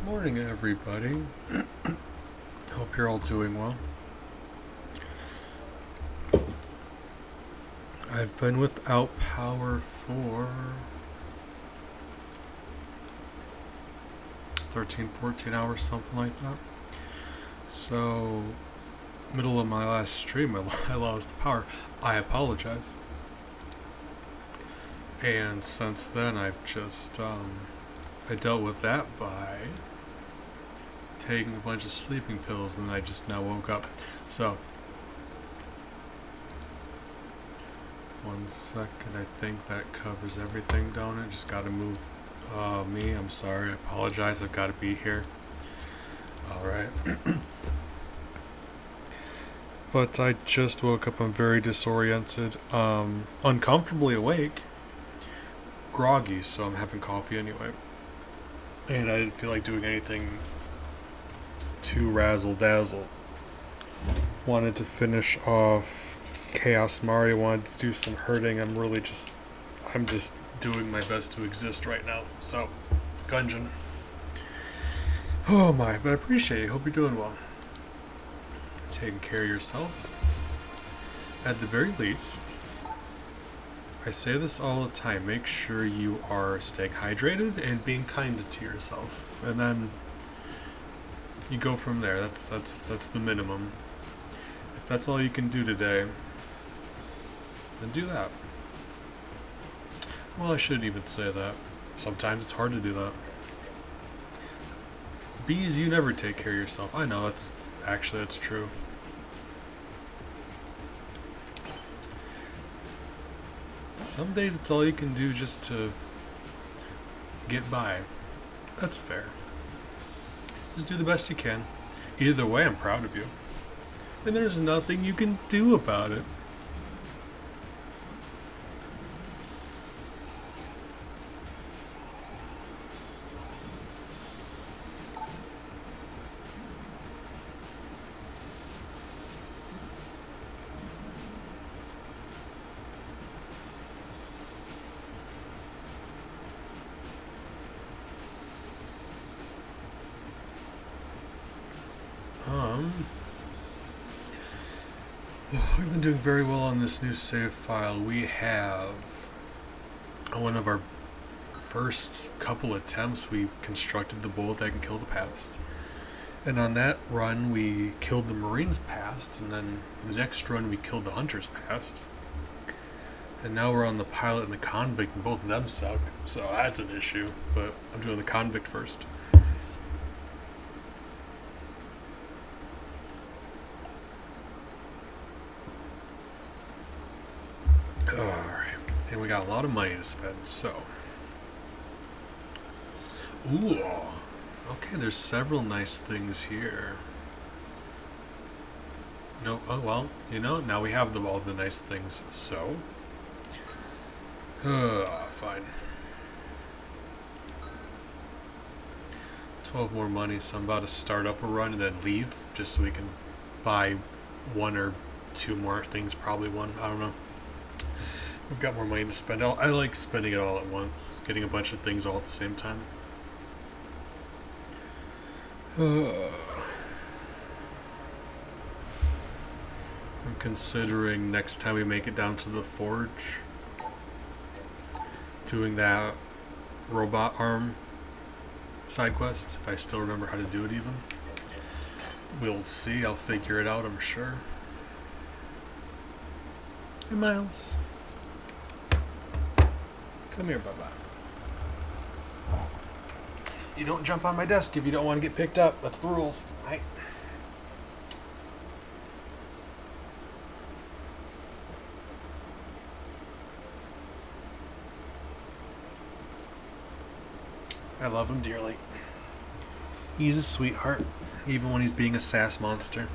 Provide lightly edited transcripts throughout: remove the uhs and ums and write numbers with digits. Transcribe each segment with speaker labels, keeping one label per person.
Speaker 1: Morning, everybody. Hope you're all doing well. I've been without power for 13, 14 hours, something like that. So, middle of my last stream, I lost power. I apologize. And since then, I've just, I dealt with that by taking a bunch of sleeping pills, and I just now woke up. So, one second, I think that covers everything, don't it? Just gotta move me. I'm sorry, I apologize, I've gotta be here. Alright. But I just woke up, I'm very disoriented, uncomfortably awake, groggy, so I'm having coffee anyway. And I didn't feel like doing anything too razzle-dazzle. Wanted to finish off Chaos Mario, wanted to do some hurting. I'm just doing my best to exist right now. So, Gungeon. Oh my, but I appreciate it. Hope you're doing well. Taking care of yourselves. At the very least, I say this all the time, make sure you are staying hydrated and being kind to yourself. And then you go from there. That's the minimum. If that's all you can do today, then do that. Well, I shouldn't even say that. Sometimes it's hard to do that. Bees, you never take care of yourself. I know, that's true. Some days it's all you can do just to get by. That's fair. Just do the best you can. Either way, I'm proud of you. And there's nothing you can do about it. We've been doing very well on this new save file. We have one of our first couple attempts, we constructed the bullet that can kill the past. And on that run, we killed the Marine's past, and then the next run, we killed the Hunter's past. And now we're on the pilot and the convict, and both of them suck, so that's an issue. But I'm doing the convict first. Alright, and we got a lot of money to spend, so. Ooh, okay, there's several nice things here. No, oh well, you know, now we have all the nice things, so. Fine. 12 more money, so I'm about to start up a run and then leave, just so we can buy one or two more things, probably one, I don't know. We've got more money to spend. I like spending it all at once, getting a bunch of things all at the same time. I'm considering next time we make it down to the forge, doing that robot arm side quest, if I still remember how to do it even. We'll see, I'll figure it out, I'm sure. Hey Miles. Come here, Bubba. You don't jump on my desk if you don't want to get picked up. That's the rules. Right? I love him dearly. He's a sweetheart, even when he's being a sass monster.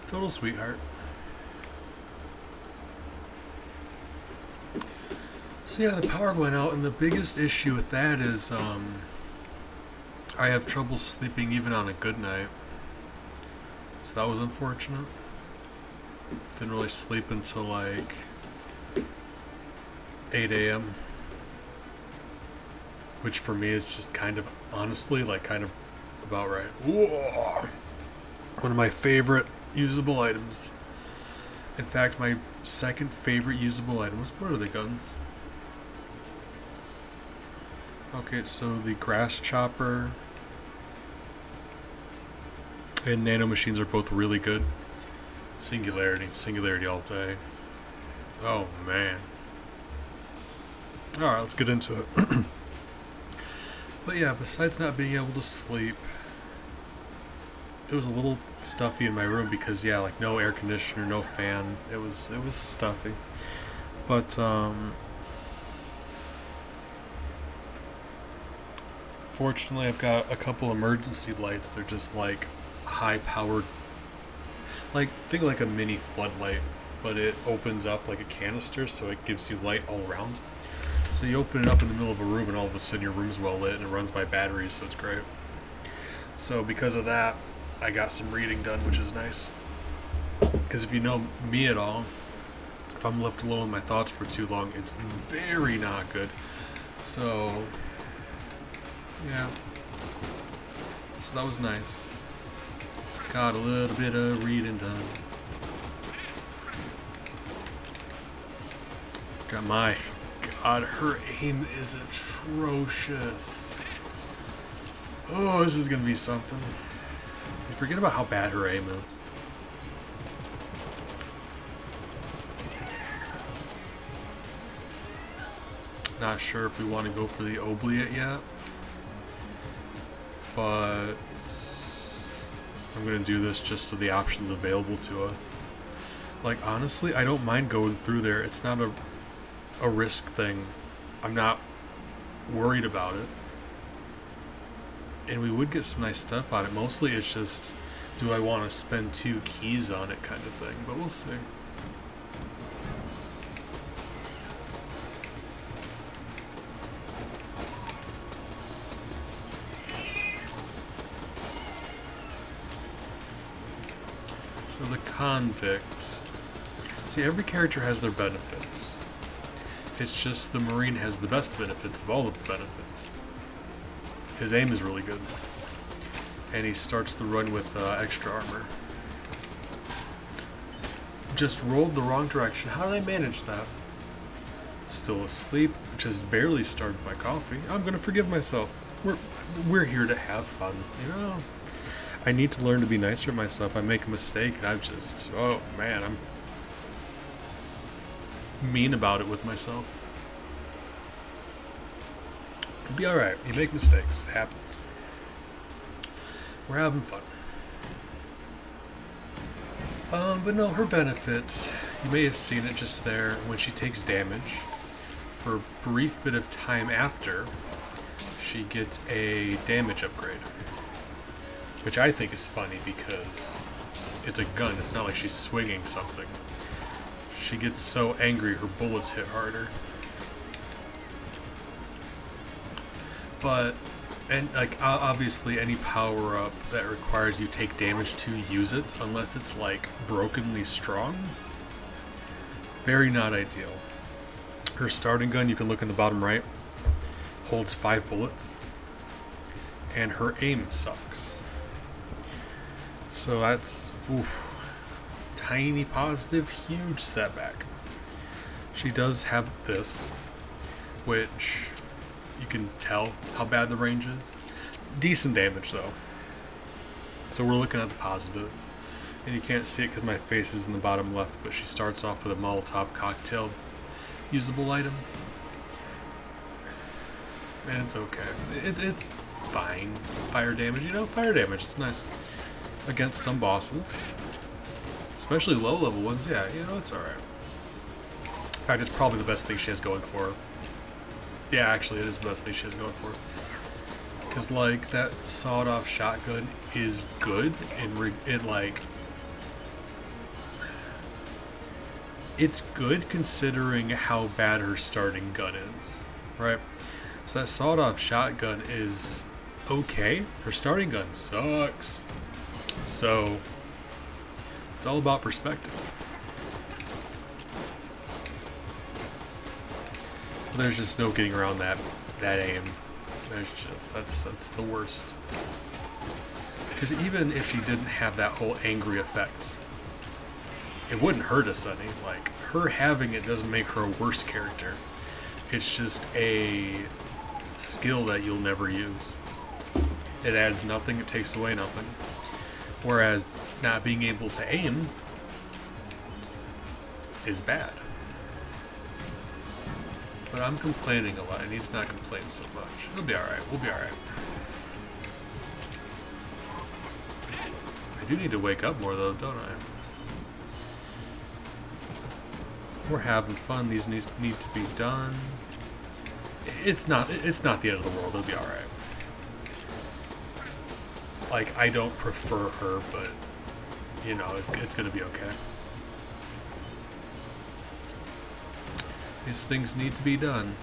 Speaker 1: Total sweetheart. So yeah, the power went out, and the biggest issue with that is I have trouble sleeping even on a good night. So that was unfortunate. Didn't really sleep until like 8 a.m. Which for me is just kind of, honestly, like kind of about right. Whoa. One of my favorite usable items. In fact, my second favorite usable item was, what are the guns? Okay, so the grass chopper and nano machines are both really good. Singularity all day. Oh man. Alright, let's get into it. But yeah, besides not being able to sleep, it was a little stuffy in my room because yeah, like no air conditioner, no fan. It was stuffy. But fortunately I've got a couple emergency lights. They're just like high powered, like think like a mini floodlight, but it opens up like a canister, so it gives you light all around. So you open it up in the middle of a room and all of a sudden your room's well lit, and it runs by batteries, so it's great. So because of that, I got some reading done, which is nice. Because if you know me at all, if I'm left alone with my thoughts for too long, it's very not good. So yeah, so that was nice. Got a little bit of reading done. Got my God, her aim is atrocious. Oh, this is gonna be something. You forget about how bad her aim is. Not sure if we want to go for the obliate yet, but I'm gonna do this just so the option's available to us. Like honestly, I don't mind going through there. It's not a risk thing. I'm not worried about it. And we would get some nice stuff on it. Mostly it's just, do I want to spend 2 keys on it kind of thing. But we'll see. So the convict. See, every character has their benefits. It's just the Marine has the best benefits of all of the benefits. His aim is really good. And he starts the run with extra armor. Just rolled the wrong direction. How did I manage that? Still asleep. Just barely started my coffee. I'm gonna forgive myself. We're here to have fun, you know? I need to learn to be nicer to myself. I make a mistake and I'm just, oh man, I'm mean about it with myself. It'll be alright. You make mistakes. It happens. We're having fun. But no, her benefits, you may have seen it just there when she takes damage. For a brief bit of time after, she gets a damage upgrade. Which I think is funny because it's a gun. It's not like she's swinging something. She gets so angry her bullets hit harder. But, and like obviously any power up that requires you take damage to use it, unless it's like brokenly strong, very not ideal. Her starting gun, you can look in the bottom right, holds 5 bullets, and her aim sucks. So that's tiny positive, huge setback. She does have this, which you can tell how bad the range is. Decent damage though. So we're looking at the positives. And you can't see it because my face is in the bottom left, but she starts off with a Molotov cocktail usable item. And it's okay. It's fine. Fire damage, you know, fire damage, it's nice. Against some bosses. Especially low-level ones, yeah, you know, it's alright. In fact, it's probably the best thing she has going for her. Yeah, actually, it is the best thing she has going for her. Because, like, that sawed-off shotgun is good, and it, like... It's good considering how bad her starting gun is, right? So that sawed-off shotgun is okay. Her starting gun sucks. So... it's all about perspective. There's just no getting around that aim. There's just that's the worst. Because even if she didn't have that whole angry effect, it wouldn't hurt us any. Like, her having it doesn't make her a worse character. It's just a skill that you'll never use. It adds nothing, it takes away nothing. Whereas not being able to aim is bad. But I'm complaining a lot. I need to not complain so much. It'll be alright. We'll be alright. I do need to wake up more though, don't I? We're having fun. These need to be done. It's not the end of the world. It'll be alright. Like, I don't prefer her, but you know, it's gonna be okay. These things need to be done.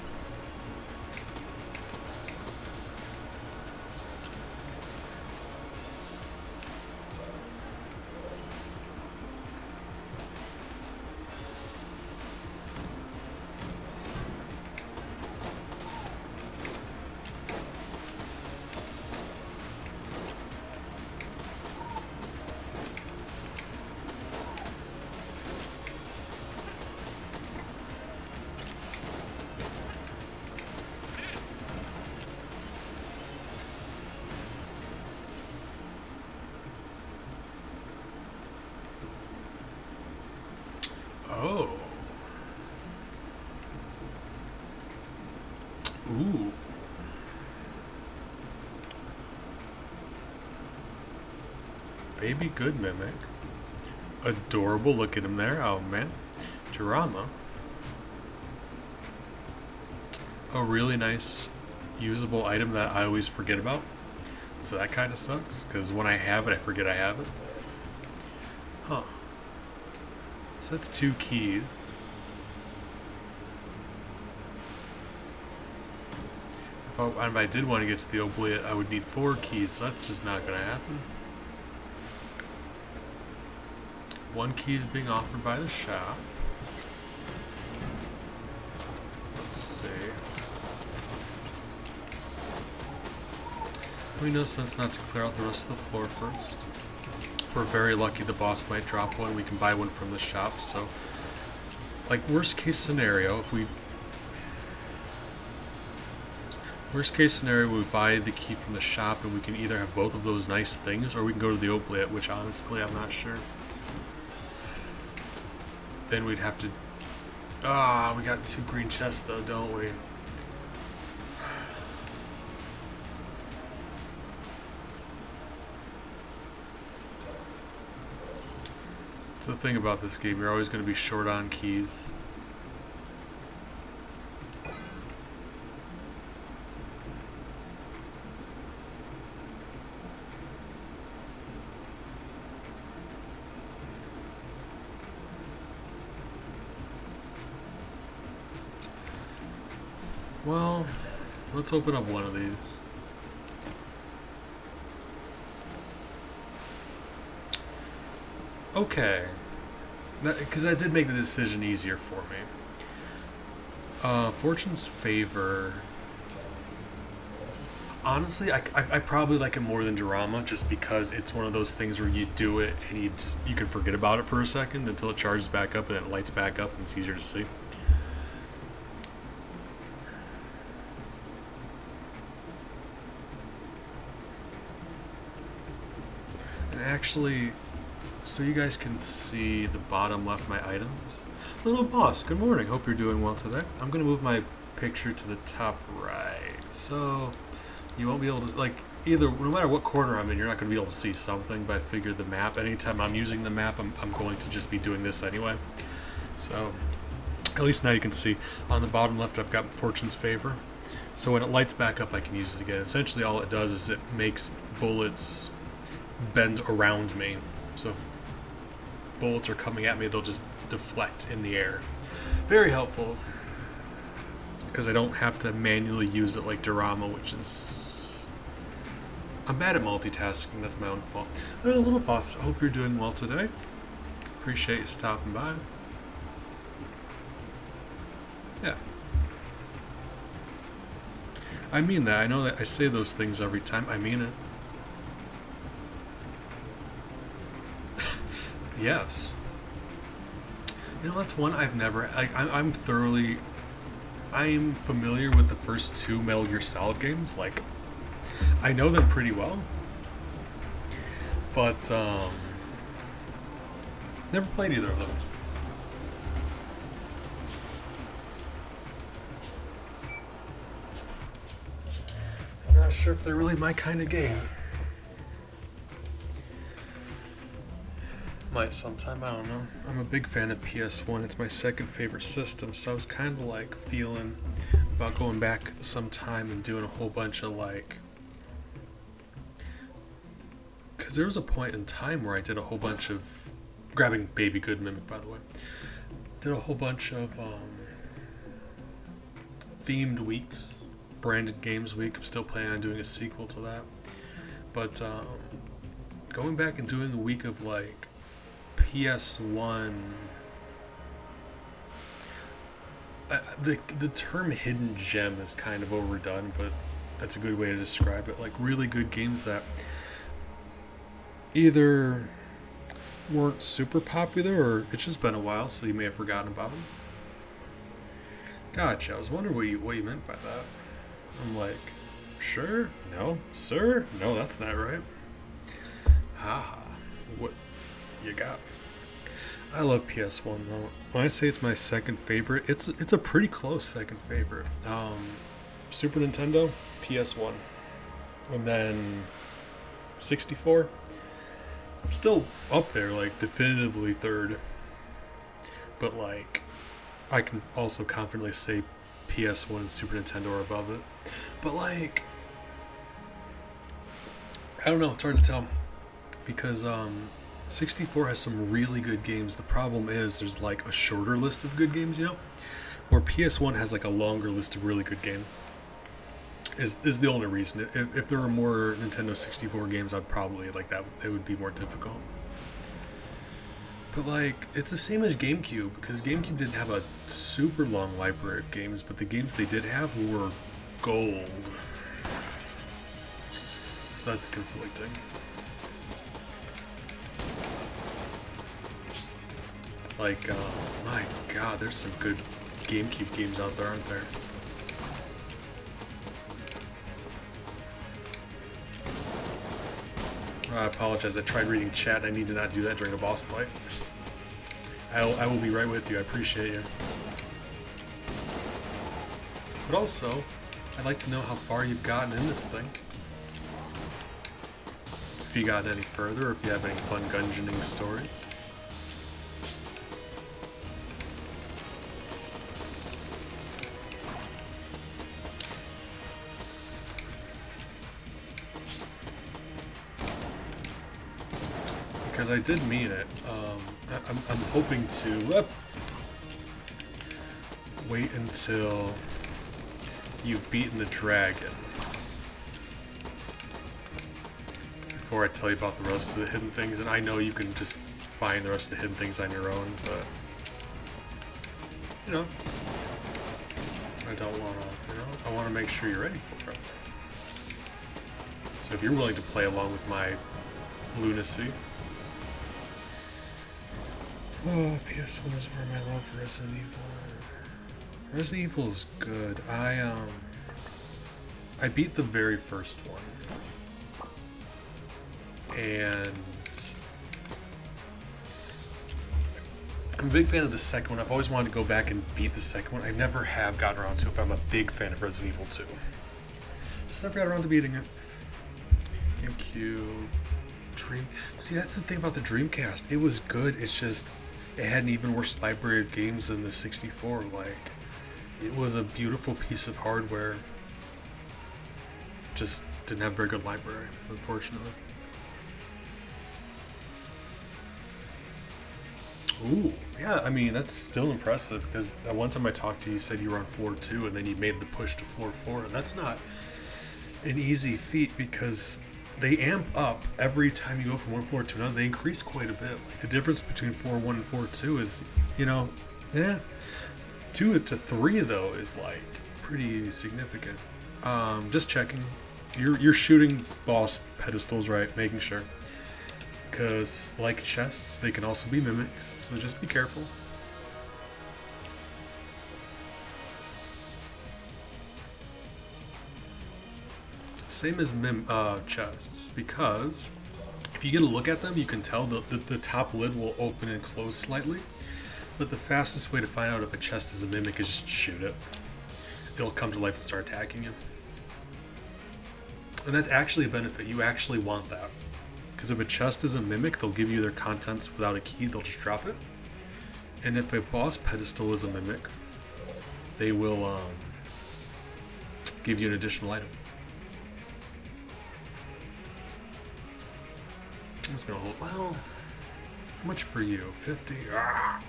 Speaker 1: Oh. Ooh. Baby good mimic. Adorable. Look at him there. Oh man. Drama. A really nice usable item that I always forget about. So that kind of sucks, because when I have it, I forget I have it. Huh. So that's 2 keys. If I did want to get to the Obliette, I would need 4 keys, so that's just not going to happen. 1 key is being offered by the shop. Let's see. We know sense not to clear out the rest of the floor first. If we're very lucky, the boss might drop one. We can buy one from the shop. So, like, worst case scenario, we buy the key from the shop, and we can either have both of those nice things, or we can go to the Obliette, which honestly I'm not sure. Then we'd have to. We got 2 green chests though, don't we? It's the thing about this game, you're always going to be short on keys. Well, let's open up one of these. Okay, because that did make the decision easier for me. Fortune's Favor. Honestly, I probably like it more than Drama, just because it's one of those things where you do it and you can forget about it for a second until it charges back up and it lights back up and it's easier to see. And actually, so you guys can see the bottom left, my items. Little boss, good morning. Hope you're doing well today. I'm going to move my picture to the top right. So you won't be able to, like, no matter what corner I'm in, you're not going to be able to see something, but I figured the map, anytime I'm using the map, I'm going to just be doing this anyway. So at least now you can see. On the bottom left, I've got Fortune's Favor. So when it lights back up, I can use it again. Essentially all it does is it makes bullets bend around me. So if bullets are coming at me, they'll just deflect in the air. Very helpful, because I don't have to manually use it like Dorama, which is... I'm bad at multitasking, that's my own fault. Little boss, I hope you're doing well today. Appreciate you stopping by. Yeah. I mean that. I know that I say those things every time. I mean it. Yes. You know, that's one I've never. I'm thoroughly. I am familiar with the first two Metal Gear Solid games. Like, I know them pretty well, but never played either of them. I'm not sure if they're really my kind of game. Might sometime, I don't know. I'm a big fan of PS1. It's my second favorite system, so I was kind of like feeling about going back sometime and doing a whole bunch of like. Because there was a point in time where I did a whole bunch of. Grabbing Baby Good Mimic, by the way. Did a whole bunch of themed weeks. Branded Games Week. I'm still planning on doing a sequel to that. But going back and doing a week of like. PS1. The term hidden gem is kind of overdone, but that's a good way to describe it. Like really good games that either weren't super popular or it's just been a while, so you may have forgotten about them. Gotcha. I was wondering what you meant by that. I'm like, sure? No? Sir? No, that's not right. Haha. What you got? I love PS1 though. When I say it's my second favorite, it's a pretty close second favorite. Super Nintendo, PS1, and then 64. Still up there, like definitively third. But like, I can also confidently say PS1 and Super Nintendo are above it. But like, I don't know. It's hard to tell because 64 has some really good games. The problem is there's like a shorter list of good games, you know? Where PS1 has like a longer list of really good games. Is the only reason. If there were more Nintendo 64 games, I'd probably like that. It would be more difficult. But like, it's the same as GameCube, because GameCube didn't have a super long library of games, but the games they did have were gold. So that's conflicting. Like, my god, there's some good GameCube games out there, aren't there? I apologize, I tried reading chat. I need to not do that during a boss fight. I will be right with you, I appreciate you. But also, I'd like to know how far you've gotten in this thing. If you got any further, or if you have any fun Gungeoning stories. Because I did mean it. I'm hoping to wait until you've beaten the dragon before I tell you about the rest of the hidden things. And I know you can just find the rest of the hidden things on your own, but you know, I don't want to. You know, I want to make sure you're ready for it. So if you're willing to play along with my lunacy. Oh, PS1 is where my love for Resident Evil. Resident Evil is good. I beat the very first one. And I'm a big fan of the second one. I've always wanted to go back and beat the second one. I never have gotten around to it, but I'm a big fan of Resident Evil 2. Just never got around to beating it. GameCube. See, that's the thing about the Dreamcast. It was good, it's just it had an even worse library of games than the 64. Like, it was a beautiful piece of hardware, just didn't have a very good library, unfortunately. Ooh, yeah, I mean, that's still impressive, because that one time I talked to you, you said you were on floor 2, and then you made the push to floor 4, and that's not an easy feat, because they amp up every time you go from one floor to another. They increase quite a bit. Like, the difference between floor 1 and floor 2 is, you know, 2 to 3 though is like pretty significant. Just checking. You're shooting boss pedestals, right? Making sure. because like chests, they can also be mimics, so just be careful. Same as chests, because if you get a look at them, you can tell the top lid will open and close slightly, but the fastest way to find out if a chest is a mimic is just shoot it. It'll come to life and start attacking you. And that's actually a benefit. You actually want that. Because if a chest is a mimic, they'll give you their contents without a key, they'll just drop it. And if a boss pedestal is a mimic, they will give you an additional item. I'm just gonna hold, well, how much for you? 50? Ah.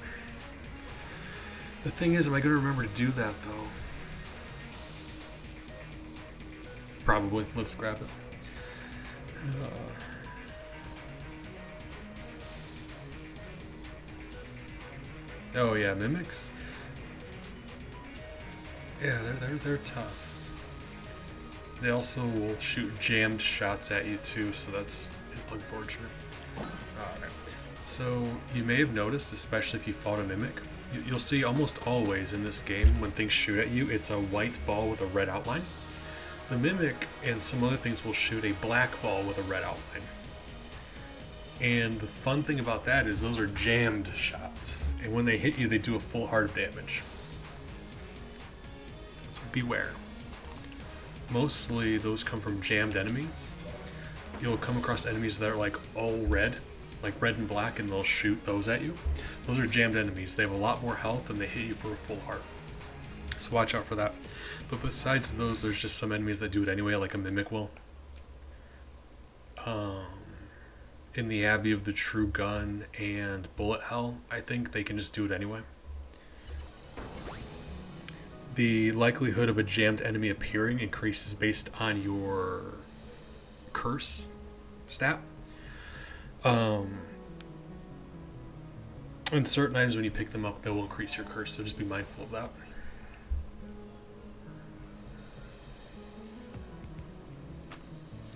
Speaker 1: The thing is, am I gonna remember to do that though? Probably. Let's grab it. Oh yeah, mimics. Yeah, they're tough. They also will shoot jammed shots at you too, so that's unfortunate. Alright. So you may have noticed, especially if you fought a mimic, you'll see almost always in this game when things shoot at you, it's a white ball with a red outline. The mimic and some other things will shoot a black ball with a red outline. And the fun thing about that is those are jammed shots. And when they hit you, they do a full heart of damage. So beware. Mostly those come from jammed enemies. You'll come across enemies that are like all red, like red and black, and they'll shoot those at you. Those are jammed enemies. They have a lot more health and they hit you for a full heart. So watch out for that. But besides those, there's just some enemies that do it anyway, like a mimic will. In the Abbey of the True Gun and Bullet Hell, I think they can just do it anyway. The likelihood of a jammed enemy appearing increases based on your curse stat. And certain items, when you pick them up, they will increase your curse, so just be mindful of that.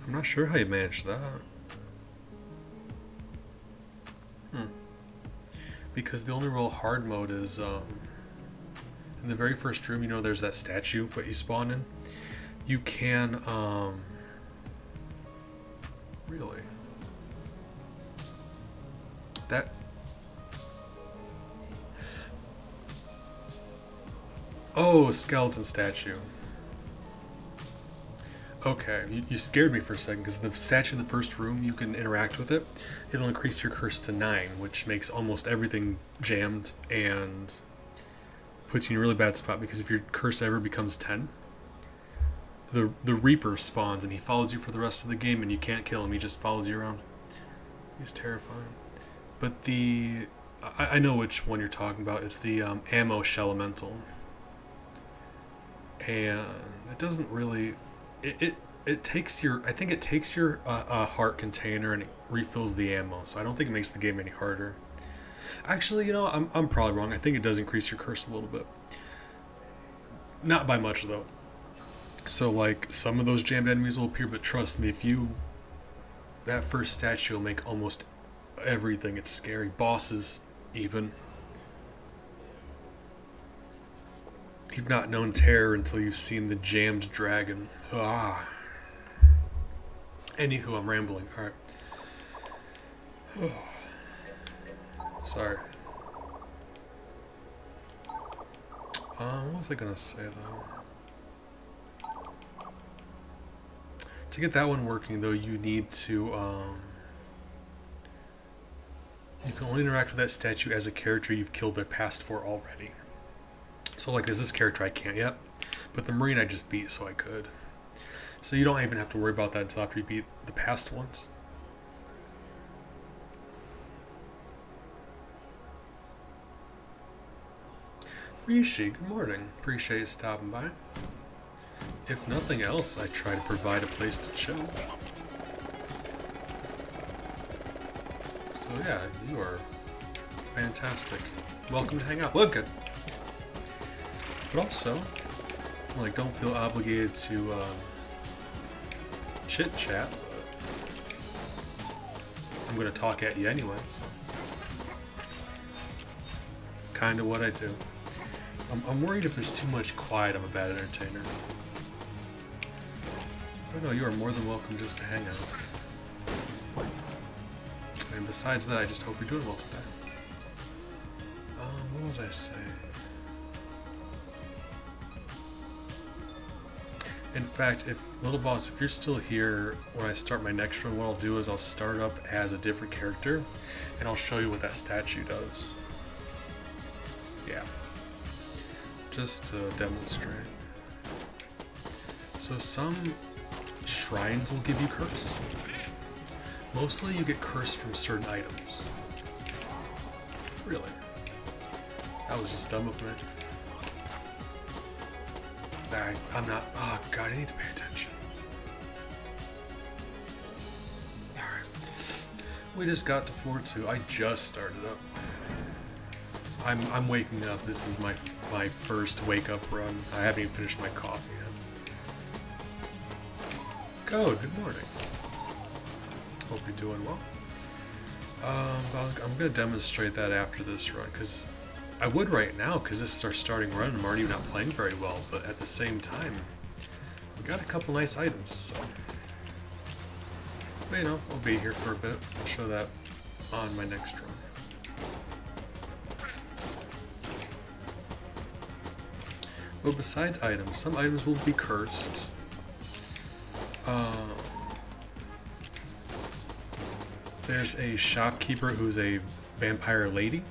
Speaker 1: I'm not sure how you manage that. Because the only real hard mode is in the very first room, you know, there's that statue that you spawn in. You can really that skeleton statue. Okay, you scared me for a second, because the statue in the first room, you can interact with it. It'll increase your curse to 9, which makes almost everything jammed and puts you in a really bad spot, because if your curse ever becomes 10, the Reaper spawns and he follows you for the rest of the game and you can't kill him, he just follows you around. He's terrifying. But I know which one you're talking about. It's the ammo shell elemental. And it doesn't really... It takes your, I think it takes your heart container and it refills the ammo, so I don't think it makes the game any harder. Actually, you know, I'm probably wrong. I think it does increase your curse a little bit. Not by much, though. So, like, some of those jammed enemies will appear, but trust me, that first statue will make almost everything. It's scary. Bosses, even. You've not known terror until you've seen the jammed dragon. Ah. Anywho, I'm rambling. Alright. Sorry. What was I gonna say, though? To get that one working, though, you need to, you can only interact with that statue as a character you've killed their past for already. So, like, there's this character I can't yet, but the Marine I just beat, so I could. So you don't even have to worry about that until after you beat the past ones. Rishi, good morning. Appreciate you stopping by. If nothing else, I try to provide a place to chill. So yeah, you are fantastic. Welcome to hang out. Look good. But also, like, don't feel obligated to chit chat. But I'm going to talk at you anyway, so. Kind of what I do. I'm worried if there's too much quiet, I'm a bad entertainer. But no, you are more than welcome just to hang out. And besides that, I just hope you're doing well today. What was I saying? In fact, Little Boss, if you're still here when I start my next run, what I'll do is I'll start up as a different character, and I'll show you what that statue does. Yeah. Just to demonstrate. So some shrines will give you curse. Mostly you get curse from certain items. Really? That was just dumb of me. I'm not. Oh god, I need to pay attention. Alright. We just got to floor 2. I just started up. I'm waking up. This is my first wake up run. I haven't even finished my coffee yet. Code, good morning. Hope you're doing well. I'm gonna demonstrate that after this run, because I would right now, because this is our starting run and I'm already not playing very well, but at the same time, we got a couple nice items, so. But you know, I'll be here for a bit. I'll show that on my next run. But besides items, some items will be cursed. There's a shopkeeper who's a vampire lady.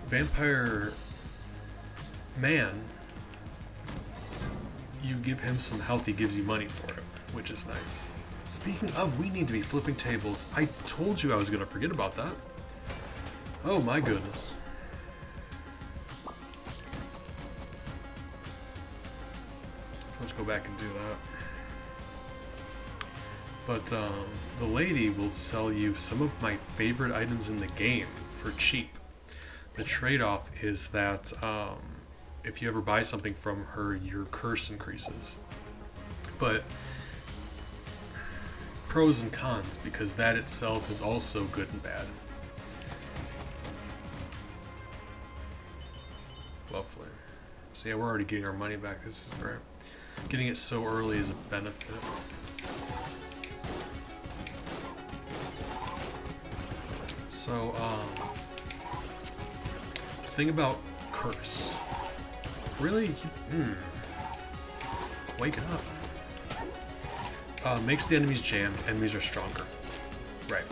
Speaker 1: Vampire man, you give him some health, he gives you money for it, which is nice. Speaking of, we need to be flipping tables. I told you I was going to forget about that. Oh my goodness. Let's go back and do that. But the lady will sell you some of my favorite items in the game for cheap. The trade-off is that if you ever buy something from her, your curse increases. But pros and cons, because that itself is also good and bad. Lovely. So yeah, we're already getting our money back. This is great. Getting it so early is a benefit. So, the thing about curse, really, wake it up. Makes the enemies jammed, enemies are stronger. Right.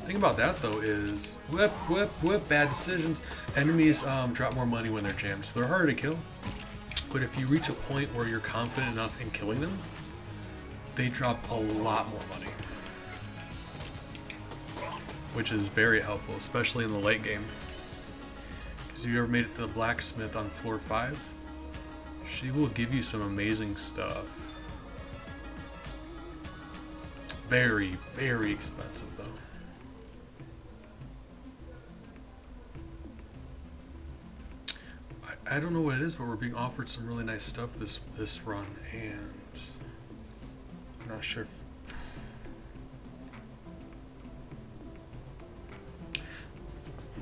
Speaker 1: The thing about that, though, is, whip, bad decisions. Enemies drop more money when they're jammed, so they're harder to kill. But if you reach a point where you're confident enough in killing them, they drop a lot more money. Which is very helpful, especially in the late game. Because if you ever made it to the blacksmith on floor 5, she will give you some amazing stuff. Very, very expensive though. I don't know what it is, but we're being offered some really nice stuff this run, and I'm not sure if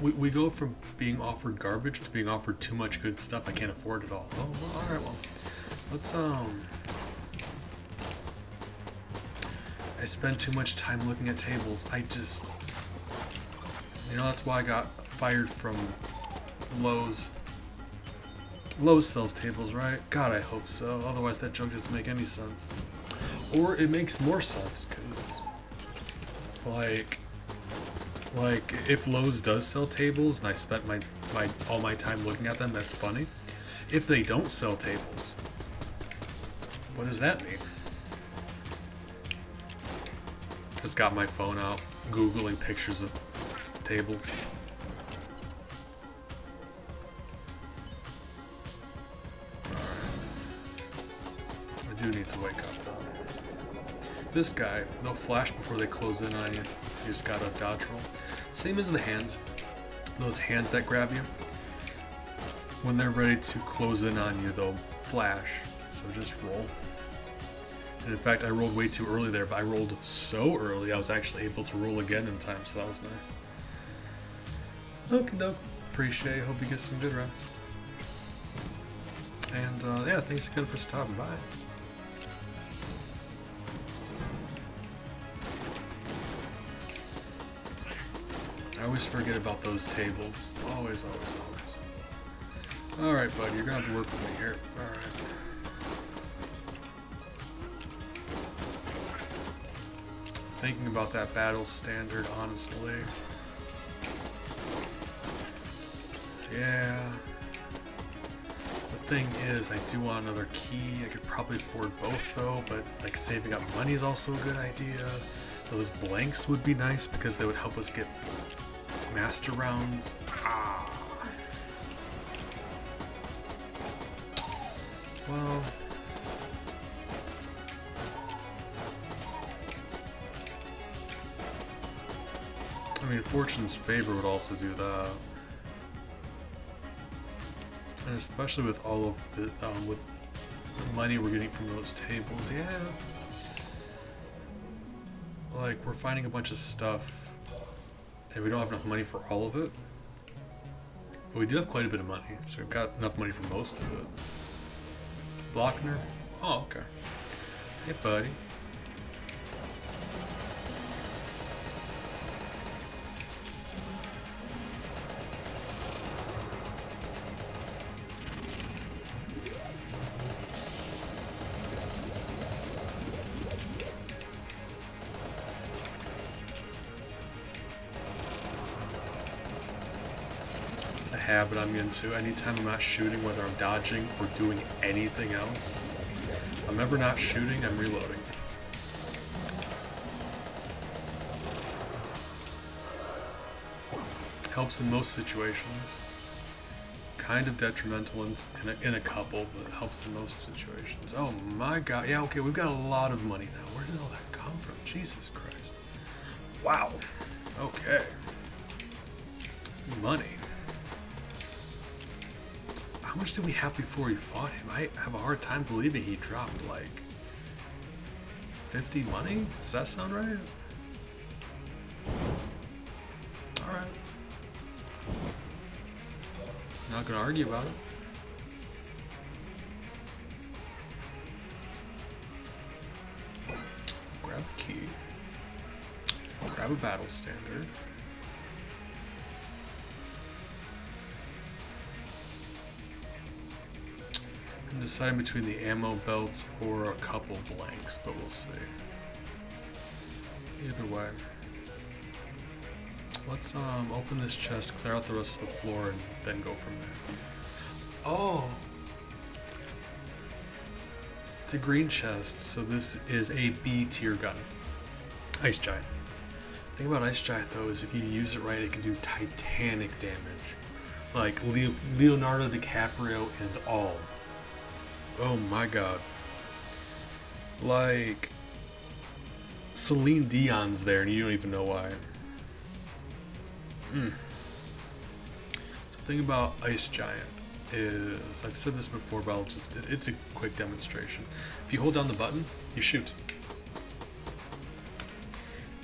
Speaker 1: we go from being offered garbage to being offered too much good stuff. I can't afford it all. Oh, well, alright, well. Let's, I spend too much time looking at tables. I just, you know, that's why I got fired from Lowe's. Lowe's sells tables, right? God, I hope so. Otherwise that joke doesn't make any sense. Or it makes more sense, because, like, if Lowe's does sell tables and I spent all my time looking at them, that's funny. If they don't sell tables, what does that mean? Just got my phone out, Googling pictures of tables. Alright. I do need to wake up though. This guy, they'll flash before they close in on you. You just gotta dodge roll. Same as the hand. Those hands that grab you. When they're ready to close in on you, they'll flash. So just roll. And in fact, I rolled way too early there, but I rolled so early I was actually able to roll again in time, so that was nice. Okie doke. Appreciate it. Hope you get some good rest. And yeah, thanks again for stopping by. I always forget about those tables. Always, always, always. Alright, buddy, you're gonna have to work with me here. Alright. Thinking about that battle standard, honestly. Yeah. The thing is, I do want another key. I could probably afford both though, but like saving up money is also a good idea. Those blanks would be nice because they would help us get master rounds. Ah. Well. I mean, Fortune's Favor would also do that. And especially with all of the, with the money we're getting from those tables, yeah. Like, we're finding a bunch of stuff, and we don't have enough money for all of it. But we do have quite a bit of money, so we've got enough money for most of it. Blockner? Oh, okay. Hey, buddy. Habit I'm into. Anytime I'm not shooting, whether I'm dodging or doing anything else, if I'm ever not shooting, I'm reloading. Helps in most situations. Kind of detrimental in a couple, but helps in most situations. Oh my god. Yeah, okay, we've got a lot of money now. Where did all that come from? Jesus Christ. Wow. Okay. Money. How much did we have before we fought him? I have a hard time believing he dropped like 50 money? Does that sound right? Alright. Not gonna argue about it. Grab a key. Grab a battle standard. I'm deciding between the ammo belts or a couple blanks, but we'll see. Either way. Let's open this chest, clear out the rest of the floor, and then go from there. Oh! It's a green chest, so this is a B tier gun. Ice Giant. The thing about Ice Giant though is if you use it right, it can do titanic damage. Like Leonardo DiCaprio and all. Oh my god. Like, Celine Dion's there and you don't even know why. So the thing about Ice Giant is, I've said this before, but it's a quick demonstration. If you hold down the button, you shoot.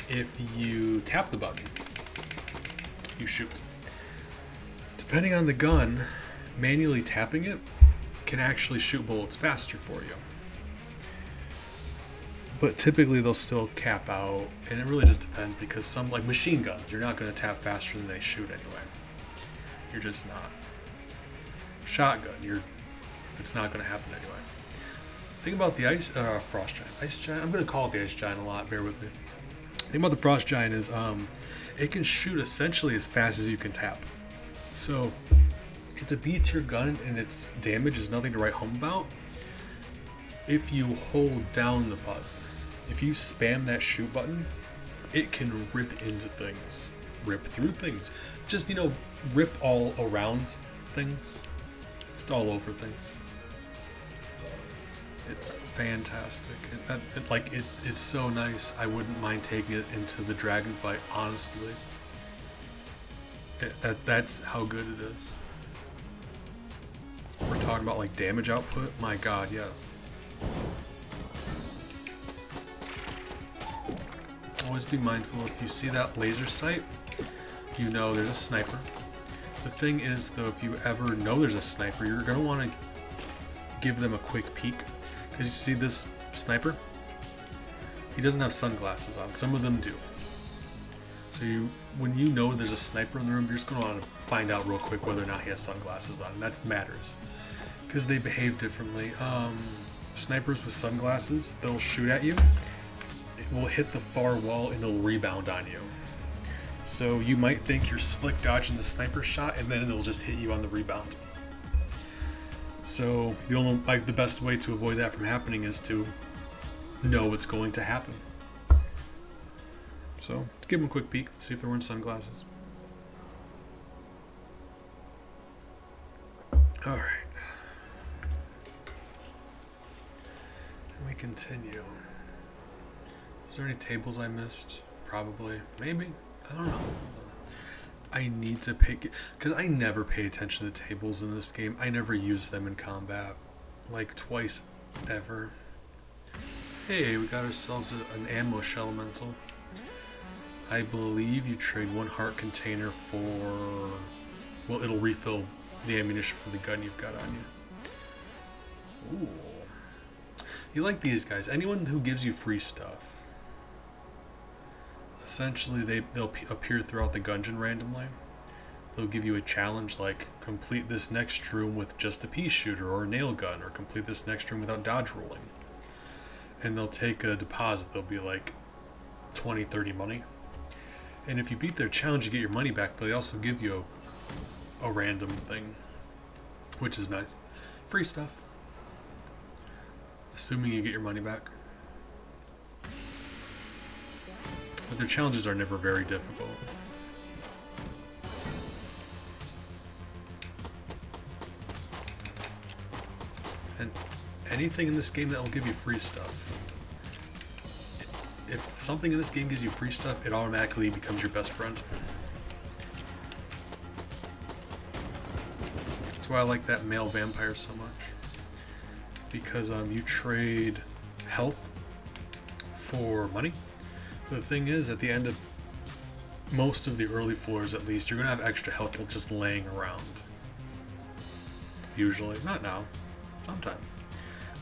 Speaker 1: If you tap the button, you shoot. Depending on the gun, manually tapping it can actually shoot bullets faster for you. But typically they'll still cap out, and it really just depends because some, like machine guns, you're not going to tap faster than they shoot anyway. You're just not. Shotgun, it's not going to happen anyway. Think about the Frost Giant. Ice Giant, I'm going to call it the Ice Giant a lot, bear with me. The thing about the Frost Giant is it can shoot essentially as fast as you can tap. So it's a B tier gun and its damage is nothing to write home about. If you hold down the button, if you spam that shoot button, it can rip into things, rip through things. Just, rip all around things. Just all over things. It's fantastic. It's so nice. I wouldn't mind taking it into the dragon fight, honestly. That's how good it is. We're talking about like damage output. My God, yes. always be mindful. If you see that laser sight, you know there's a sniper. The thing is, though, if you ever know there's a sniper, you're going to want to give them a quick peek. Because you see this sniper? He doesn't have sunglasses on. Some of them do. So when you know there's a sniper in the room, you're just going to want to find out real quick whether or not he has sunglasses on. And that matters. Because they behave differently. Snipers with sunglasses, they'll shoot at you. It will hit the far wall and it'll rebound on you. So you might think you're slick dodging the sniper shot, and then it'll just hit you on the rebound. So the best way to avoid that from happening is to know what's going to happen. So give them a quick peek, see if they're wearing sunglasses. All right. And we continue. Is there any tables I missed? Probably. Maybe. I don't know. I need to pay, because I never pay attention to tables in this game. I never use them in combat, like twice ever. Hey, we got ourselves an ammo elemental. I believe you trade 1 heart container for, well, it'll refill the ammunition for the gun you've got on you. Ooh. You like these guys. Anyone who gives you free stuff. Essentially, they'll appear throughout the Gungeon randomly. They'll give you a challenge like, complete this next room with just a pea shooter or a nail gun, or complete this next room without dodge rolling. And they'll take a deposit. They'll be like 20, 30 money. And if you beat their challenge, you get your money back, but they also give you a random thing, which is nice. Free stuff. Assuming you get your money back. But their challenges are never very difficult. And anything in this game that will give you free stuff. If something in this game gives you free stuff, it automatically becomes your best friend. That's why I like that male vampire so much. Because you trade health for money. The thing is, at the end of most of the early floors at least, you're going to have extra health just laying around. Usually. Not now. Sometimes.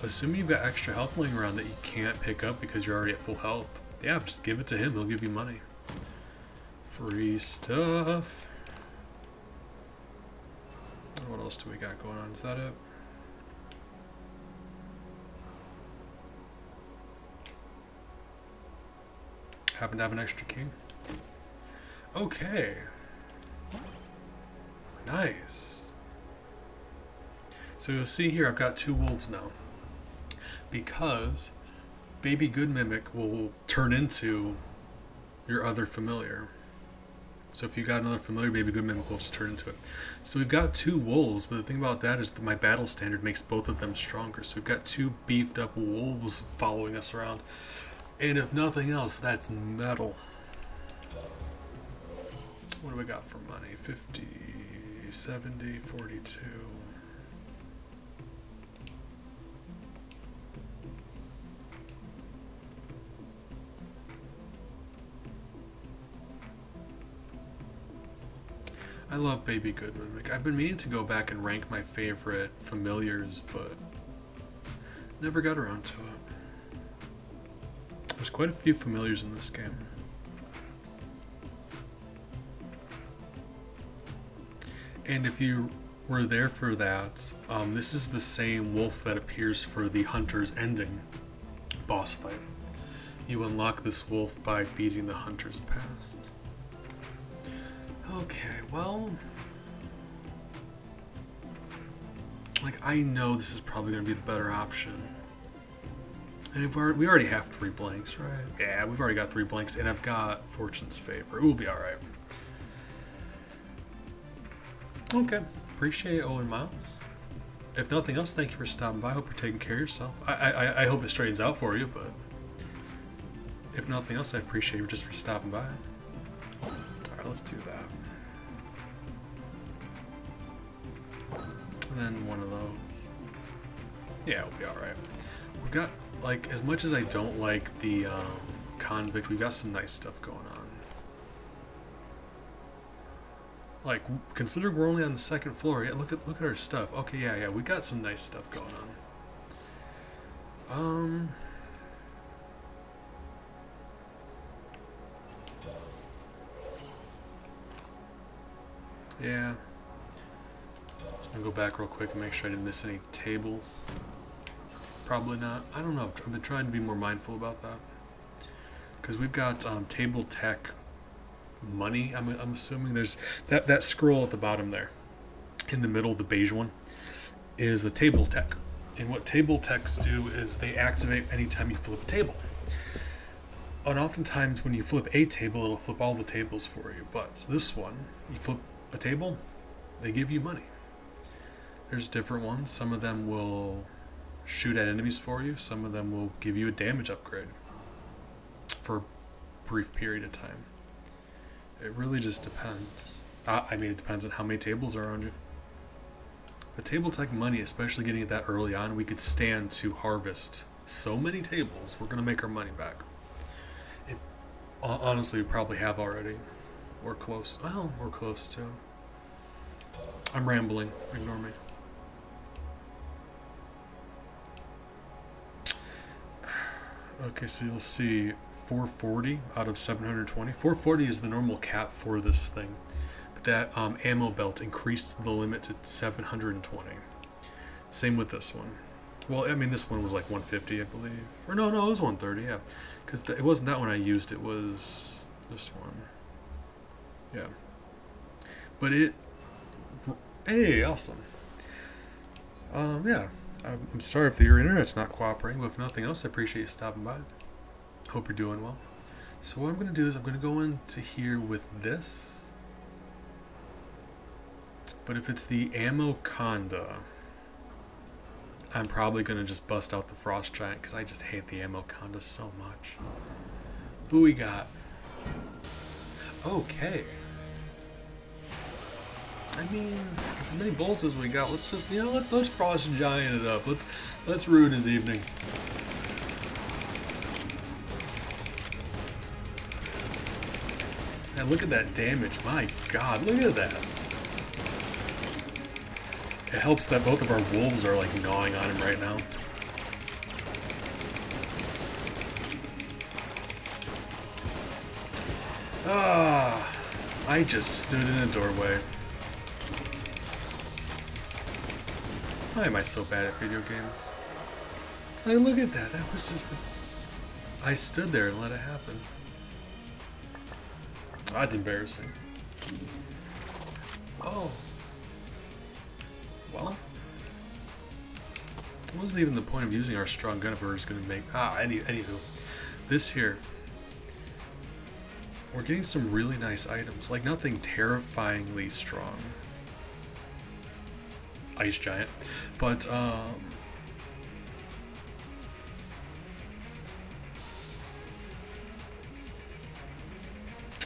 Speaker 1: Assuming you've got extra health laying around that you can't pick up because you're already at full health, yeah, just give it to him. He'll give you money. Free stuff. What else do we got going on? Is that it? Happen to have an extra key. Okay. Nice. So you'll see here I've got 2 wolves now. Because Baby Good Mimic will turn into your other familiar. So if you got another familiar, Baby Good Mimic will just turn into it. So we've got 2 wolves, but the thing about that is that my battle standard makes both of them stronger. So we've got 2 beefed up wolves following us around. And if nothing else, that's metal. What do we got for money? 50, 70, 42. I love Baby Good Mimic. I've been meaning to go back and rank my favorite familiars, but never got around to it. There's quite a few familiars in this game. And if you were there for that, this is the same wolf that appears for the Hunter's ending boss fight. You unlock this wolf by beating the Hunter's past. Okay, well, like, I know this is probably going to be the better option. And we already have 3 blanks, right? Yeah, we've already got 3 blanks, and I've got Fortune's Favor. We'll be alright. Okay, appreciate it, Owen Miles. If nothing else, thank you for stopping by. I hope you're taking care of yourself. I hope it straightens out for you, but if nothing else, I appreciate you just for stopping by. Alright, let's do that. And then one of those. Yeah, we'll be alright. We've got, like, as much as I don't like the convict. We've got some nice stuff going on. Like, considering we're only on the second floor, yeah, look at our stuff. Okay, yeah, we got some nice stuff going on. Yeah. Just gonna go back real quick and make sure I didn't miss any tables. Probably not. I don't know. I've been trying to be more mindful about that. Because we've got table tech money. I'm assuming there's that scroll at the bottom there, in the middle, the beige one, is a table tech. And what table techs do is they activate anytime you flip a table. And oftentimes when you flip a table, it'll flip all the tables for you. But this one, you flip a table, they give you money. There's different ones. Some of them will shoot at enemies for you. Some of them will give you a damage upgrade for a brief period of time. It really just depends. I mean, it depends on how many tables are around you. The table tech money, especially getting it that early on, we could stand to harvest so many tables. We're going to make our money back. Honestly, we probably have already. We're close. Well, we're close too. I'm rambling. Ignore me. Okay, so you'll see 440 out of 720. 440 is the normal cap for this thing. But that ammo belt increased the limit to 720. Same with this one. Well, I mean, this one was like 150, I believe. Or no, it was 130, yeah. Because it wasn't that one I used, it was this one. Yeah. But hey, awesome. Yeah. I'm sorry if your internet's not cooperating, but if nothing else, I appreciate you stopping by. Hope you're doing well. So what I'm going to do is I'm going to go into here with this. But if it's the ammo conda, I'm probably going to just bust out the frost giant because I just hate the ammo conda so much. Who we got? Okay. I mean, as many bolts as we got, let's just, let's frost giant it up. Let's ruin his evening. And look at that damage. My God, look at that. It helps that both of our wolves are like gnawing on him right now. I just stood in a doorway. Why am I so bad at video games? Hey, look at that. That was just I stood there and let it happen. That's embarrassing. Oh. Well. What was even the point of using our strong gun if we were just going to make... Anywho. This here. We're getting some really nice items. Like, nothing terrifyingly strong. Ice giant. But,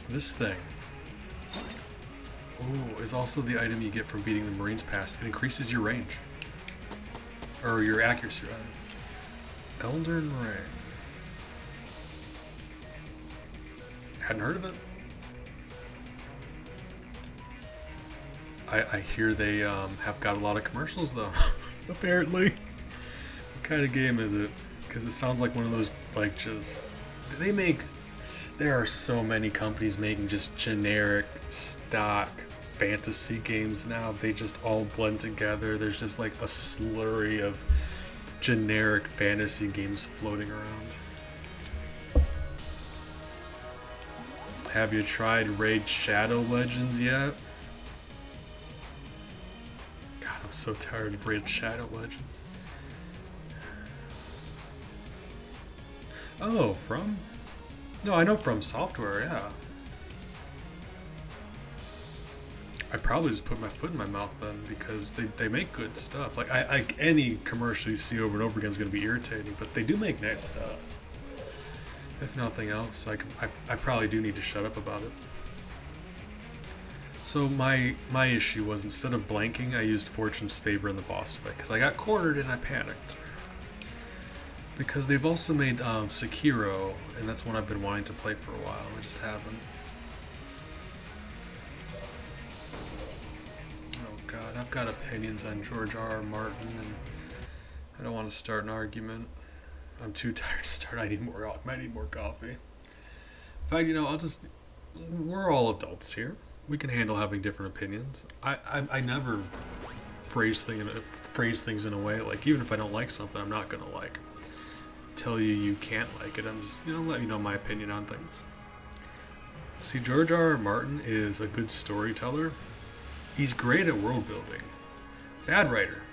Speaker 1: this thing, is also the item you get from beating the Marines past. It increases your range. Or your accuracy, rather. Elden Ring. Hadn't heard of it. I hear they have got a lot of commercials, though. Apparently. What kind of game is it? Because it sounds like one of those, like, just... There are so many companies making just generic, stock fantasy games now. They just all blend together. There's just like a slurry of generic fantasy games floating around. Have you tried Raid Shadow Legends yet? God, I'm so tired of Raid Shadow Legends. Oh, from? No, I know From Software, yeah. I probably just put my foot in my mouth then because they make good stuff. Like any commercial you see over and over again is going to be irritating, but they do make nice stuff. If nothing else, I probably do need to shut up about it. So my issue was instead of blanking, I used Fortune's Favor in the boss fight because I got cornered and I panicked. Because they've also made Sekiro, and that's one I've been wanting to play for a while. I just haven't. Oh god, I've got opinions on George R.R. Martin, and I don't want to start an argument. I'm too tired to start. I need more coffee. In fact, you know, we're all adults here. We can handle having different opinions. I never phrase things in a way, like, even if I don't like something, I'm not gonna like tell you can't like it. I'm just, you know, let you know my opinion on things. See, George R.R. Martin is a good storyteller. He's great at world building. Bad writer.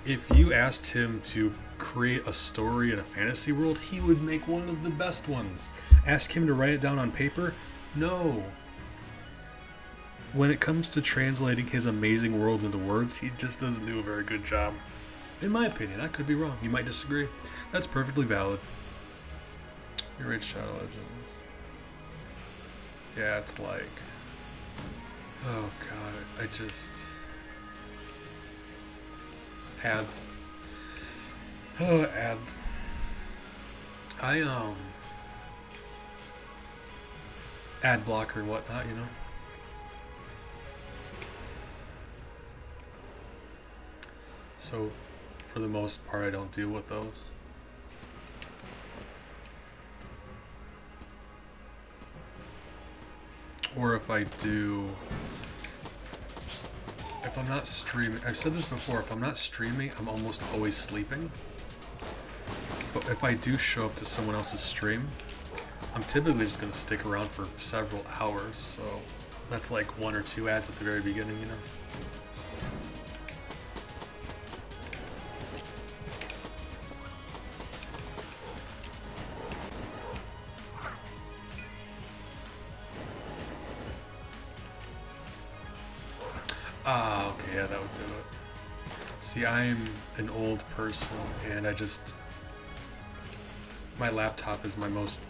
Speaker 1: If you asked him to create a story in a fantasy world, he would make one of the best ones. Ask him to write it down on paper? No. When it comes to translating his amazing worlds into words, he just doesn't do a very good job. In my opinion, I could be wrong. You might disagree. That's perfectly valid. You read Shadow Legends. Yeah, it's like... Oh god, I just... Ads. Oh, ads. Ad blocker and whatnot, you know? So, for the most part, I don't deal with those. Or if I do... If I'm not streaming... I've said this before, if I'm not streaming, I'm almost always sleeping. But if I do show up to someone else's stream, I'm typically just going to stick around for several hours, so that's like 1 or 2 ads at the very beginning, you know? Ah, okay, yeah, that would do it. See, I'm an old person, and my laptop is my most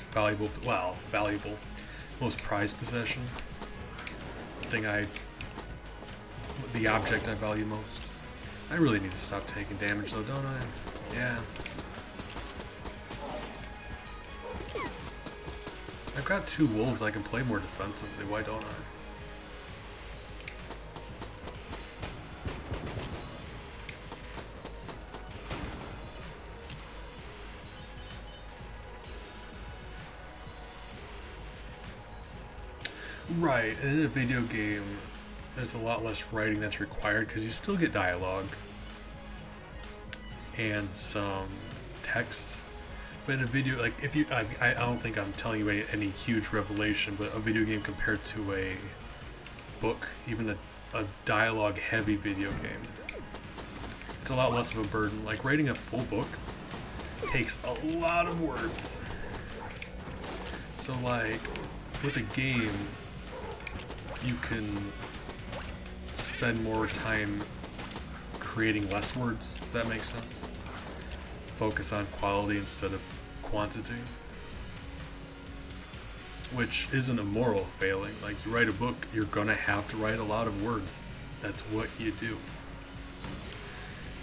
Speaker 1: valuable, most prized possession. The object I value most. I really need to stop taking damage though, don't I? Yeah. I've got 2 wolves, I can play more defensively, why don't I? Right, and in a video game, there's a lot less writing that's required because you still get dialogue and some text. But in a video, like, if you, I don't think I'm telling you any huge revelation, but a video game compared to a book, even a dialogue-heavy video game, it's a lot less of a burden. Like, writing a full book takes a lot of words. So, like, with a game, you can spend more time creating less words, if that makes sense. Focus on quality instead of quantity. Which isn't a moral failing. Like, you write a book, you're gonna have to write a lot of words. That's what you do.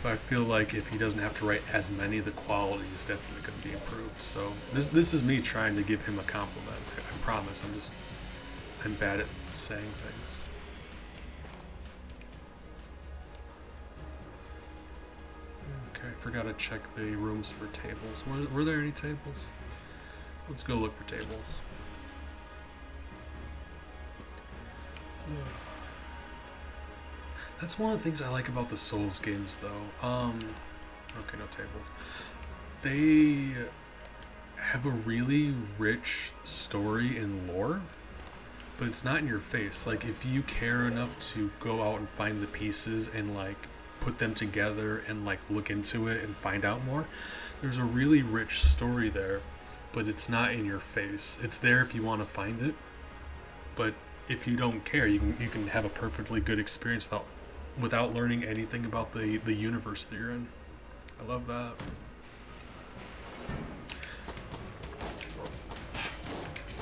Speaker 1: But I feel like if he doesn't have to write as many, the quality is definitely gonna be improved. So this is me trying to give him a compliment. I promise. I'm bad at saying things. Okay, I forgot to check the rooms for tables. Were there any tables? Let's go look for tables. That's one of the things I like about the Souls games, though. Okay, no tables. They have a really rich story and lore, but it's not in your face. Like, if you care enough to go out and find the pieces and, like, put them together and, like, look into it and find out more, there's a really rich story there, but it's not in your face. It's there if you want to find it, but if you don't care, you can have a perfectly good experience without learning anything about the universe that you're in. I love that.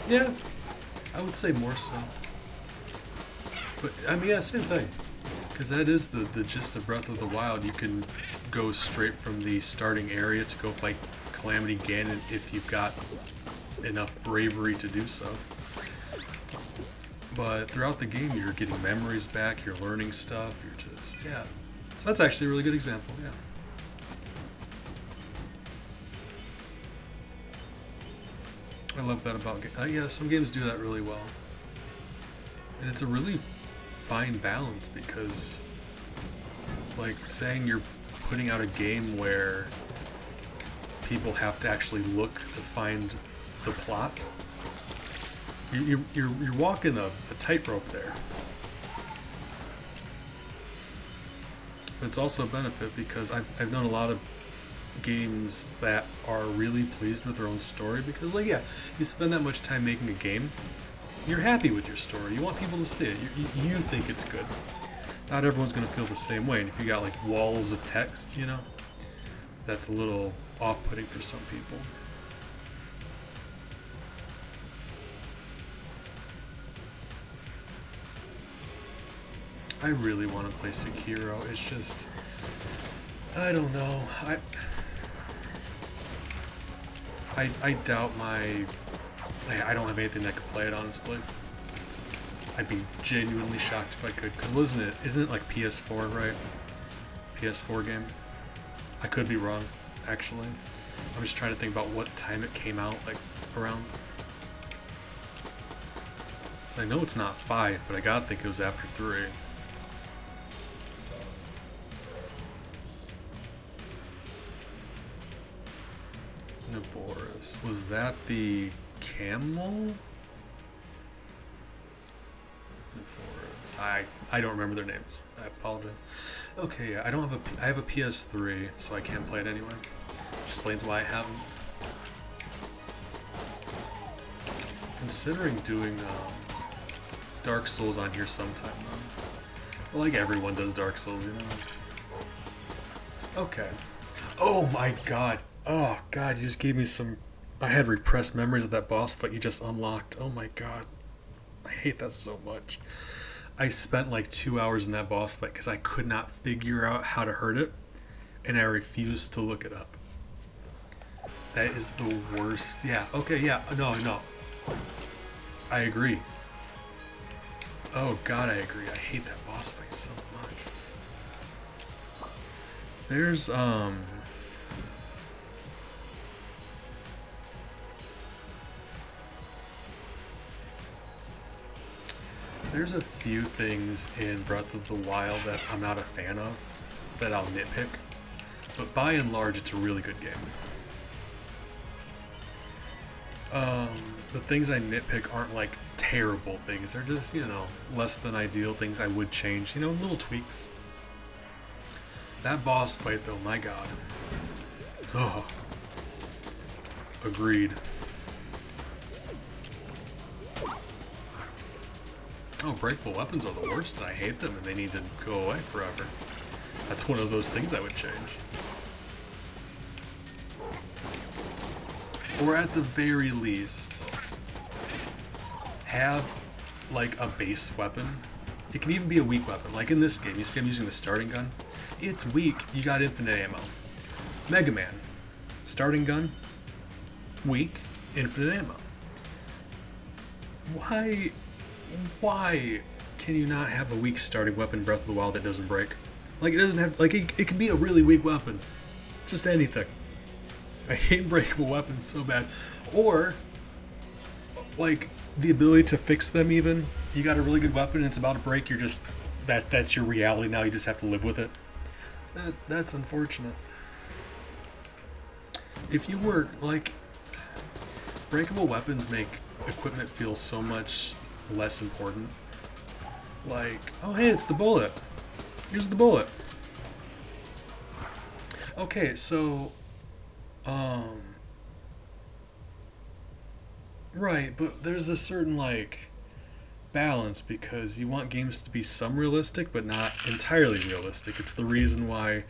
Speaker 1: Yeah, I would say more so. But, I mean, yeah, same thing. Because that is the gist of Breath of the Wild. You can go straight from the starting area to go fight Calamity Ganon if you've got enough bravery to do so. But throughout the game, you're getting memories back, you're learning stuff, you're just, yeah. So that's actually a really good example, yeah. I love that about games. Yeah, some games do that really well. And it's a really fine balance because, like, saying you're putting out a game where people have to actually look to find the plot, you're walking a tightrope there. But it's also a benefit because I've known a lot of games that are really pleased with their own story because, like, yeah, you spend that much time making a game, you're happy with your story, you want people to see it, you think it's good. Not everyone's going to feel the same way, and if you got like walls of text, you know, that's a little off-putting for some people. I really want to play Sekiro. It's just, I don't know. I doubt I don't have anything that could play it, honestly. I'd be genuinely shocked if I could, because isn't it like PS4, right? PS4 game? I could be wrong, actually. I'm just trying to think about what time it came out, like, around. So I know it's not 5, but I gotta think it was after 3. Naboris. Was that the camel? Naboris. I don't remember their names. I apologize. Okay, yeah, I have a PS3, so I can't play it anyway. Explains why I haven't. Considering doing Dark Souls on here sometime though. Well, like everyone does Dark Souls, you know. Okay. Oh my god. Oh god, you just gave me some... I had repressed memories of that boss fight you just unlocked. Oh my god. I hate that so much. I spent like 2 hours in that boss fight because I could not figure out how to hurt it, and I refused to look it up. That is the worst. Yeah, okay, yeah, no. I agree. Oh god, I agree. I hate that boss fight so much. There's, there's a few things in Breath of the Wild that I'm not a fan of, that I'll nitpick, but by and large it's a really good game. The things I nitpick aren't like terrible things, they're just, you know, less than ideal things I would change, you know, little tweaks. That boss fight though, my god. Oh. Agreed. Oh, breakable weapons are the worst, and I hate them, and they need to go away forever. That's one of those things I would change. Or at the very least, have like a base weapon. It can even be a weak weapon. Like in this game, you see I'm using the starting gun. It's weak, you got infinite ammo. Mega Man, starting gun, weak, infinite ammo. Why can you not have a weak starting weapon in Breath of the Wild that doesn't break? Like, it doesn't have, like, it can be a really weak weapon. Just anything. I hate breakable weapons so bad. Or, like, the ability to fix them even. You got a really good weapon and it's about to break, you're just, that's your reality now, you just have to live with it. That's unfortunate. If you were, like, breakable weapons make equipment feel so much less important. Like, oh hey, it's the bullet. Here's the bullet. Okay, so, right, but there's a certain, like, balance because you want games to be some realistic, but not entirely realistic. It's the reason why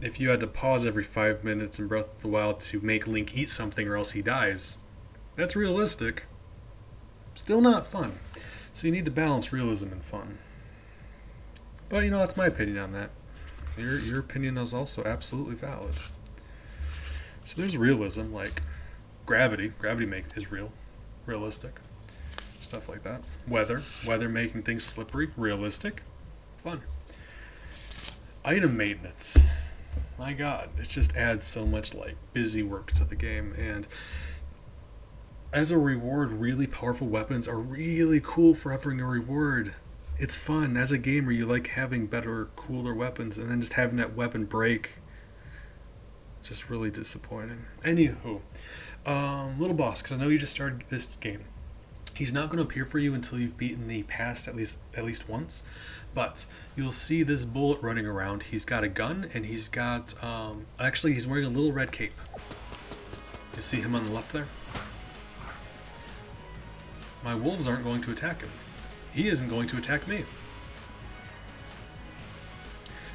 Speaker 1: if you had to pause every 5 minutes in Breath of the Wild to make Link eat something or else he dies, that's realistic. Still not fun. So you need to balance realism and fun. But, you know, that's my opinion on that. Your opinion is also absolutely valid. So there's realism, like gravity. Is realistic. Stuff like that. Weather making things slippery, realistic, fun. Item maintenance. My god, it just adds so much like busy work to the game, and as a reward, really powerful weapons are really cool for having a reward. It's fun. As a gamer, you like having better, cooler weapons, and then just having that weapon break. Just really disappointing. Anywho, little boss, because I know you just started this game. He's not going to appear for you until you've beaten the past at least once, but you'll see this bullet running around. He's got a gun, and he's got actually he's wearing a little red cape. You see him on the left there? My wolves aren't going to attack him. He isn't going to attack me.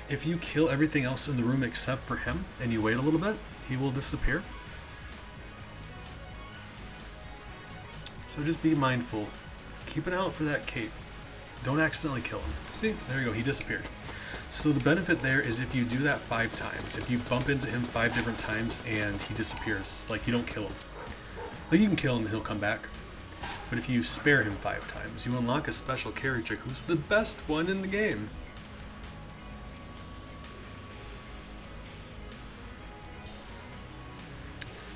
Speaker 1: If you kill everything else in the room except for him, and you wait a little bit, he will disappear. So just be mindful. Keep an eye out for that cape. Don't accidentally kill him. See? There you go. He disappeared. So the benefit there is if you do that 5 times, if you bump into him 5 different times and he disappears, like you don't kill him. Like you can kill him and he'll come back. But if you spare him 5 times, you unlock a special character who's the best one in the game.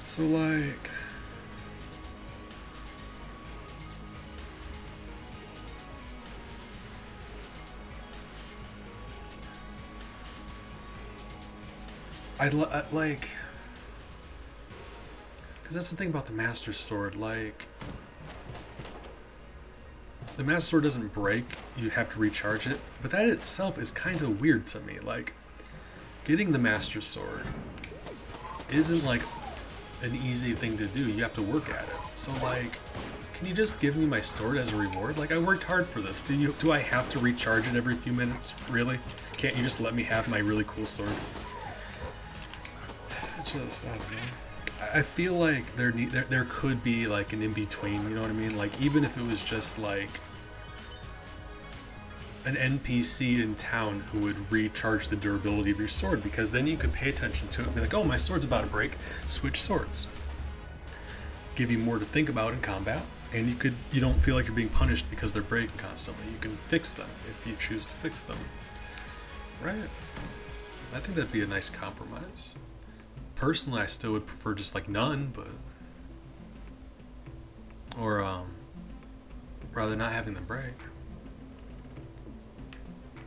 Speaker 1: So like... I like... Because that's the thing about the Master Sword, like... The Master Sword doesn't break, you have to recharge it, but that itself is kind of weird to me. Like, getting the Master Sword isn't like an easy thing to do, you have to work at it. So like, can you just give me my sword as a reward? Like, I worked hard for this. Do I have to recharge it every few minutes? Really? Can't you just let me have my really cool sword? Just, I don't know. I feel like there could be like an in-between, you know what I mean? Like, even if it was just like an NPC in town who would recharge the durability of your sword, because then you could pay attention to it and be like, oh, my sword's about to break, switch swords. Give you more to think about in combat, and you don't feel like you're being punished because they're breaking constantly. You can fix them if you choose to fix them. Right? I think that'd be a nice compromise. Personally, I still would prefer just like none, but... Or, rather not having them break.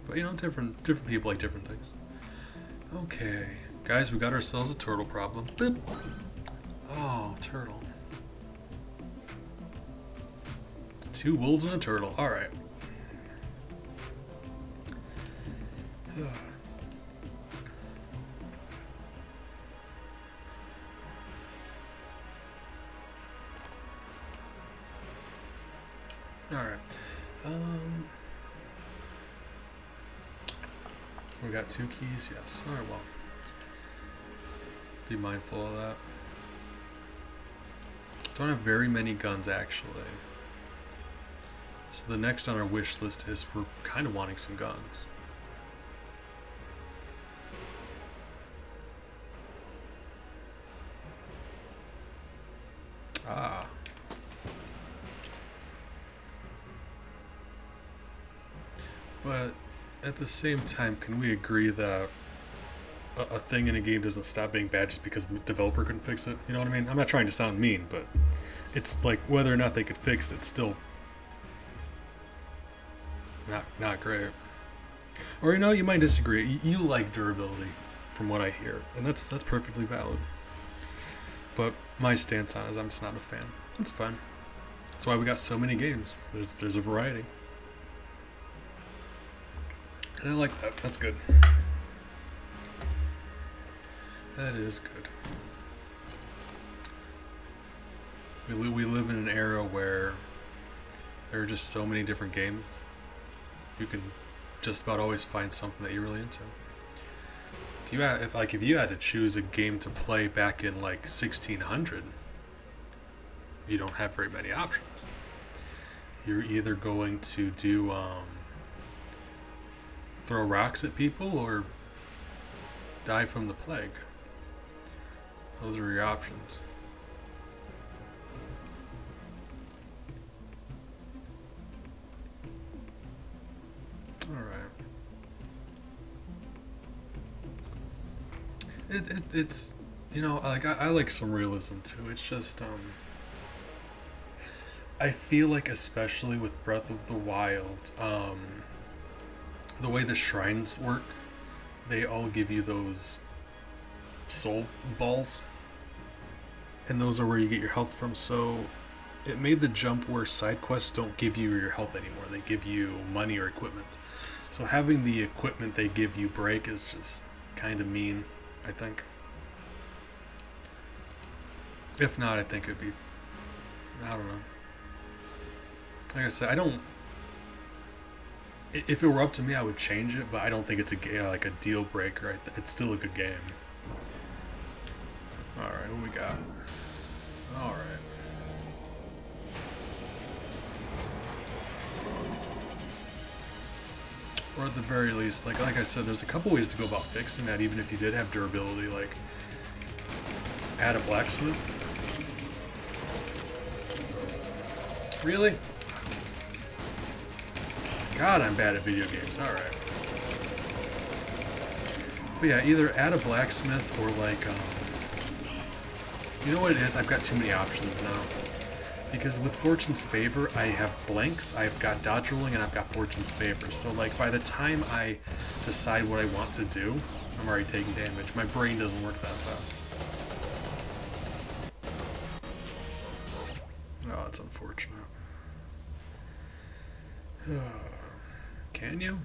Speaker 1: But, you know, different people like different things. Okay. Guys, we got ourselves a turtle problem. Boop. Oh, turtle. 2 wolves and a turtle. Alright. Alright. We got 2 keys? Yes. Alright, well. Be mindful of that. Don't have very many guns, actually. So the next on our wish list is we're kind of wanting some guns. Ah. But at the same time, can we agree that a thing in a game doesn't stop being bad just because the developer couldn't fix it? You know what I mean? I'm not trying to sound mean, but it's like whether or not they could fix it, it's still not great. Or, you know, you might disagree. You like durability, from what I hear, and that's perfectly valid. But my stance on it is I'm just not a fan. That's fine. That's why we got so many games. There's a variety. And I like that. That's good. That is good. We live in an era where there are just so many different games. You can just about always find something that you're really into. If you had to choose a game to play back in like 1600, you don't have very many options. You're either going to do throw rocks at people or die from the plague. Those are your options. Alright. It's, you know, like I like some realism too. It's just, I feel like especially with Breath of the Wild, the way the shrines work, they all give you those soul balls, and those are where you get your health from. So it made the jump where side quests don't give you your health anymore, they give you money or equipment. So having the equipment they give you break is just kind of mean, I think. If not, I think it'd be, I don't know. Like I said, I don't, if it were up to me I would change it, but I don't think it's like a deal breaker. It's still a good game. Alright, what we got? Alright. Or at the very least, like I said, there's a couple ways to go about fixing that, even if you did have durability, like add a blacksmith. Really? God, I'm bad at video games. Alright. But yeah, either add a blacksmith or like, you know what it is? I've got too many options now. Because with Fortune's Favor, I have blanks, I've got dodge rolling, and I've got Fortune's Favor. So like by the time I decide what I want to do, I'm already taking damage. My brain doesn't work that fast. Oh, that's unfortunate. Can you?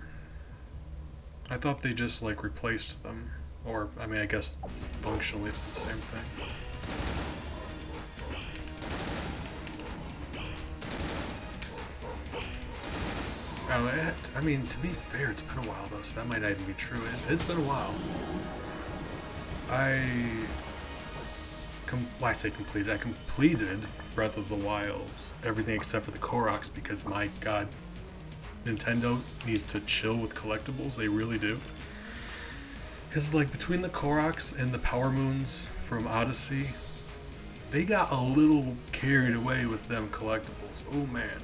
Speaker 1: I thought they just like replaced them. Or, I mean, I guess functionally it's the same thing. Oh, I mean, to be fair, it's been a while though, so that might not even be true. It's been a while. I say completed. I completed Breath of the Wild's everything except for the Koroks because, my god, Nintendo needs to chill with collectibles. They really do. Because, like, between the Koroks and the Power Moons from Odyssey, they got a little carried away with them collectibles. Oh, man.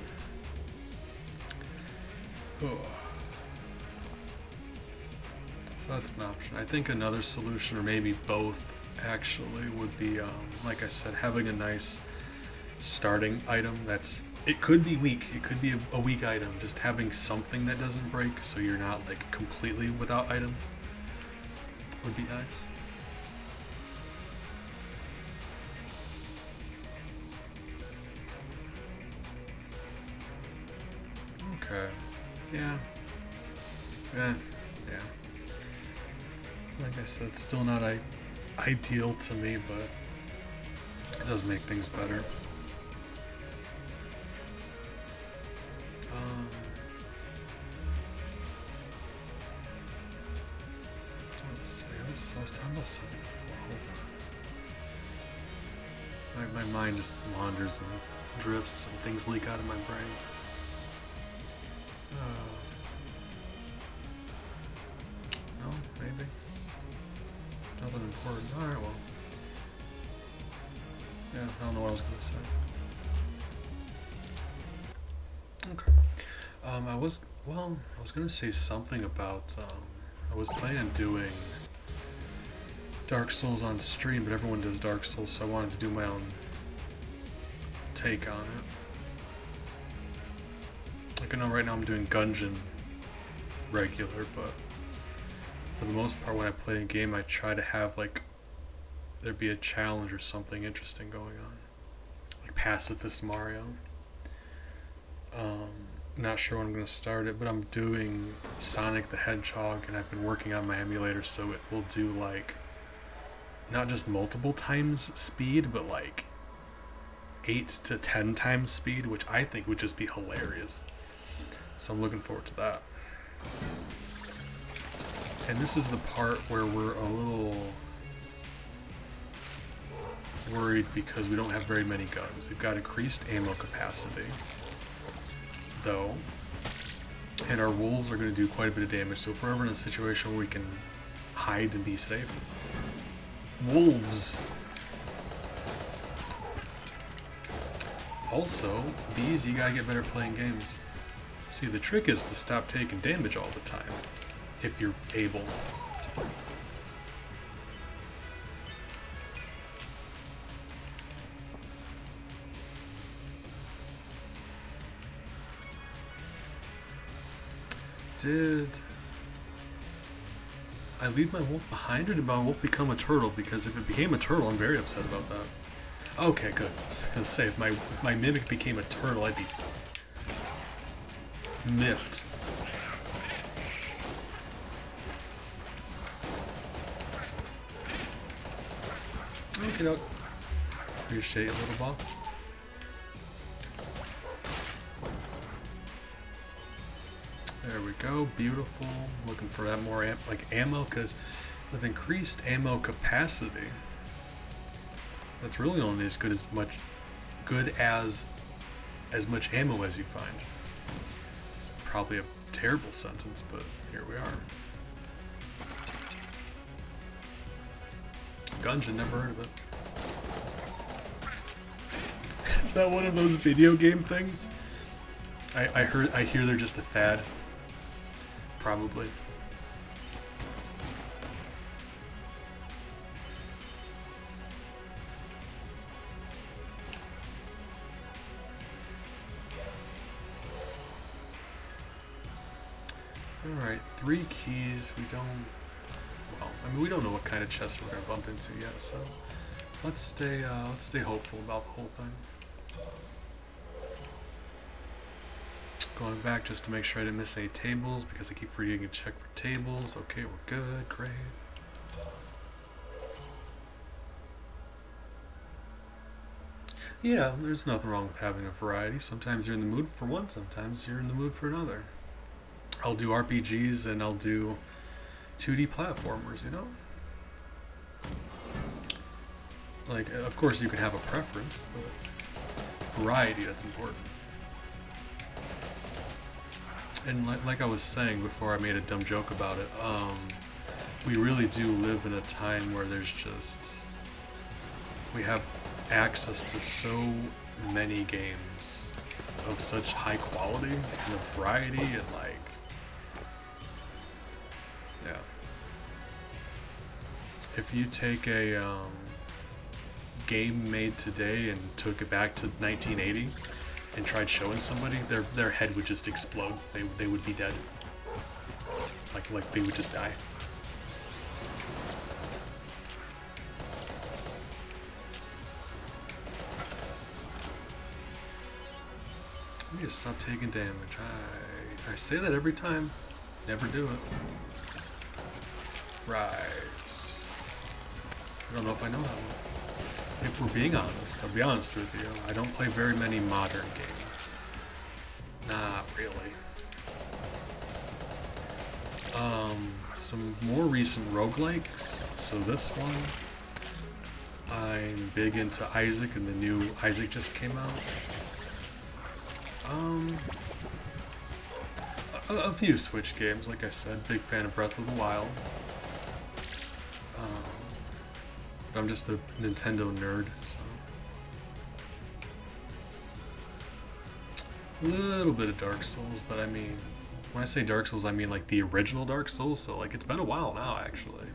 Speaker 1: Oh. So that's an option. I think another solution, or maybe both, actually, would be, like I said, having a nice starting item that's... It could be weak. It could be a weak item. Just having something that doesn't break so you're not, like, completely without items would be nice. Okay. Yeah. Yeah. Like I said, still not ideal to me, but it does make things better. Let's see. I was talking about something before. Hold on. My mind just wanders and drifts, and things leak out of my brain. No, maybe. Nothing important. Alright, well. Yeah, I don't know what I was going to say. Okay. I was going to say something about, I was planning on doing Dark Souls on stream, but everyone does Dark Souls, so I wanted to do my own take on it. Like, I know right now I'm doing Gungeon regular, but for the most part when I play a game I try to have, like, there be a challenge or something interesting going on. Like Pacifist Mario. Not sure when I'm going to start it, but I'm doing Sonic the Hedgehog, and I've been working on my emulator so it will do, like, not just multiple times speed, but like 8 to 10 times speed, which I think would just be hilarious. So I'm looking forward to that. And this is the part where we're a little worried because we don't have very many guns. We've got increased ammo capacity, though, and our wolves are going to do quite a bit of damage. So if we're ever in a situation where we can hide and be safe. Wolves. Also, bees, you gotta get better playing games. See, the trick is to stop taking damage all the time, if you're able. Did I leave my wolf behind, or did my wolf become a turtle? Because if it became a turtle, I'm very upset about that. Okay, good. I was gonna say, if my mimic became a turtle, I'd be miffed. Okay, doke. Appreciate you, little ball. There we go, beautiful. Looking for that more ammo, because with increased ammo capacity, that's really only as much ammo as you find. It's probably a terrible sentence, but here we are. Gungeon, never heard of it. Is that one of those video game things? I hear they're just a fad. Probably. Alright, 3 keys. We don't... Well, I mean, we don't know what kind of chest we're going to bump into yet, so let's stay hopeful about the whole thing. Going back just to make sure I didn't miss any tables, because I keep forgetting to check for tables. Okay, we're good, great. Yeah, there's nothing wrong with having a variety. Sometimes you're in the mood for one, sometimes you're in the mood for another. I'll do RPGs and I'll do 2D platformers, you know? Like, of course you can have a preference, but variety, that's important. And like I was saying before I made a dumb joke about it, we really do live in a time where we have access to so many games of such high quality and of variety, and yeah. If you take a game made today and took it back to 1980, and tried showing somebody, their head would just explode. They would be dead. Like they would just die. I need to stop taking damage. I say that every time. Never do it. Rise. I don't know if I know that one. If we're being honest, I'll be honest with you, I don't play very many modern games. Not really. Some more recent roguelikes. So this one, I'm big into Isaac, and the new Isaac just came out. A few Switch games, like I said, big fan of Breath of the Wild. I'm just a Nintendo nerd, so a little bit of Dark Souls, but I mean, when I say Dark Souls, I mean like the original Dark Souls, so like it's been a while now, actually.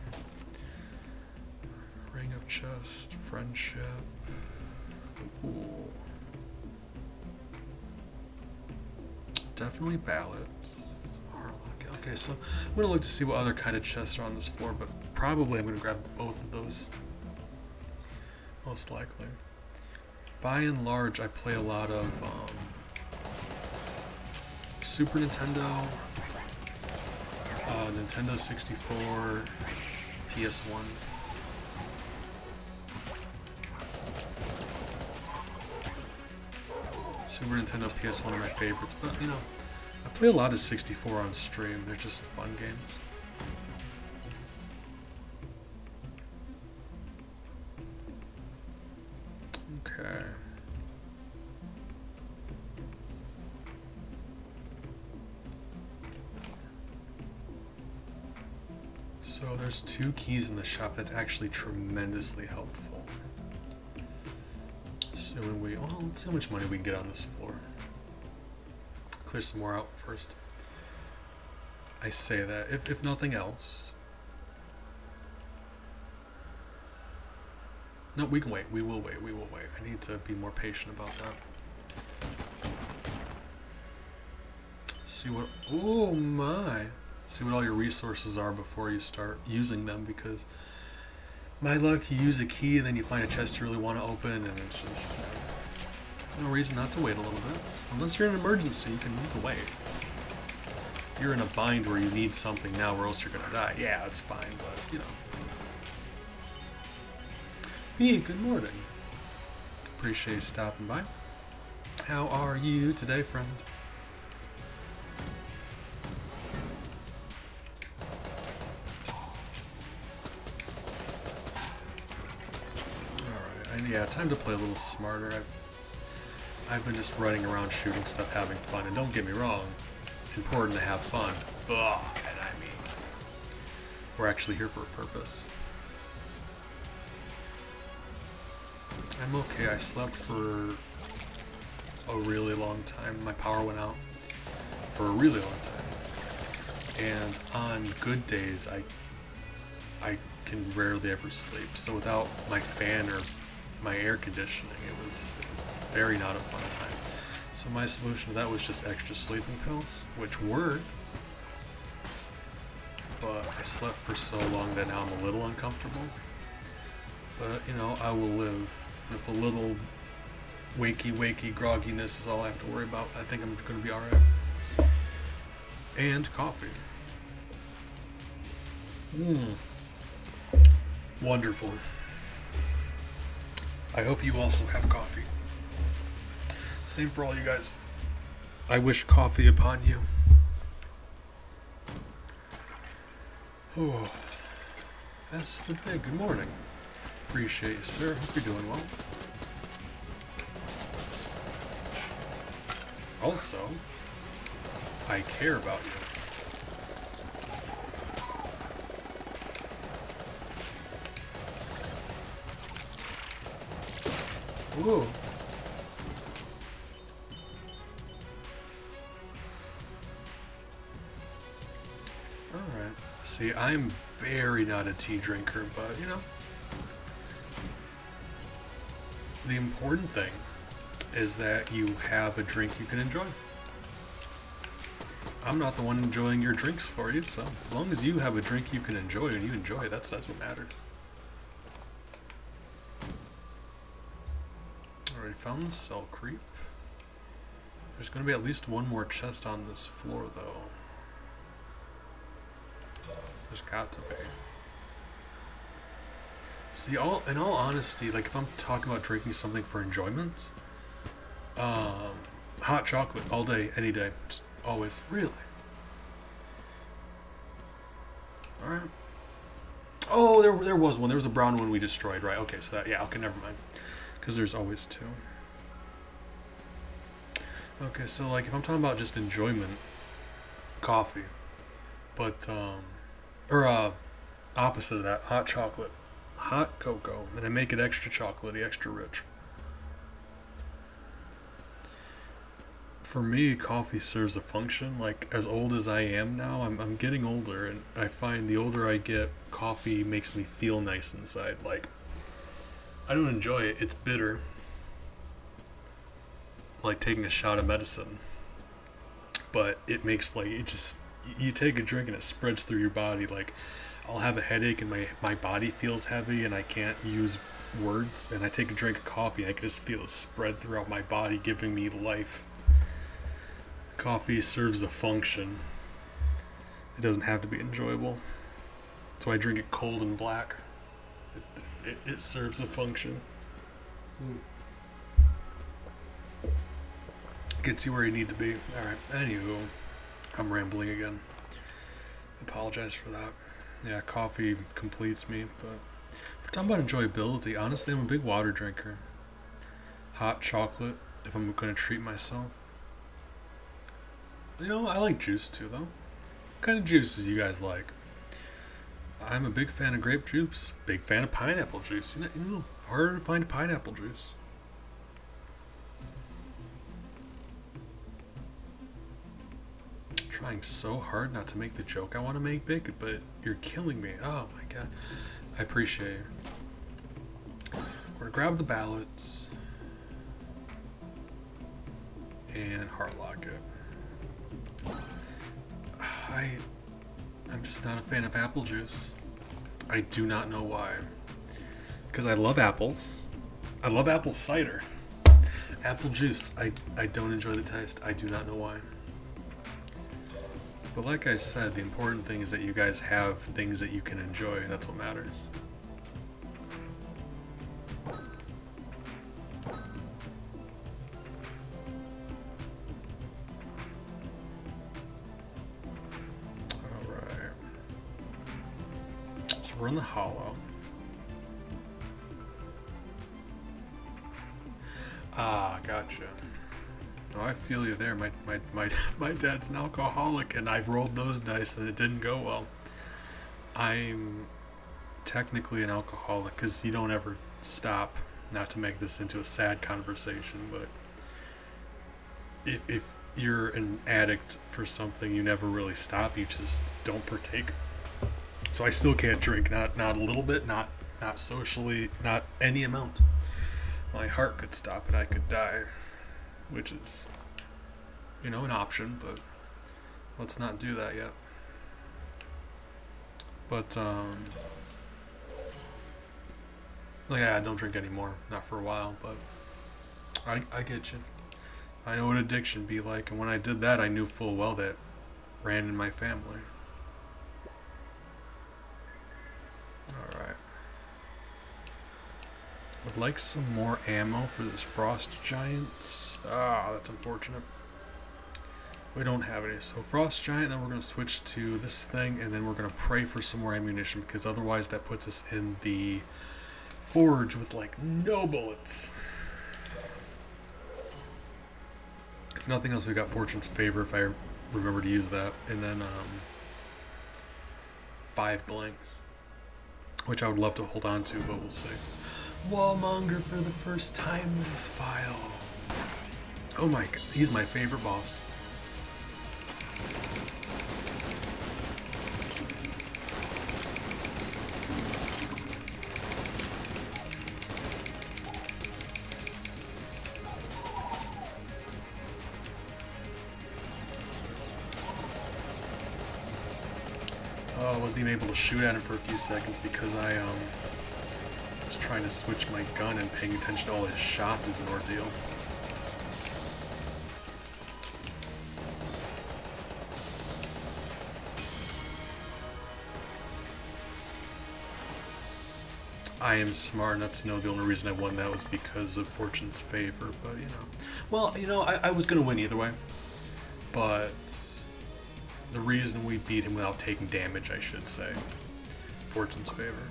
Speaker 1: Ring of Chest, Friendship. Ooh. Definitely Ballads. Okay, so I'm gonna look to see what other kind of chests are on this floor, but probably I'm gonna grab both of those. Most likely. By and large, I play a lot of Super Nintendo, Nintendo 64, PS1. Super Nintendo, PS1 are my favorites, but you know, I play a lot of 64 on stream. They're just fun games. Okay. So there's 2 keys in the shop. That's actually tremendously helpful. Assuming let's see how much money we can get on this floor. Clear some more out first. I say that, if nothing else. No, we can wait. We will wait. We will wait. I need to be more patient about that. See what... Oh my! See what all your resources are before you start using them, because my luck, you use a key and then you find a chest you really want to open, and it's just no reason not to wait a little bit. Unless you're in an emergency, you can wait. If you're in a bind where you need something now or else you're gonna die, yeah, it's fine, but you know. Hey, good morning. Appreciate you stopping by. How are you today, friend? Yeah, time to play a little smarter. I've been just running around shooting stuff, having fun, and don't get me wrong, important to have fun, but I mean, we're actually here for a purpose. I'm okay. I slept for a really long time. My power went out for a really long time, and on good days, I can rarely ever sleep. So without my fan or my air conditioning, it was very not a fun time. So my solution to that was just extra sleeping pills, which worked, but I slept for so long that now I'm a little uncomfortable. But you know, I will live. If a little wakey grogginess is all I have to worry about, I think I'm going to be alright. And coffee. Wonderful. I hope you also have coffee. Same for all you guys. I wish coffee upon you. Oh, that's the big. Good morning. Appreciate you, sir. Hope you're doing well. Also, I care about you. Whoa. Alright. See, I'm very not a tea drinker, but you know. The important thing is that you have a drink you can enjoy. I'm not the one enjoying your drinks for you, so as long as you have a drink you can enjoy and you enjoy it, that's what matters. Alright, found the cell creep. There's going to be at least one more chest on this floor, though. There's got to be. See, in all honesty, like if I'm talking about drinking something for enjoyment, hot chocolate all day, any day, just always. Really? Alright. Oh, there was one. There was a brown one we destroyed, right? Okay, so that, yeah, okay, never mind. Because there's always two. Okay, so like if I'm talking about just enjoyment, coffee. But, opposite of that, hot chocolate. Hot cocoa, and I make it extra chocolatey, extra rich. For me, coffee serves a function. Like, as old as I am now, I'm getting older, and I find the older I get, coffee makes me feel nice inside. Like, I don't enjoy it. It's bitter. Like taking a shot of medicine. But it makes, like, you take a drink and it spreads through your body. Like, I'll have a headache and my body feels heavy and I can't use words. And I take a drink of coffee and I can just feel it spread throughout my body, giving me life. Coffee serves a function. It doesn't have to be enjoyable. That's why I drink it cold and black. It serves a function. Gets you where you need to be. Alright, anywho, I'm rambling again. Apologize for that. Yeah, coffee completes me, but if we're talking about enjoyability, honestly, I'm a big water drinker. Hot chocolate, if I'm going to treat myself. You know, I like juice too, though. What kind of juices you guys like? I'm a big fan of grape juice, big fan of pineapple juice. Harder to find pineapple juice. Trying so hard not to make the joke I want to make big, but you're killing me. Oh my god. I appreciate you. We're gonna grab the ballots and heart lock it. I'm just not a fan of apple juice. I do not know why. Because I love apples. I love apple cider. Apple juice, I don't enjoy the taste. I do not know why. But like I said, the important thing is that you guys have things that you can enjoy. That's what matters. Alright. So we're in the hollow. Ah, gotcha. Oh, I feel you there. My dad's an alcoholic, and I've rolled those dice, and it didn't go well. I'm technically an alcoholic, because you don't ever stop. Not to make this into a sad conversation, but if you're an addict for something, you never really stop. You just don't partake. So I still can't drink. Not a little bit. Not socially. Not any amount. My heart could stop and I could die, which is, an option, but let's not do that yet. But, yeah, I don't drink anymore, not for a while, but I get you. I know what addiction be like, and when I did that, I knew full well that ran in my family. Alright. Would like some more ammo for this frost giant. Ah, that's unfortunate. We don't have any. So frost giant, then we're going to switch to this thing, and then we're going to pray for some more ammunition, because otherwise that puts us in the forge with like no bullets. If nothing else, we got Fortune's Favor if I remember to use that, and then 5 blanks, which I would love to hold on to, but we'll see. Wallmonger for the first time in this file. Oh my god, he's my favorite boss. Oh, I wasn't even able to shoot at him for a few seconds because I was trying to switch my gun, and paying attention to all his shots is an ordeal. I am smart enough to know the only reason I won that was because of Fortune's Favor, but well, I was gonna win either way, but the reason we beat him without taking damage, I should say, Fortune's Favor.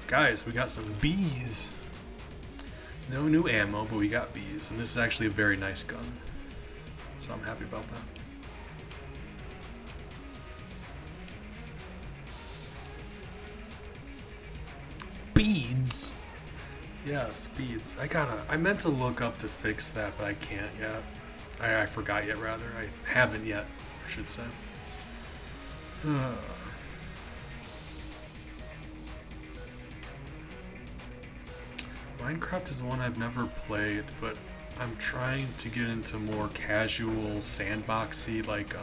Speaker 1: Guys, we got some bees. No new ammo, but we got bees. And this is actually a very nice gun. So I'm happy about that. Beads? Yes, beads. I meant to look up to fix that, but I can't yet. I forgot yet, rather. I haven't yet, I should say. Minecraft is one I've never played, but I'm trying to get into more casual, sandboxy, like,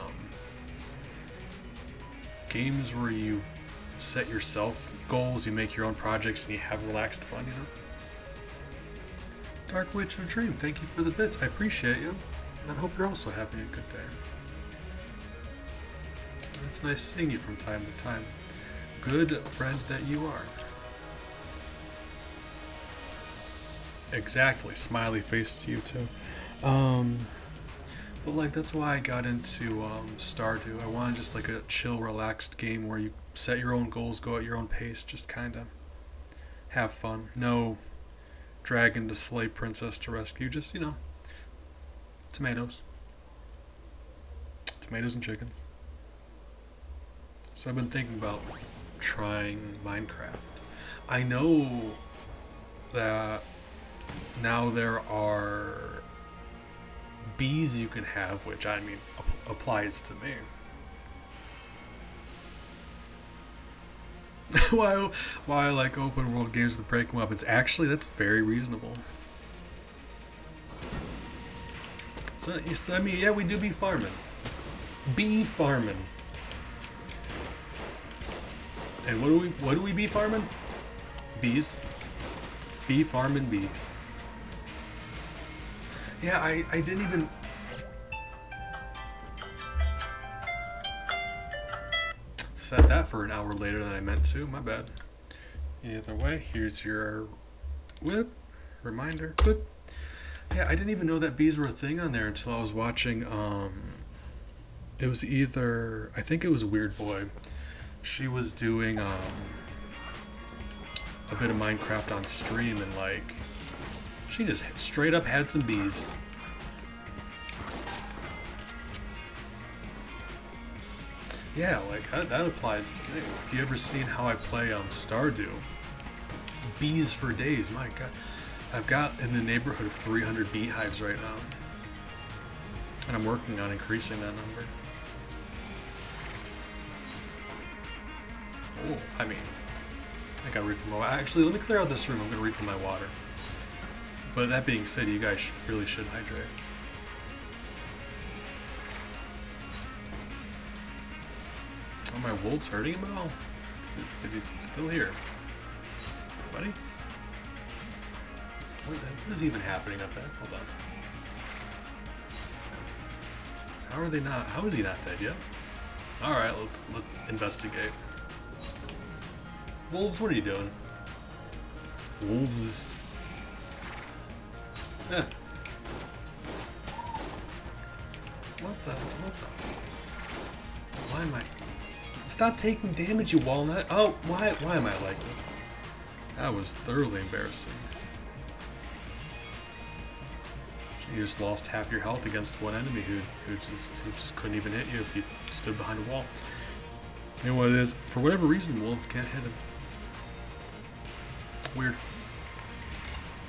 Speaker 1: games where you set yourself goals, you make your own projects, and you have relaxed fun, Dark Witch of Dream, thank you for the bits. I appreciate you. And I hope you're also having a good day. It's nice seeing you from time to time. Good friend that you are. Exactly, smiley face to you too. But like, that's why I got into Stardew. I wanted just like a chill, relaxed game where you set your own goals, go at your own pace, just kinda have fun. No dragon to slay, princess to rescue, just, tomatoes. Tomatoes and chickens. So I've been thinking about trying Minecraft. I know that now there are bees you can have, which I mean applies to me. why I like open world games with breaking weapons? Actually, that's very reasonable. So I mean, yeah, we do bee farming. Bee farming. And what do we bee farming? Bees. Bee farming bees. Yeah, I didn't even. Said that for an hour later than I meant to. My bad. Either way, here's your whip. Reminder. Whip. Yeah, I didn't even know that bees were a thing on there until I was watching, it was either, I think it was Weird Boy. She was doing, a bit of Minecraft on stream, and, like, she just straight up had some bees. Yeah, like, that applies to me. If you ever seen how I play, Stardew, bees for days, my god. I've got in the neighborhood of 300 beehives right now. And I'm working on increasing that number. Oh, I mean, I gotta refill my water. Actually, let me clear out this room. I'm gonna refill my water. But that being said, you guys really should hydrate. Are my wolves hurting him at all? Because he's still here. Buddy? What is even happening up there? Hold on. How are they not? How is he not dead yet? All right, let's investigate. Wolves, what are you doing? Wolves. Eh. What the? Why am I? Stop taking damage, you walnut! Oh, why am I like this? That was thoroughly embarrassing. You just lost half your health against one enemy who just couldn't even hit you if you stood behind a wall. You know what it is? For whatever reason, wolves can't hit him. Weird.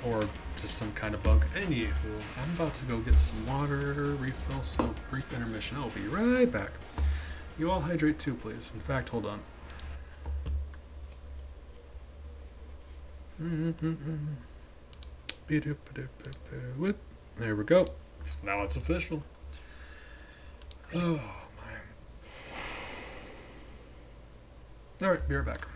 Speaker 1: Or just some kind of bug. Anywho, I'm about to go get some water, refill, so brief intermission. I'll be right back. You all hydrate too, please. In fact, hold on. Whoop. There we go. Now it's official. Oh, my. Alright, be right back.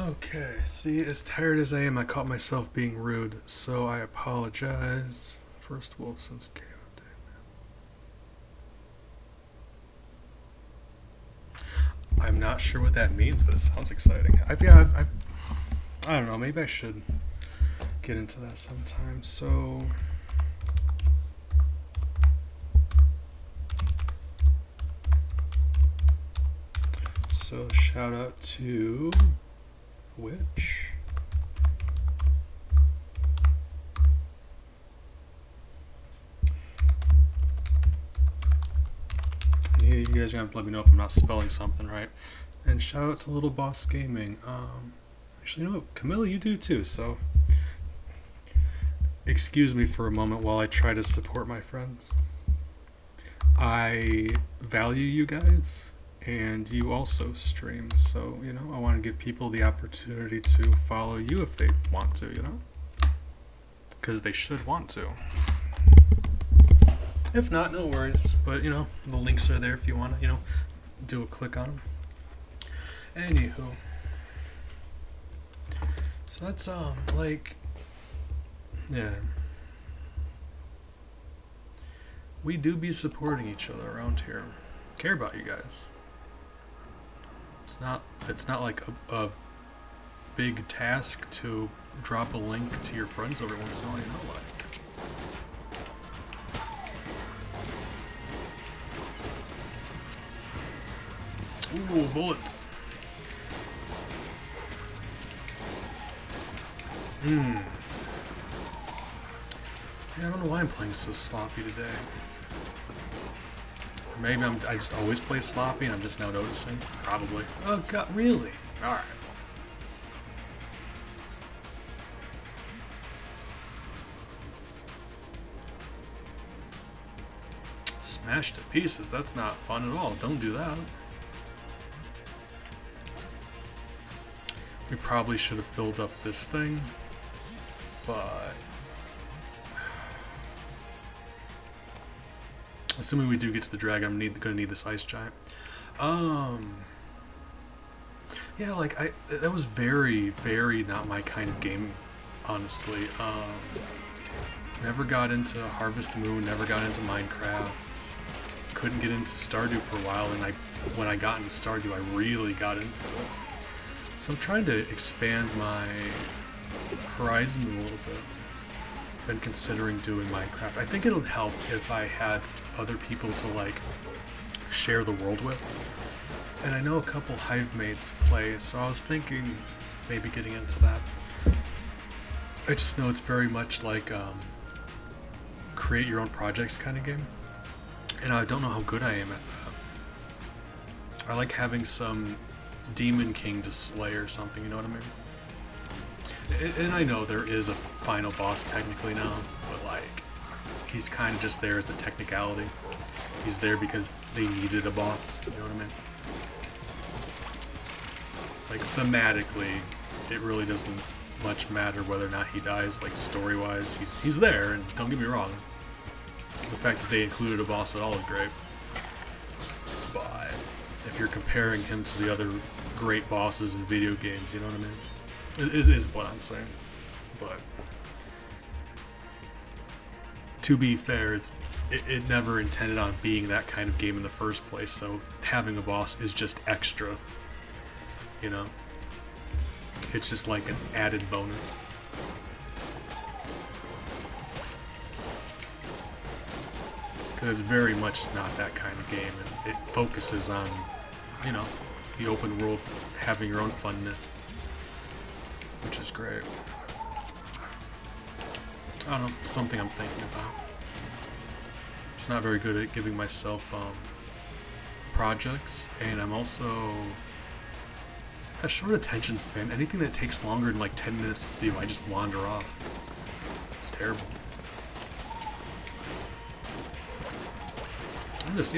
Speaker 1: Okay, see, as tired as I am, I caught myself being rude, so I apologize. First wolf since KO. I'm not sure what that means, but it sounds exciting. I don't know, maybe I should get into that sometime. So shout out to which you guys are gonna have to let me know if I'm not spelling something right. And shout out to Little Boss Gaming. Actually, you know what, Camilla, you do too. So excuse me for a moment while I try to support my friends. I value you guys, and you also stream, so, you know, I want to give people the opportunity to follow you if they want to, you know? Because they should want to. If not, no worries, but, you know, the links are there if you want to, you know, do a click on them. Anywho. So that's, like, yeah. We do be supporting each other around here. Care about you guys. It's not like a big task to drop a link to your friends every once in a while, you know, like. Ooh, bullets. Yeah, I don't know why I'm playing so sloppy today. Or maybe I just always play sloppy and I'm just now noticing. Probably. Oh god, really? Alright. Smashed to pieces, that's not fun at all. Don't do that. We probably should have filled up this thing, but assuming we do get to the dragon, I'm gonna need this ice giant. Yeah, like that was very, very not my kind of game, honestly. Never got into Harvest Moon, never got into Minecraft. Couldn't get into Stardew for a while, and when I got into Stardew, I really got into it. So I'm trying to expand my horizons a little bit. Been considering doing Minecraft. I think it'll help if I had other people to like share the world with. And I know a couple Hive mates play, so I was thinking maybe getting into that. I just know it's very much like create your own projects kind of game. And I don't know how good I am at that. I like having some Demon King to slay or something, you know what I mean? And I know there is a final boss technically now, but like, he's kind of just there as a technicality. He's there because they needed a boss, you know what I mean? Like, thematically, it really doesn't much matter whether or not he dies, like, story-wise. He's there, and don't get me wrong. The fact that they included a boss at all is great. But if you're comparing him to the other great bosses in video games, you know what I mean? Is what I'm saying. But to be fair, it never intended on being that kind of game in the first place, so having a boss is just extra, you know? It's just like an added bonus. Because it's very much not that kind of game, and it focuses on, you know, the open world, having your own funness, which is great. I don't know, it's something I'm thinking about. It's not very good at giving myself projects, and I'm also a short attention span. Anything that takes longer than like 10 minutes to do, I just wander off. It's terrible. I'm just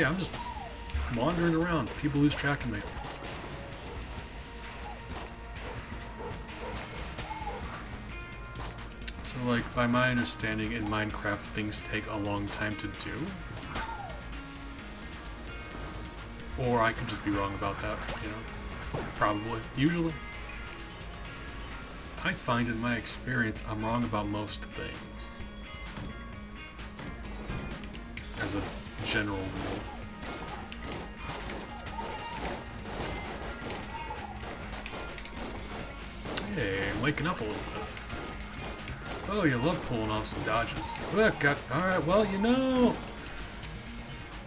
Speaker 1: wandering around. People lose track of me. So, like, by my understanding, in Minecraft, things take a long time to do. Or I could just be wrong about that, you know? Probably. Usually. I find in my experience I'm wrong about most things. As a general rule. Hey, I'm waking up a little bit. Oh, you love pulling off some dodges. Alright, well, you know,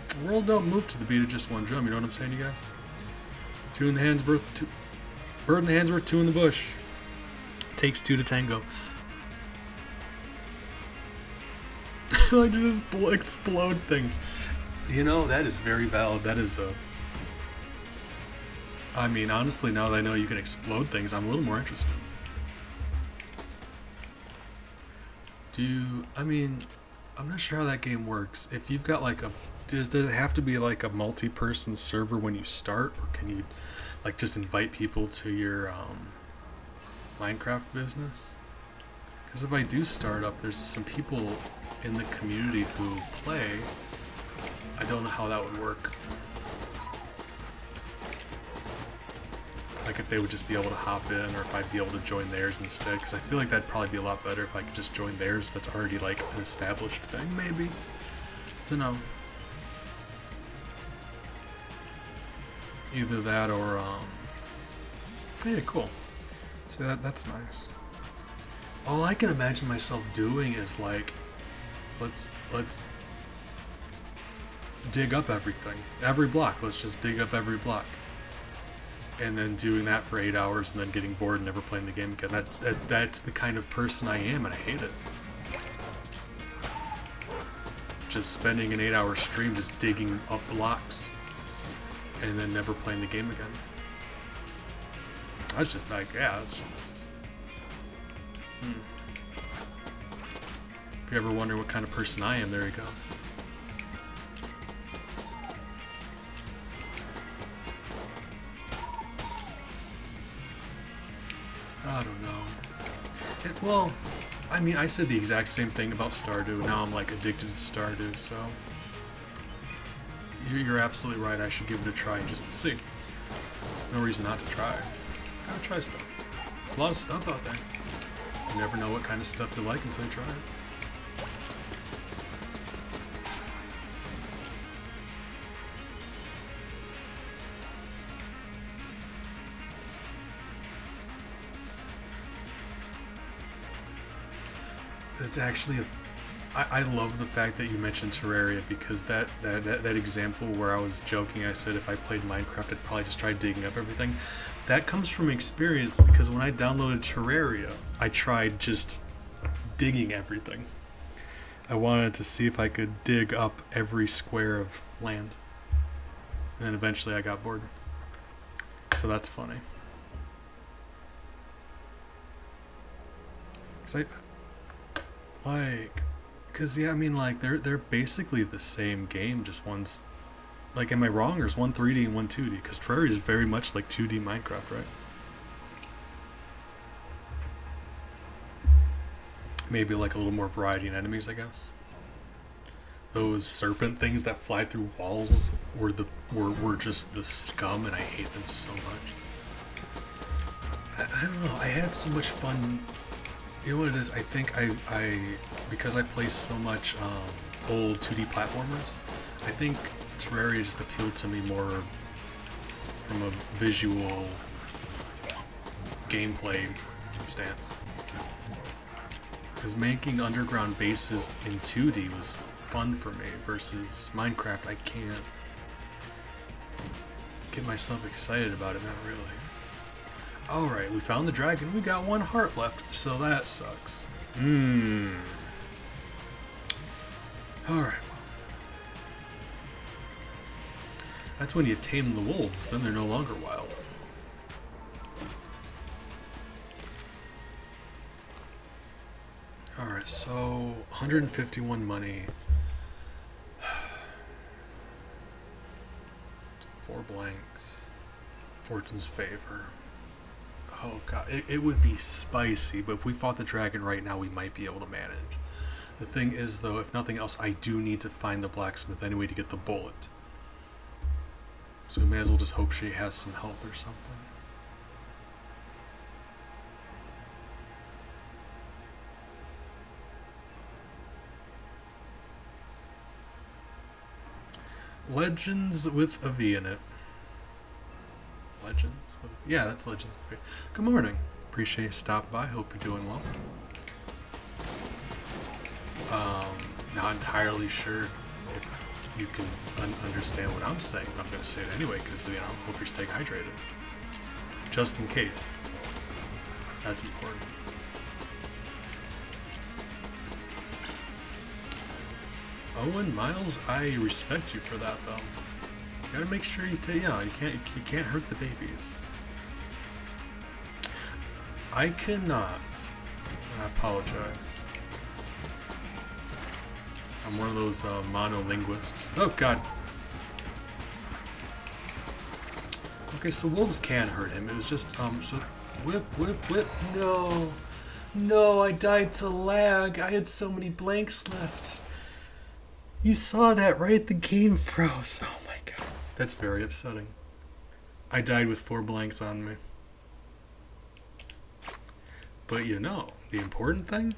Speaker 1: the world don't move to the beat of just one drum, you know what I'm saying, you guys? Two in the hands, bird in the hands worth two in the bush. Takes two to tango. Like to just explode things. You know, that is very valid. That is I mean, honestly, now that I know you can explode things, I'm a little more interested. I mean, I'm not sure how that game works. If you've got like does it have to be like a multi-person server when you start, or can you like just invite people to your Minecraft business? Because if I do start up, there's some people in the community who play. I don't know how that would work. Like if they would just be able to hop in, or if I'd be able to join theirs instead, because I feel like that'd probably be a lot better if I could just join theirs that's already like an established thing, maybe? Don't know. Either that or, yeah, cool. So that's nice. All I can imagine myself doing is like, let's dig up everything. Every block, let's just dig up every block. And then doing that for 8 hours and then getting bored and never playing the game again. That's the kind of person I am, and I hate it. Just spending an 8-hour stream just digging up blocks and then never playing the game again. I was just like, yeah, it's just... If you're ever wondering what kind of person I am, there you go. I don't know. Well, I mean, I said the exact same thing about Stardew. Now I'm like addicted to Stardew, so you're absolutely right. I should give it a try and just see. No reason not to try. Gotta try stuff. There's a lot of stuff out there. You never know what kind of stuff you like until you try it. It's actually I love the fact that you mentioned Terraria, because that example where I was joking, I said if I played Minecraft I'd probably just try digging up everything. That comes from experience, because when I downloaded Terraria I tried just digging everything. I wanted to see if I could dig up every square of land, and then eventually I got bored. So that's funny. Cause yeah, I mean, like they're basically the same game, just one's like, am I wrong? There's one 3D and one 2D, because Terraria is very much like 2D Minecraft, right? Maybe like a little more variety in enemies, I guess. Those serpent things that fly through walls were just the scum, and I hate them so much. I don't know. I had so much fun. You know what it is? I think because I play so much old 2D platformers, I think Terraria just appealed to me more from a visual gameplay stance. Because making underground bases in 2D was fun for me, versus Minecraft, I can't get myself excited about it, not really. Alright, we found the dragon. We got 1 heart left, so that sucks. Alright. That's when you tame the wolves, then they're no longer wild. Alright, so 151 money. 4 blanks. Fortune's favor. Oh god, it would be spicy, but if we fought the dragon right now, we might be able to manage. The thing is, though, if nothing else, I do need to find the blacksmith anyway to get the bullet. So we may as well just hope she has some health or something. Legends with a V in it. Legends? Yeah, that's Legends with a V. Good morning. Appreciate you stopping by. Hope you're doing well. Not entirely sure if you can understand what I'm saying. I'm going to say it anyway because, you know, hope you're staying hydrated. Just in case. That's important. Owen Miles, I respect you for that though. You gotta make sure you take, yeah, you can't hurt the babies. I cannot. I apologize. I'm one of those monolinguists. Oh god. Okay, so wolves can hurt him. It was just so whip. No, no, I died to lag. I had so many blanks left. You saw that, right? The game froze. Oh my god. That's very upsetting. I died with 4 blanks on me. But you know, the important thing?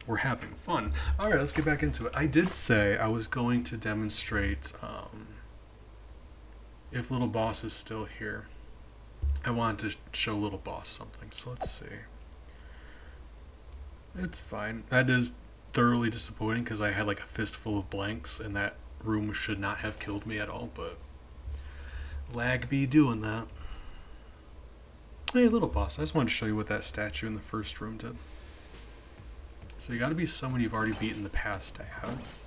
Speaker 1: We're having fun. Alright, let's get back into it. I did say I was going to demonstrate if Little Boss is still here. I wanted to show Little Boss something, so let's see. It's fine. That is thoroughly disappointing because I had like a fistful of blanks and that room should not have killed me at all, but lag be doing that. Hey, Little Boss, I just wanted to show you what that statue in the first room did. So you gotta be someone you've already beaten the past as.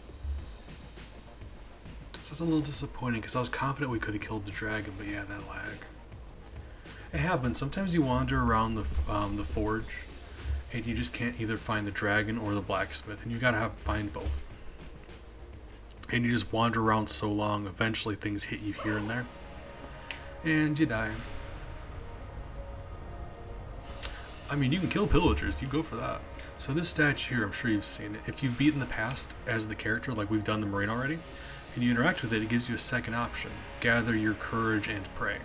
Speaker 1: So it's a little disappointing because I was confident we could have killed the dragon, but yeah, that lag. It happens. Sometimes you wander around the forge and you just can't either find the dragon or the blacksmith, and you gotta find both. And you just wander around so long, eventually things hit you here and there, and you die. I mean, you can kill pillagers, you go for that. So this statue here, I'm sure you've seen it. If you've beaten the past as the character, like we've done the Marine already, and you interact with it, it gives you a second option. Gather your courage and pray.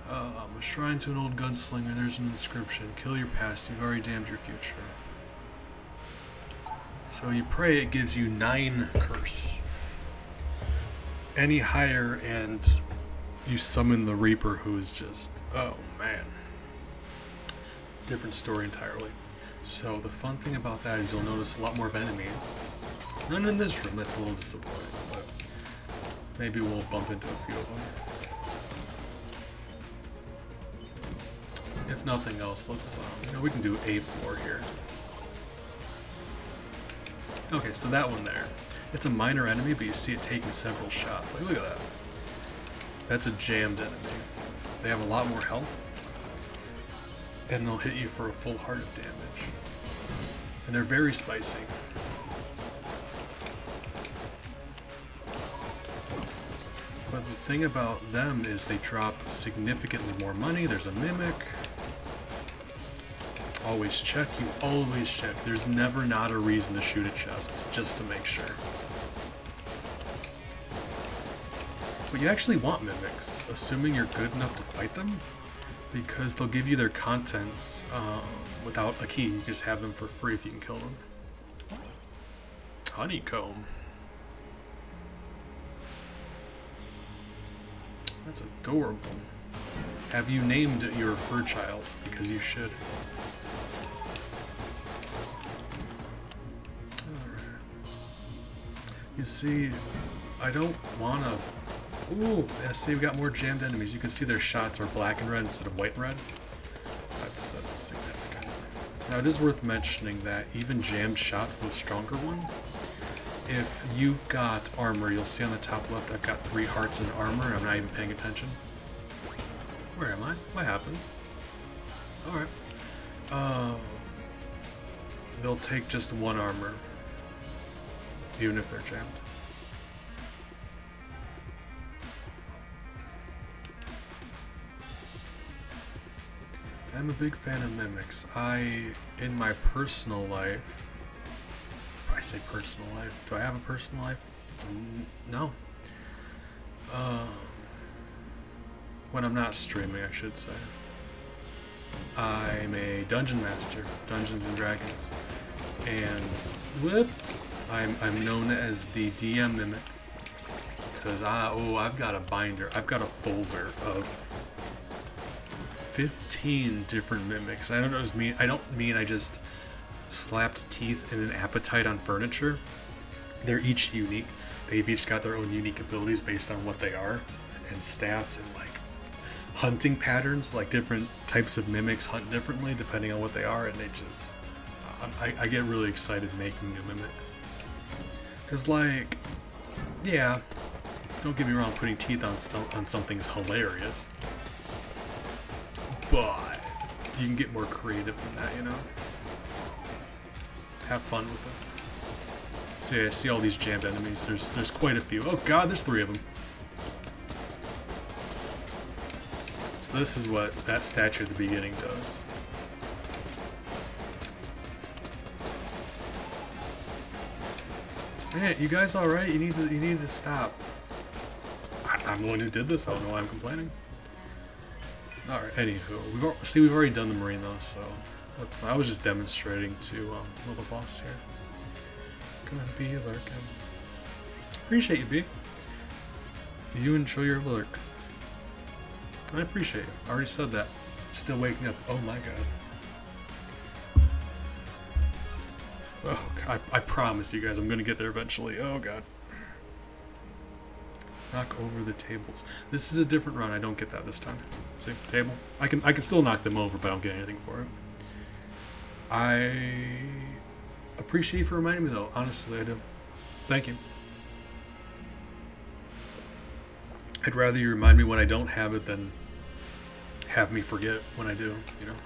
Speaker 1: A shrine to an old gunslinger, there's an inscription. Kill your past, you've already damned your future. So you pray, it gives you 9 curse. Any higher and you summon the Reaper, who is just, oh man. Different story entirely. So the fun thing about that is you'll notice a lot more of enemies. None in this room, that's a little disappointing, but maybe we'll bump into a few of them. If nothing else, let's, you know, we can do a floor here. Okay, so that one there. It's a minor enemy, but you see it taking several shots. Like, look at that. That's a jammed enemy. They have a lot more health, and they'll hit you for a full heart of damage. And they're very spicy. But the thing about them is they drop significantly more money. There's a mimic. Always check, you always check. There's never not a reason to shoot a chest, just to make sure. But you actually want mimics, assuming you're good enough to fight them, because they'll give you their contents without a key. You can just have them for free if you can kill them. Honeycomb. That's adorable. Have you named your fur child? Because you should. Alright. You see, I don't wanna... Ooh, yeah, see, we've got more jammed enemies. You can see their shots are black and red instead of white and red. That's significant. Now, it is worth mentioning that even jammed shots, those stronger ones, if you've got armor, you'll see on the top left, I've got 3 hearts in armor. I'm not even paying attention. Where am I? What happened? Alright. They'll take just 1 armor, even if they're jammed. I'm a big fan of mimics. In my personal life, I say personal life, do I have a personal life? No. When I'm not streaming, I should say. I'm a dungeon master, Dungeons and Dragons, and I'm known as the DM mimic. because I've got a binder. I've got a folder of 15 different mimics. And I don't mean I just slapped teeth and an appetite on furniture. They're each unique. They've each got their own unique abilities based on what they are, and stats, and like hunting patterns. Like different types of mimics hunt differently depending on what they are, and they just I get really excited making new mimics. Cause like, yeah, don't get me wrong, putting teeth on something's hilarious, but you can get more creative than that, you know. Have fun with it. So yeah, I see all these jammed enemies. There's quite a few. Oh god, there's 3 of them. So this is what that statue at the beginning does. Man, you guys all right? You need to stop. I'm the one who did this. I don't know why I'm complaining. All right. Anywho, we've already done the marine though, so I was just demonstrating to little boss here. Gonna be lurking. Appreciate you, B. You enjoy your lurk. I appreciate it. I already said that. Still waking up. Oh my god. Oh god. I promise you guys I'm gonna get there eventually. Oh god. Knock over the tables. This is a different run. I don't get that this time. See? Table. I can still knock them over, but I don't get anything for it. I appreciate you for reminding me though. Honestly, I do. Thank you. I'd rather you remind me when I don't have it than have me forget when I do, you know.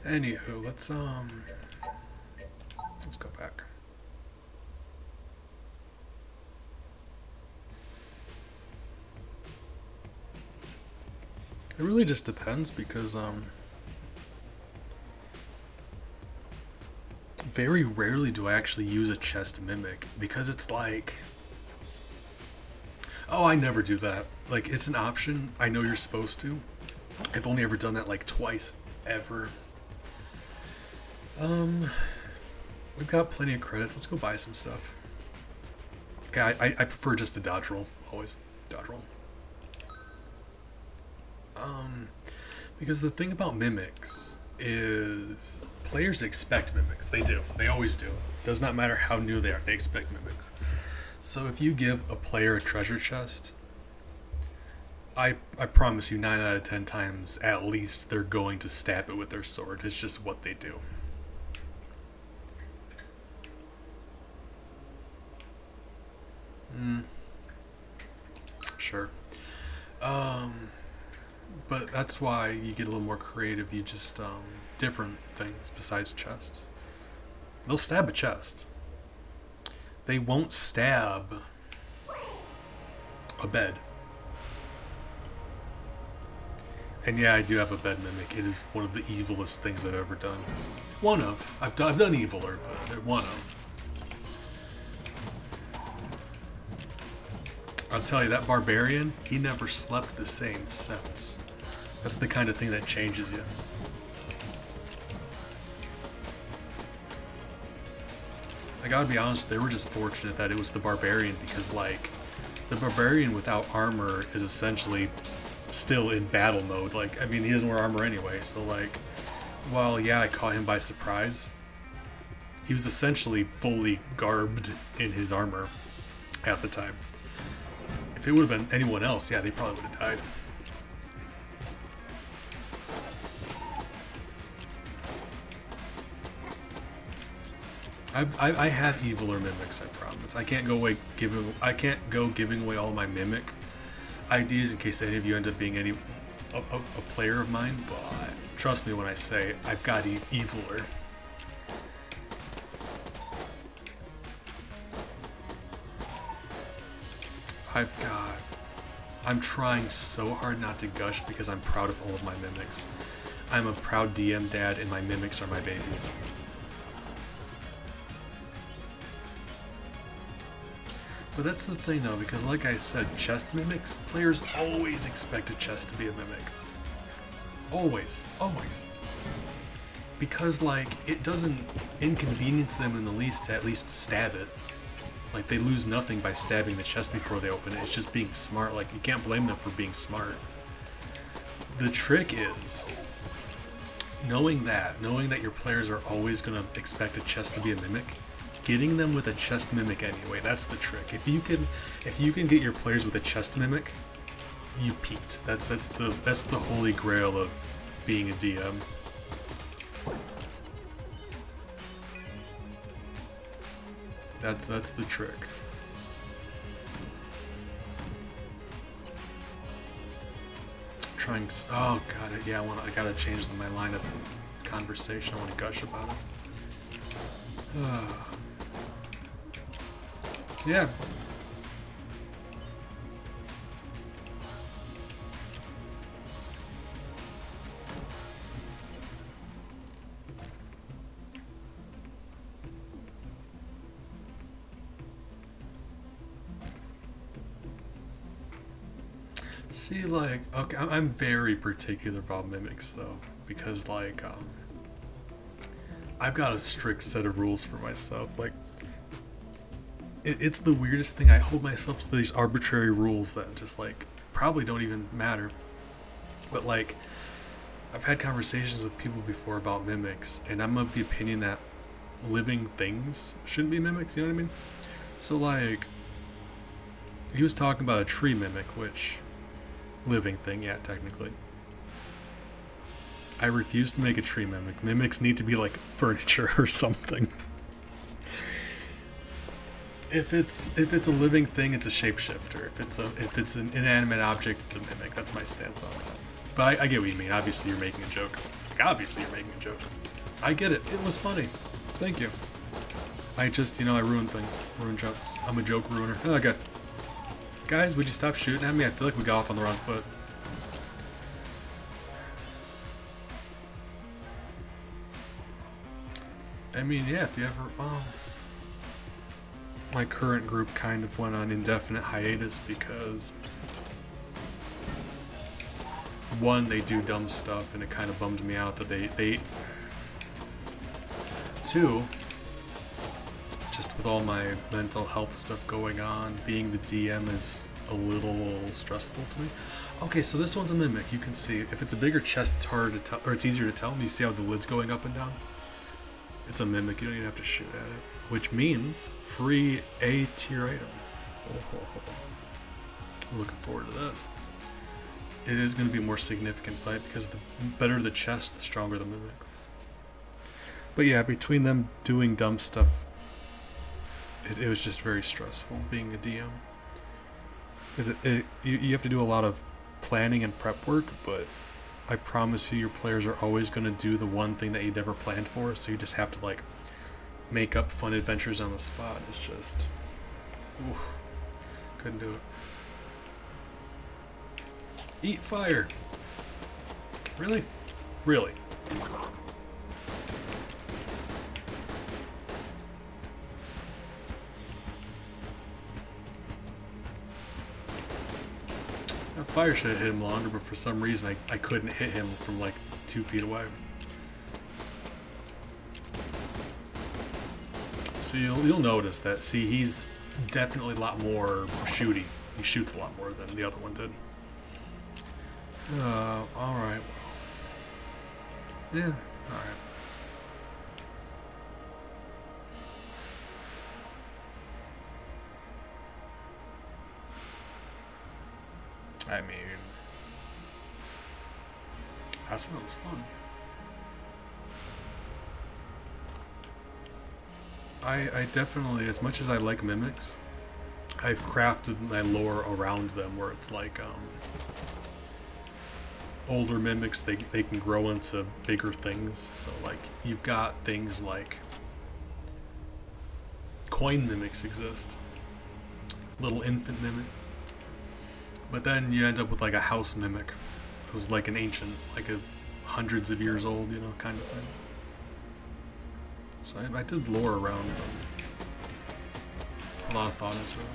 Speaker 1: Anywho, let's go back. It really just depends because very rarely do I actually use a chest mimic because it's like, oh, I never do that. Like, it's an option. I know you're supposed to. I've only ever done that like twice ever. We've got plenty of credits. Let's go buy some stuff. Yeah, I prefer just a dodge roll. Always dodge roll. Because the thing about mimics is players expect mimics. They do. They always do. Does not matter how new they are. They expect mimics. So if you give a player a treasure chest, I promise you 9 out of 10 times at least they're going to stab it with their sword. It's just what they do. Sure. But that's why you get a little more creative. You just, different things besides chests. They'll stab a chest. They won't stab a bed. And yeah, I do have a bed mimic. It is one of the evilest things I've ever done. One of. I've done eviler, but they're one of. I'll tell you, that barbarian, he never slept the same since. That's the kind of thing that changes you. I gotta be honest, they were just fortunate that it was the barbarian because, like, the barbarian without armor is essentially still in battle mode. Like, I mean, he doesn't wear armor anyway, so, like, while, yeah, I caught him by surprise, he was essentially fully garbed in his armor at the time. If it would have been anyone else, yeah, they probably would have died. I have eviler mimics, I promise. I can't go giving away all my mimic ideas in case any of you end up being a player of mine, but trust me when I say I've got eviler. I'm trying so hard not to gush because I'm proud of all of my mimics. I'm a proud DM dad and my mimics are my babies. But that's the thing though, because like I said, chest mimics, players always expect a chest to be a mimic. Always, always. Because like, it doesn't inconvenience them in the least to at least stab it. Like, they lose nothing by stabbing the chest before they open it. It's just being smart. Like, you can't blame them for being smart. The trick is knowing that your players are always going to expect a chest to be a mimic, getting them with a chest mimic anyway. That's the trick. If you can get your players with a chest mimic, you've peaked. That's the holy grail of being a DM. That's the trick. Trying. Oh god, yeah. I gotta change my line of conversation. I want to gush about it. Yeah. See, like, okay, I'm very particular about mimics, though, because, like, I've got a strict set of rules for myself. Like, it's the weirdest thing. I hold myself to these arbitrary rules that just, like, probably don't even matter. But, like, I've had conversations with people before about mimics, and I'm of the opinion that living things shouldn't be mimics, you know what I mean? So, like, he was talking about a tree mimic, which... living thing, yeah, technically. I refuse to make a tree mimic. Mimics need to be like furniture or something. If it's a living thing, it's a shapeshifter. If it's an inanimate object, it's a mimic. That's my stance on that. But I get what you mean. Obviously, you're making a joke. Like, obviously, you're making a joke. I get it. It was funny. Thank you. I just, I ruin things. Ruin jokes. I'm a joke ruiner. Okay. Guys, would you stop shooting at me? I feel like we got off on the wrong foot. I mean, yeah, if you ever... my current group kind of went on indefinite hiatus because... one, they do dumb stuff, and it kind of bummed me out that they... Two... just with all my mental health stuff going on, being the DM is a little stressful to me. Okay, so this one's a mimic. You can see if it's a bigger chest, it's harder to tell, or it's easier to tell. You see how the lid's going up and down? It's a mimic. You don't even have to shoot at it, which means free A tier item. I'm looking forward to this. It is going to be a more significant fight because the better the chest, the stronger the mimic. But yeah, between them doing dumb stuff, it was just very stressful being a DM. Because you have to do a lot of planning and prep work, but I promise you your players are always going to do the one thing that you never planned for, so you just have to, like, make up fun adventures on the spot. It's just... oof. Couldn't do it. Eat fire! Really? Really? That fire should have hit him longer, but for some reason I couldn't hit him from like 2 feet away. So you'll notice that, see, he's definitely a lot more shooty. He shoots a lot more than the other one did. Alright. Yeah, alright. I mean, that sounds fun. I definitely, as much as I like mimics, I've crafted my lore around them where it's like, older mimics, they can grow into bigger things. So, like, you've got things like coin mimics exist, little infant mimics. But then you end up with like a house mimic, who's like an ancient, like a hundreds of years old, kind of thing. So I did lore around them. A lot of thought into it.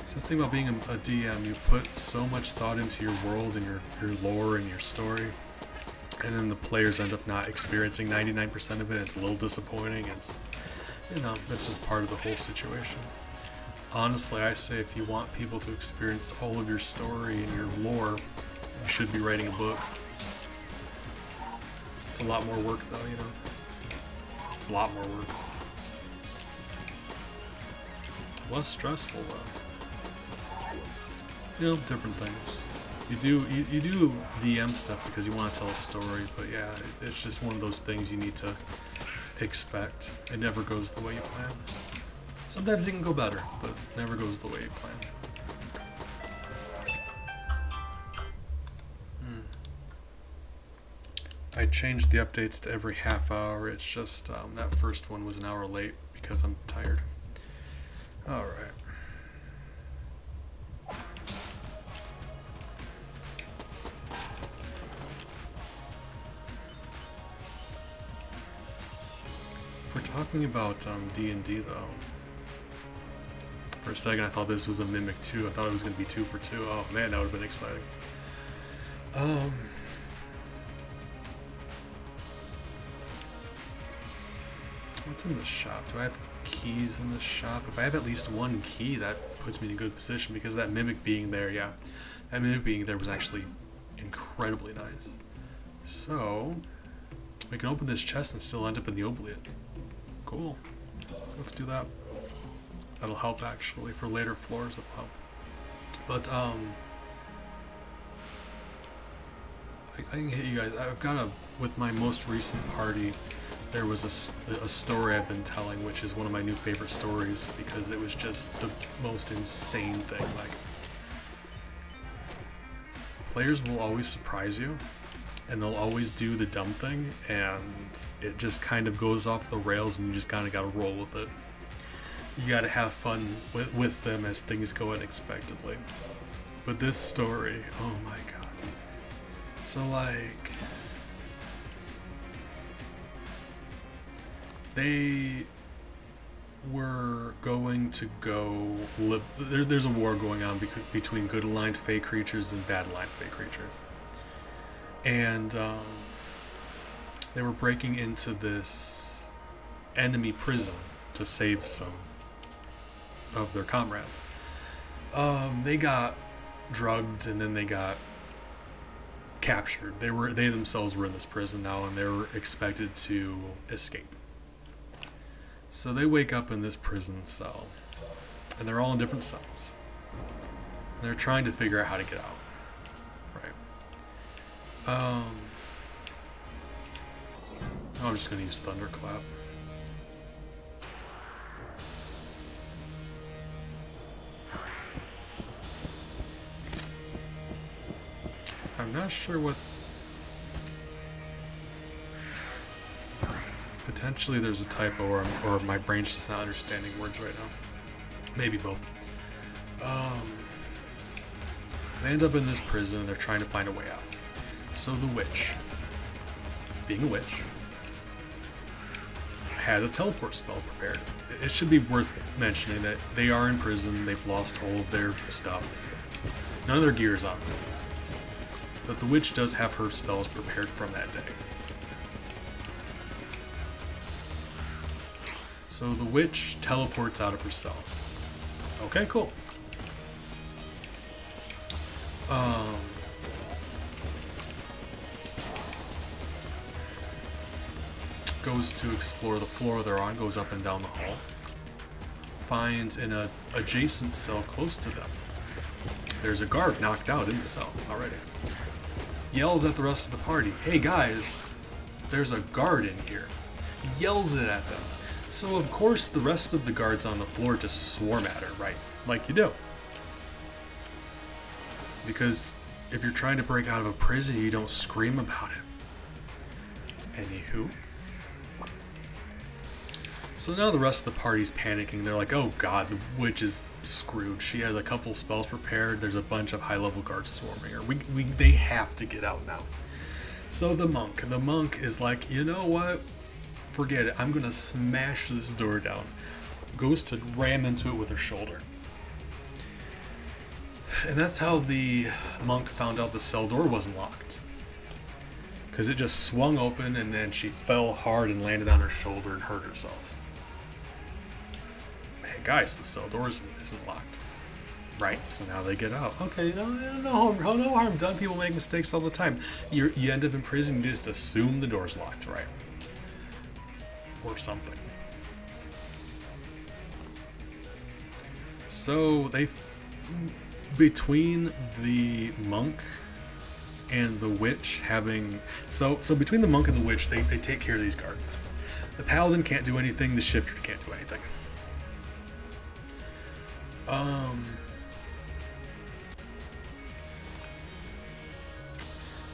Speaker 1: So the thing about being a DM, you put so much thought into your world and your lore and your story, and then the players end up not experiencing 99% of it. It's a little disappointing. You know, that's just part of the whole situation. Honestly, I say if you want people to experience all of your story and your lore, you should be writing a book. It's a lot more work though, you know. It's a lot more work. Less stressful though. You know, different things. You do DM stuff because you want to tell a story, but yeah, it's just one of those things you need to expect. It never goes the way you plan. Sometimes it can go better, but never goes the way you plan. I changed the updates to every half hour. It's just that first one was an hour late because I'm tired. Alright. If we're talking about D&D though, for a second I thought this was a Mimic 2. I thought it was going to be 2 for 2. Oh man, that would have been exciting. What's in the shop? Do I have keys in the shop? If I have at least one key, that puts me in a good position because that Mimic being there, yeah. That Mimic being there was actually incredibly nice. So, we can open this chest and still end up in the oubliette. Cool. Let's do that. That'll help actually for later floors. It'll help. But I can hit you guys. I've got with my most recent party. There was a story I've been telling, which is one of my new favorite stories because it was just the most insane thing. Like, players will always surprise you, and they'll always do the dumb thing, and it just kind of goes off the rails, and you just kind of gotta roll with it. You gotta have fun with them as things go unexpectedly. But this story, oh my god. So like, they were going to go... There's a war going on between good aligned Fey creatures and bad aligned Fey creatures. And they were breaking into this enemy prison to save some of their comrades. They got drugged and then they got captured. They themselves were in this prison now and they were expected to escape. So they wake up in this prison cell, and they're all in different cells. And they're trying to figure out how to get out, right? I'm just gonna use Thunderclap. I'm not sure what... Potentially there's a typo or my brain's just not understanding words right now. Maybe both. They end up in this prison and they're trying to find a way out. So the witch, being a witch, has a teleport spell prepared. It should be worth mentioning that they are in prison, they've lost all of their stuff. None of their gear is on them. But the witch does have her spells prepared from that day. So the witch teleports out of her cell. Okay, cool. Goes to explore the floor they're on, goes up and down the hall. Finds in an adjacent cell close to them. There's a guard knocked out in the cell already. Yells at the rest of the party, "Hey guys, there's a guard in here." Yells it at them. So of course the rest of the guards on the floor just swarm at her, right? Like you do. Because if you're trying to break out of a prison, you don't scream about it. Anywho. So now the rest of the party's panicking. They're like, oh god, the witch is screwed. She has a couple spells prepared. There's a bunch of high-level guards swarming her. They have to get out now. So the monk is like, you know what? Forget it. I'm gonna smash this door down. Goes to ram into it with her shoulder. And that's how the monk found out the cell door wasn't locked. Because it just swung open and then she fell hard and landed on her shoulder and hurt herself. guys, the cell door isn't locked. Right, so now they get out. Okay, no harm done. People make mistakes all the time. You end up in prison, you just assume the door's locked, right? Or something. So between the monk and the witch having... So between the monk and the witch, they take care of these guards. The paladin can't do anything, the shifter can't do anything.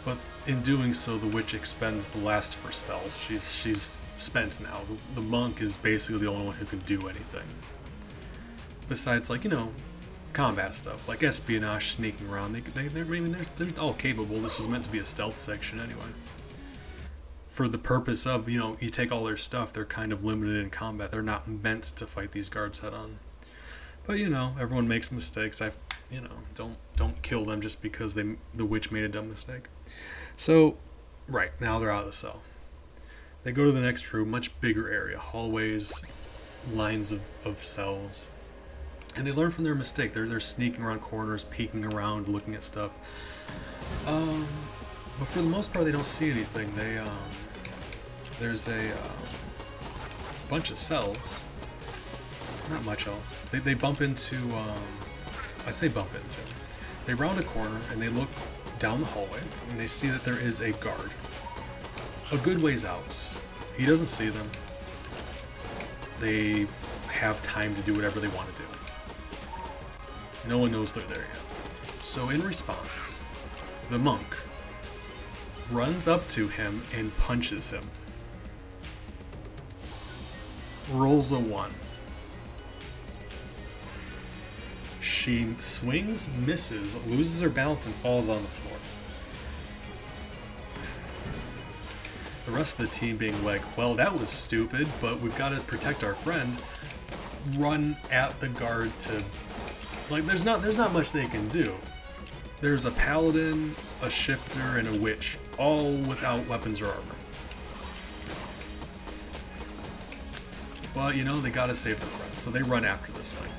Speaker 1: But in doing so, the witch expends the last of her spells. She's spent now. The monk is basically the only one who can do anything. Besides, like, you know, combat stuff, like espionage, sneaking around. They're all capable. This is meant to be a stealth section anyway. For the purpose of, you know, you take all their stuff, they're kind of limited in combat. They're not meant to fight these guards head on. But, you know, everyone makes mistakes. Don't kill them just because the witch made a dumb mistake. So, right, now they're out of the cell. They go to the next room, much bigger area, hallways, lines of cells. And they learn from their mistake. They're sneaking around corners, peeking around, looking at stuff. But for the most part, they don't see anything. There's a bunch of cells. Not much else. They bump into, I say bump into. They round a corner and they look down the hallway and they see that there is a guard. A good ways out. He doesn't see them. They have time to do whatever they want to do. No one knows they're there yet. So in response, the monk runs up to him and punches him. Rolls a 1. She swings, misses, loses her balance, and falls on the floor. The rest of the team being like, well, that was stupid, but we've got to protect our friend, run at the guard to... Like, there's not much they can do. There's a paladin, a shifter, and a witch, all without weapons or armor. But, you know, they gotta save their friends, so they run after this thing.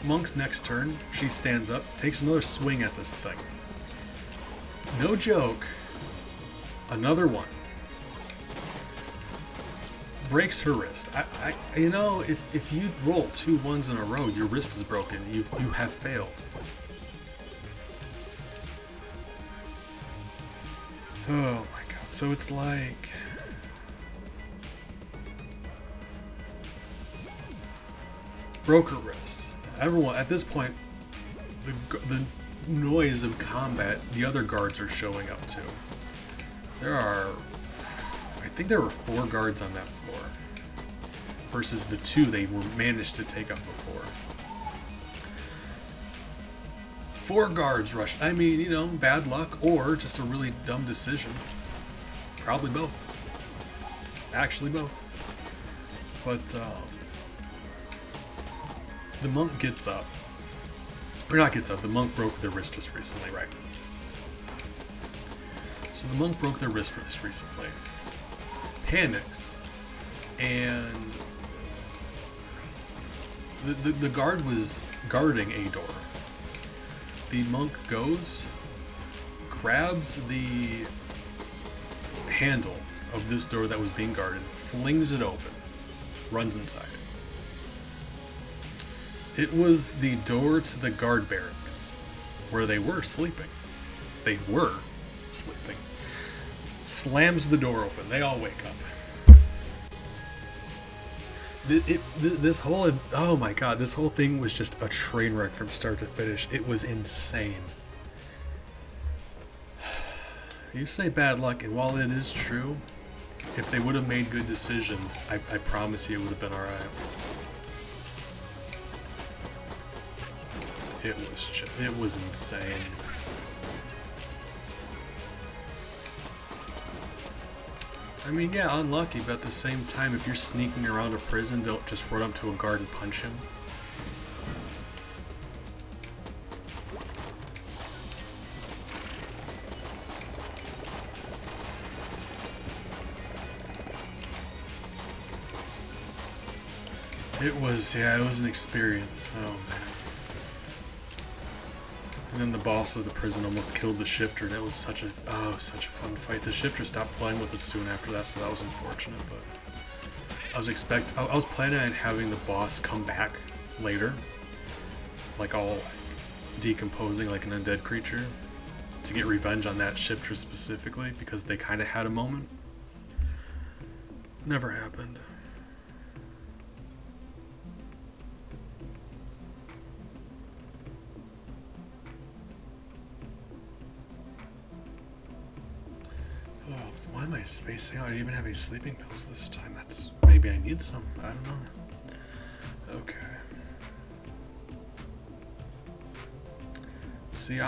Speaker 1: Monk's next turn, she stands up, takes another swing at this thing. No joke, another one. Breaks her wrist. You know, if you roll 2 1s in a row, your wrist is broken. You have failed. Oh my god. So it's like... broke her wrist. Everyone, at this point, the noise of combat, the other guards are showing up too. I think there were 4 guards on that floor versus the 2 they managed to take up before. 4 guards rushed. I mean, you know, bad luck or just a really dumb decision. Probably both. Actually both. But the monk gets up. Or not gets up, the monk broke their wrist just recently, right? So the monk broke their wrist just recently. Panics. And the guard was guarding a door. The monk goes, grabs the handle of this door that was being guarded, flings it open, runs inside. It was the door to the guard barracks, where they were sleeping. They were sleeping. Slams the door open. They all wake up. This whole... oh my god, this whole thing was just a train wreck from start to finish. It was insane. You say bad luck, and while it is true, if they would have made good decisions, I promise you it would have been alright. It was insane. I mean, yeah, unlucky, but at the same time, if you're sneaking around a prison, don't just run up to a guard and punch him. It was, yeah, it was an experience. Oh man. And then the boss of the prison almost killed the shifter, and it was such a, oh, such a fun fight. The shifter stopped playing with us soon after that, so that was unfortunate, but I was planning on having the boss come back later, like all decomposing like an undead creature, to get revenge on that shifter specifically, because they kind of had a moment. Never happened. Oh, so why am I spacing out? I didn't even have any sleeping pills this time. That's, maybe I need some. I don't know. Okay. See,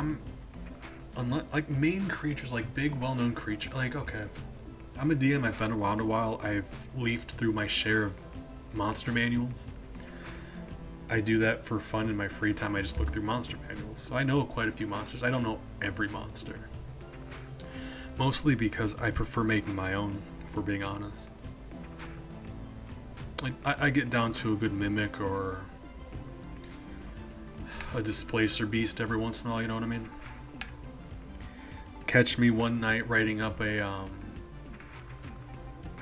Speaker 1: unless, like, main creatures, like big, well-known creatures, like, okay. I'm a DM, I've been around a while, I've leafed through my share of monster manuals. I do that for fun in my free time, I just look through monster manuals. So I know quite a few monsters, I don't know every monster. Mostly because I prefer making my own, if we're being honest. Like, I get down to a good mimic or a displacer beast every once in a while, you know what I mean? Catch me one night writing up a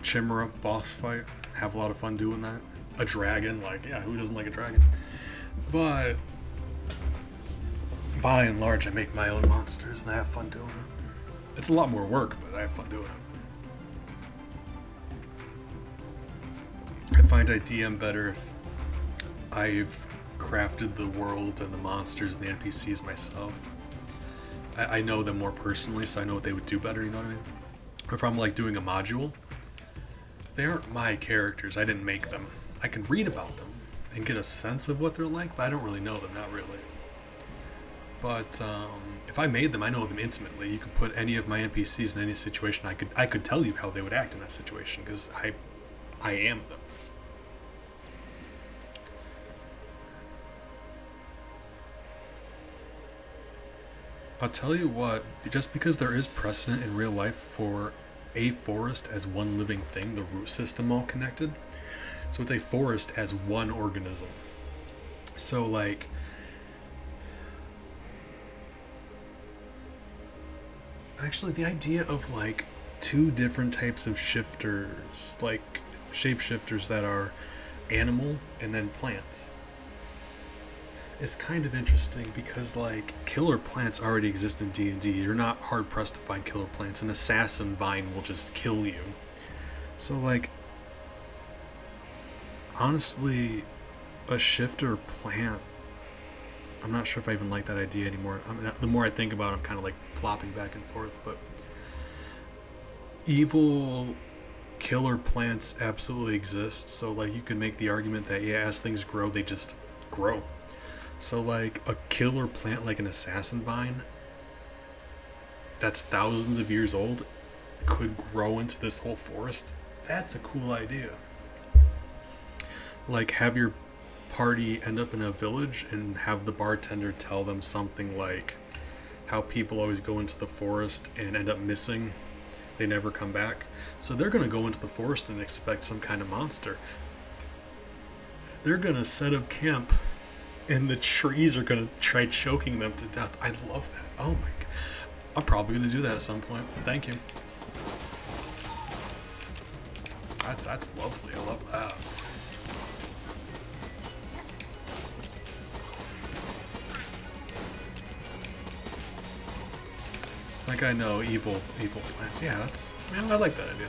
Speaker 1: Chimera boss fight. Have a lot of fun doing that. A dragon, like, yeah, who doesn't like a dragon? But by and large, I make my own monsters and I have fun doing it. It's a lot more work, but I have fun doing it. I find I DM better if I've crafted the world and the monsters and the NPCs myself. I know them more personally, so I know what they would do better, you know what I mean? If I'm like doing a module, they aren't my characters, I didn't make them. I can read about them and get a sense of what they're like, but I don't really know them, not really. But if I made them, I know them intimately. You could put any of my NPCs in any situation, I could tell you how they would act in that situation, because I am them. I'll tell you what, just because there is precedent in real life for a forest as one living thing, the root system all connected, so it's a forest as one organism. So like, actually the idea of like two different types of shifters, like shapeshifters that are animal and then plant, is kind of interesting, because like killer plants already exist in D&D. You're not hard pressed to find killer plants. An assassin vine will just kill you. So like, honestly, a shifter plant, I'm not sure if I even like that idea anymore. I mean, the more I think about it, I'm kind of like flopping back and forth, but evil killer plants absolutely exist. So like, you can make the argument that yeah, as things grow, they just grow. So like a killer plant like an assassin vine that's thousands of years old could grow into this whole forest. That's a cool idea. Like, have your party end up in a village and have the bartender tell them something like how people always go into the forest and end up missing. They never come back. So they're going to go into the forest and expect some kind of monster. They're going to set up camp and the trees are going to try choking them to death. I love that. Oh my god. I'm probably going to do that at some point. Thank you. That's lovely. I love that. Like, I know evil plants. Yeah, man, I like that idea.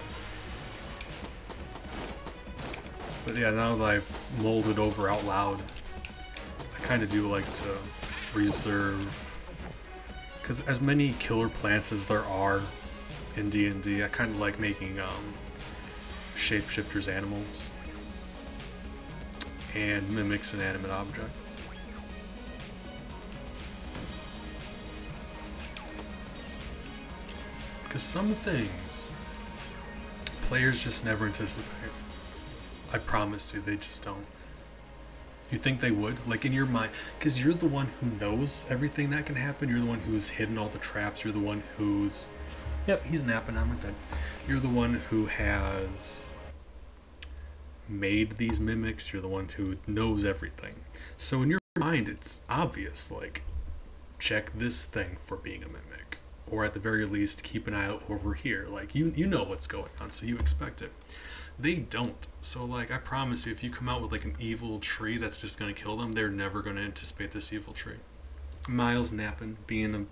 Speaker 1: But yeah, now that I've mulled it over out loud, I kind of do like to reserve, because as many killer plants as there are in D&D, I kind of like making shapeshifters animals and mimics inanimate objects. Because some things players just never anticipate. I promise you, they just don't. You think they would? Like, in your mind, because you're the one who knows everything that can happen. You're the one who's hidden all the traps. You're the one who's... Yep, he's napping on my bed. You're the one who has made these mimics, you're the one who knows everything. So in your mind, it's obvious, like, check this thing for being a mimic. Or at the very least, keep an eye out over here. Like, you know what's going on, so you expect it. They don't. So, like, I promise you, if you come out with, like, an evil tree that's just going to kill them, they're never going to anticipate this evil tree. Miles napping, being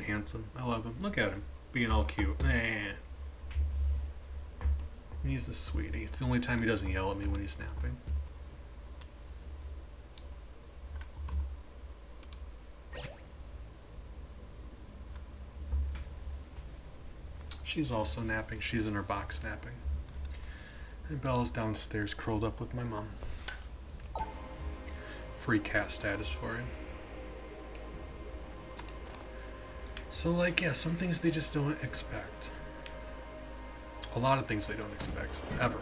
Speaker 1: handsome. I love him. Look at him. Being all cute. He's a sweetie. It's the only time he doesn't yell at me when he's napping. She's also napping. She's in her box napping. And Bella's downstairs curled up with my mom. Free cat status for you. So, like, yeah, some things they just don't expect. A lot of things they don't expect, ever.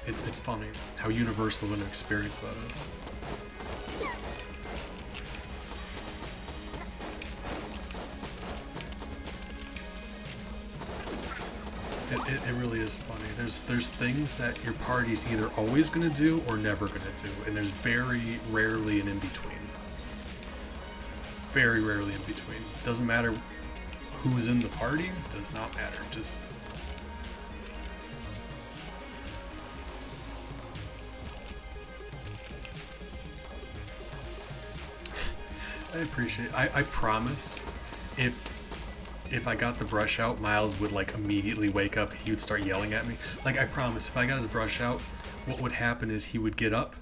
Speaker 1: It's funny how universal of an experience that is. It really is funny. There's things that your party's either always going to do or never going to do, and there's very rarely an in-between. Very rarely in between. Doesn't matter who's in the party, does not matter. Just I appreciate it. I promise if I got the brush out, Miles would like immediately wake up. He would start yelling at me. Like, I promise, if I got his brush out, what would happen is he would get up,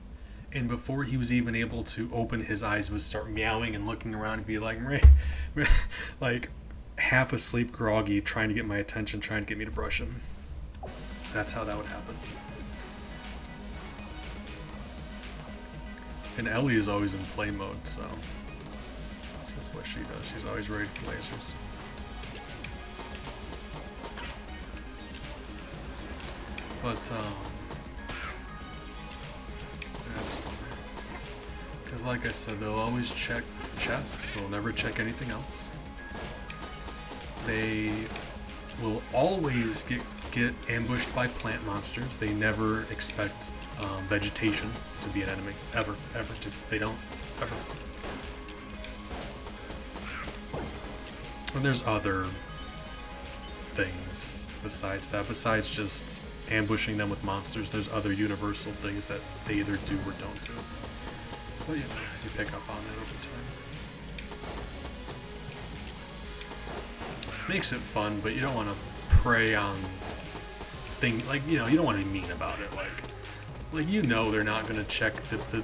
Speaker 1: and before he was even able to open his eyes, would start meowing and looking around and be like, like half asleep, groggy, trying to get my attention, trying to get me to brush him. That's how that would happen. And Ellie is always in play mode, so it's just what she does. She's always ready for lasers. But, that's funny. Because like I said, they'll always check chests, they'll never check anything else. They will always get ambushed by plant monsters. They never expect vegetation to be an enemy. Ever. Just, they don't. Ever. And there's other things besides that. Besides just ambushing them with monsters, there's other universal things that they either do or don't do. But you know, you pick up on that over time. Makes it fun, but you don't want to prey on things, like, you know, you don't want to be mean about it. Like you know they're not going to check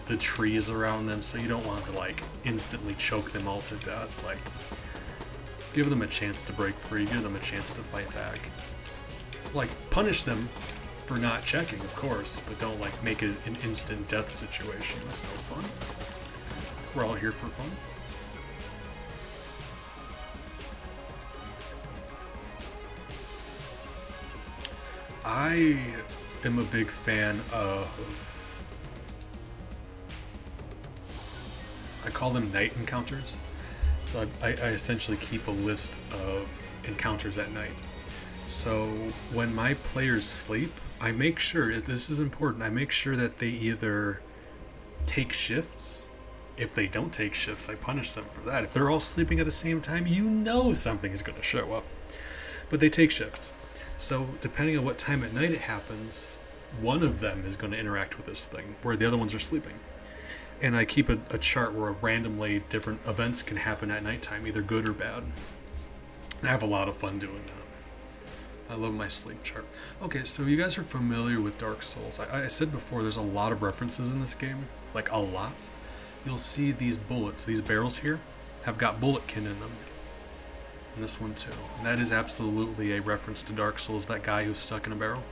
Speaker 1: the trees around them, so you don't want to, like, instantly choke them all to death. Like, give them a chance to break free, give them a chance to fight back. Like, punish them for not checking, of course, but don't, like, make it an instant death situation. That's no fun. We're all here for fun. I am a big fan of, I call them night encounters. So I essentially keep a list of encounters at night. So when my players sleep, I make sure, this is important, I make sure that they either take shifts. If they don't take shifts, I punish them for that. If they're all sleeping at the same time, you know something's going to show up. But they take shifts. So depending on what time at night it happens, one of them is going to interact with this thing, where the other ones are sleeping. And I keep a chart where randomly different events can happen at nighttime, either good or bad. I have a lot of fun doing that. I love my sleep chart. Okay, so you guys are familiar with Dark Souls. I said before, there's a lot of references in this game, like a lot. You'll see these bullets, these barrels here, have got bulletkin in them. And this one too. And that is absolutely a reference to Dark Souls, that guy who's stuck in a barrel.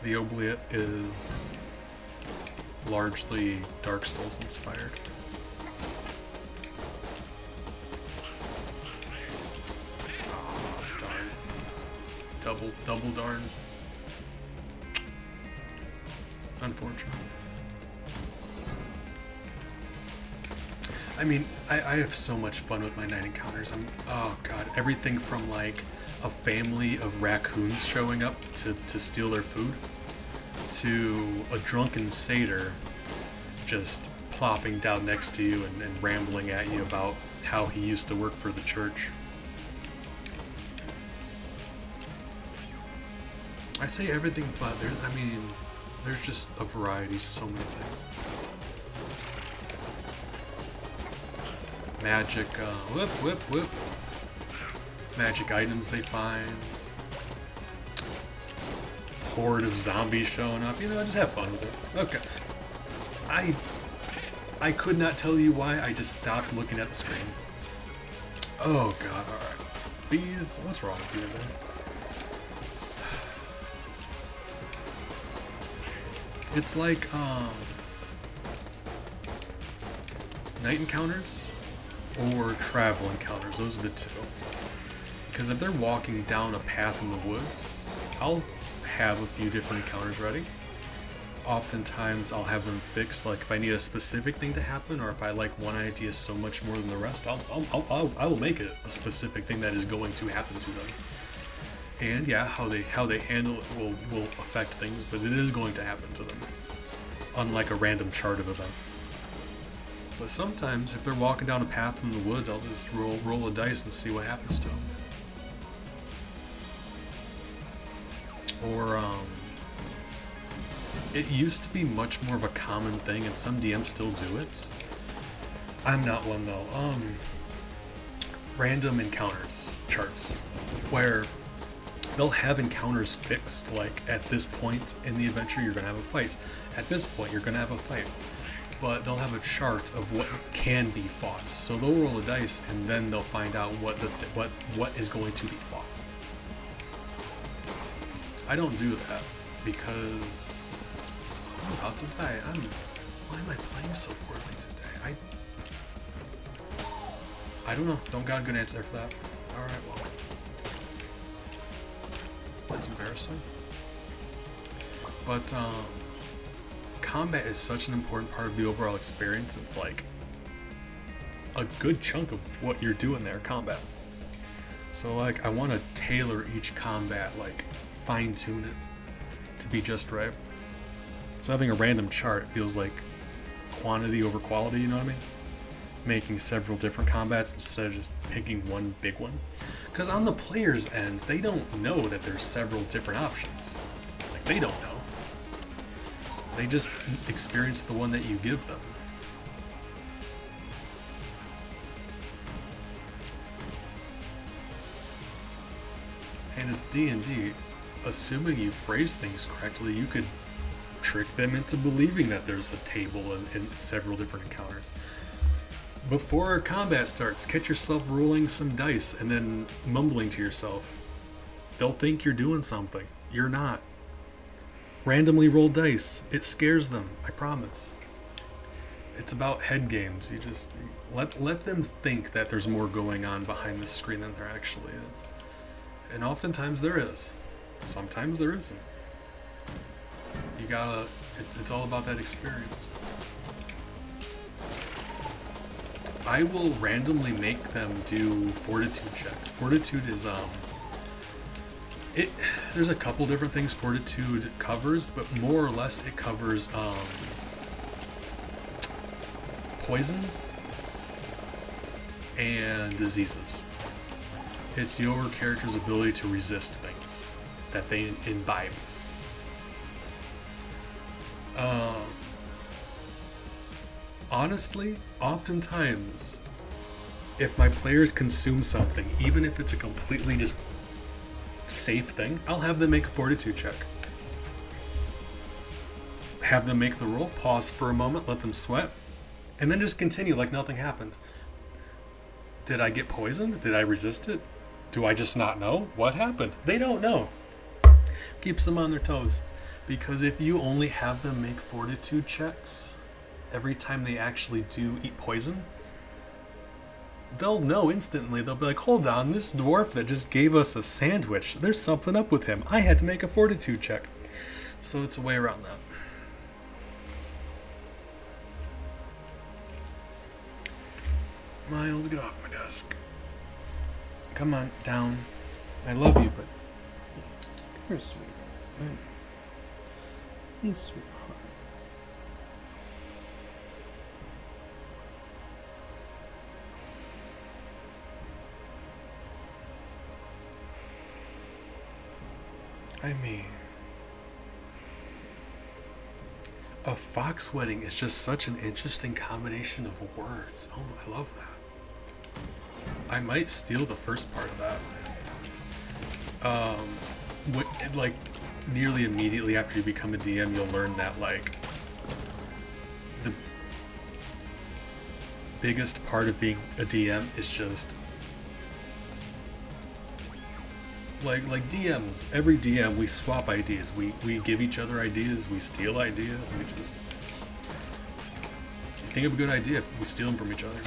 Speaker 1: The oubliette is largely Dark Souls inspired. Oh, darn. Double darn. Unfortunate. I mean, I have so much fun with my night encounters. Oh god, everything from, like, a family of raccoons showing up to steal their food, to a drunken satyr just plopping down next to you and rambling at you about how he used to work for the church. I say everything, but there's just a variety, so many things. Magic, whoop. Magic items they find. Horde of zombies showing up. Just have fun with it. Okay. I could not tell you why, I just stopped looking at the screen. Oh god, alright. Bees, what's wrong with you today? It's like, night encounters or travel encounters, those are the two. Because if they're walking down a path in the woods, I'll have a few different encounters ready. Oftentimes I'll have them fixed, like if I need a specific thing to happen, or if I like one idea so much more than the rest, I will make it a specific thing that is going to happen to them. And yeah, how they handle it will affect things, but it is going to happen to them. Unlike a random chart of events. But sometimes, if they're walking down a path in the woods, I'll just roll a dice and see what happens to them. Or, it used to be much more of a common thing, and some DMs still do it. I'm not one though. Random encounters charts, where they'll have encounters fixed, like at this point in the adventure you're gonna have a fight. At this point you're gonna have a fight. But they'll have a chart of what can be fought. So they'll roll a dice and then they'll find out what is going to be fought. I don't do that because I'm about to die. Why am I playing so poorly today? I don't know. Don't got a good answer for that. Alright, well. That's embarrassing. But, combat is such an important part of the overall experience. It's like a good chunk of what you're doing there, combat. So, like, I want to tailor each combat, like, fine-tune it to be just right. So having a random chart feels like quantity over quality, you know what I mean? Making several different combats instead of just picking one big one. Because on the player's end, they don't know that there's several different options. Like, they don't know. They just experience the one that you give them. And it's D&D. Assuming you phrase things correctly, you could trick them into believing that there's a table and several different encounters. Before combat starts, catch yourself rolling some dice and then mumbling to yourself. They'll think you're doing something. You're not. Randomly roll dice. It scares them, I promise. It's about head games. You just let them think that there's more going on behind the screen than there actually is. And oftentimes there is. Sometimes there isn't. You gotta, it's all about that experience. I will randomly make them do fortitude checks. Fortitude is, there's a couple different things fortitude covers, but more or less it covers, poisons and diseases. It's your character's ability to resist things that they imbibe. Honestly, oftentimes, if my players consume something, even if it's a completely just safe thing, I'll have them make a fortitude check. Have them make the roll, pause for a moment, let them sweat, and then just continue like nothing happened. Did I get poisoned? Did I resist it? Do I just not know? What happened? They don't know. Keeps them on their toes. Because if you only have them make fortitude checks every time they actually do eat poison, they'll know instantly. They'll be like, hold on, this dwarf that just gave us a sandwich, there's something up with him. I had to make a fortitude check. So it's a way around that. Miles, get off my desk. Come on, down. I love you, but
Speaker 2: You're a sweetheart. Right? He's sweetheart.
Speaker 1: I mean, a fox wedding is just such an interesting combination of words. Oh, I love that. I might steal the first part of that. Like, nearly immediately after you become a DM, you'll learn that, like, the biggest part of being a DM is just like DMs. Every DM, we swap ideas. We give each other ideas. We steal ideas. We just, you think of a good idea, we steal them from each other.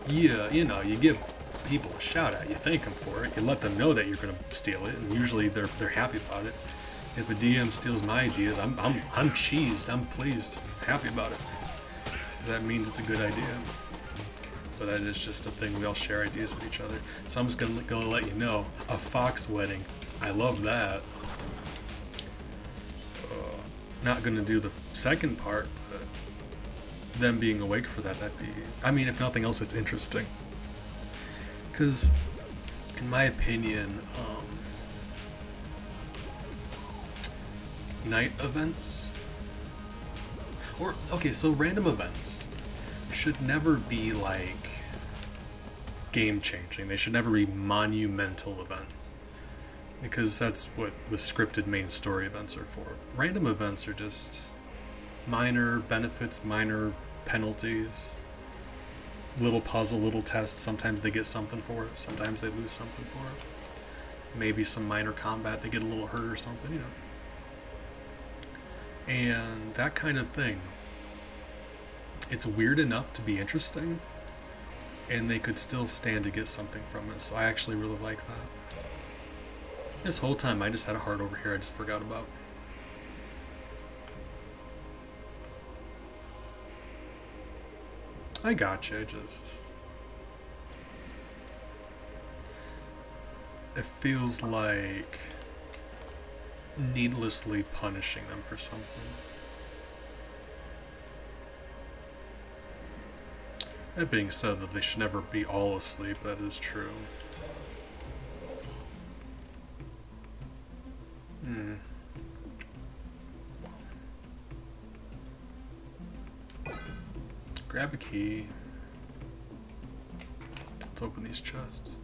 Speaker 1: Yeah, you know, you give people a shout out. You thank them for it. You let them know that you're gonna steal it, and usually they're happy about it. If a DM steals my ideas, I'm cheesed. I'm pleased, happy about it. That means it's a good idea. But that is just a thing. We all share ideas with each other. So I'm just gonna let you know, a fox wedding. I love that. Not gonna do the second part, but them being awake for that, that'd be, I mean, if nothing else, it's interesting. Because, in my opinion, night events, or, okay, so random events should never be like game-changing. They should never be monumental events, because that's what the scripted main story events are for. Random events are just minor benefits, minor penalties, little puzzle, little test. Sometimes they get something for it, sometimes they lose something for it. Maybe some minor combat, they get a little hurt or something, you know. And that kind of thing, it's weird enough to be interesting, and they could still stand to get something from it. So I actually really like that. This whole time I just had a heart over here I just forgot about. I gotcha, it feels like needlessly punishing them for something. That being said, that they should never be all asleep, that is true. Grab a key. Let's open these chests.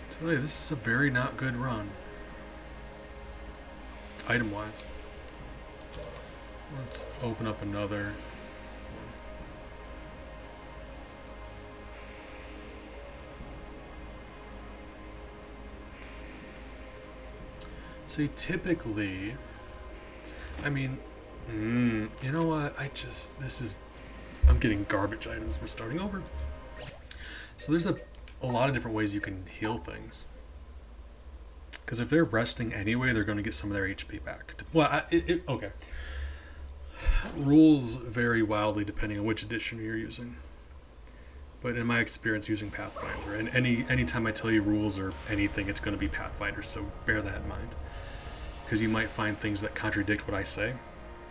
Speaker 1: Tell you, this is a very not good run. Item-wise. Let's open up another. See, typically, I mean, you know what, I'm getting garbage items. We're starting over. So there's a lot of different ways you can heal things. Because if they're resting anyway, they're going to get some of their HP back. Well, okay. Rules vary wildly depending on which edition you're using. But in my experience using Pathfinder, and anytime I tell you rules or anything, it's going to be Pathfinder, so bear that in mind. Because you might find things that contradict what I say.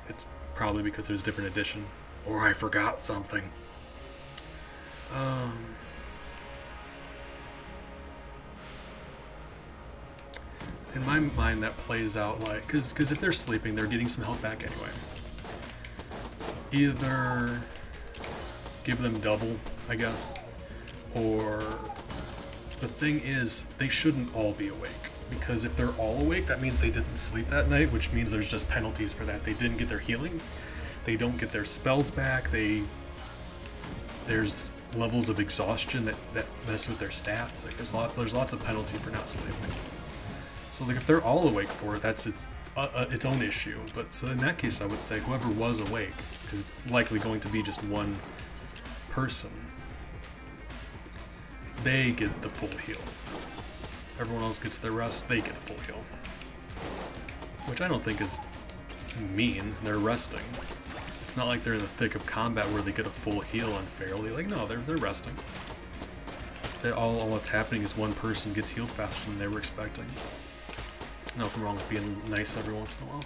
Speaker 1: It's probably because there's a different edition. Or I forgot something. In my mind, that plays out like, because if they're sleeping, they're getting some health back anyway. Either give them double, I guess, or the thing is, they shouldn't all be awake. Because if they're all awake, that means they didn't sleep that night, which means there's just penalties for that. They didn't get their healing, they don't get their spells back, there's levels of exhaustion that mess with their stats. Like there's lots of penalty for not sleeping. So like if they're all awake for it, that's its own issue. But so in that case, I would say whoever was awake, because it's likely going to be just one person, they get the full heal. Everyone else gets their rest, they get a full heal. which I don't think is mean. They're resting. It's not like they're in the thick of combat where they get a full heal unfairly. Like, no, they're resting. All that's happening is one person gets healed faster than they were expecting. Nothing wrong with being nice every once in a while.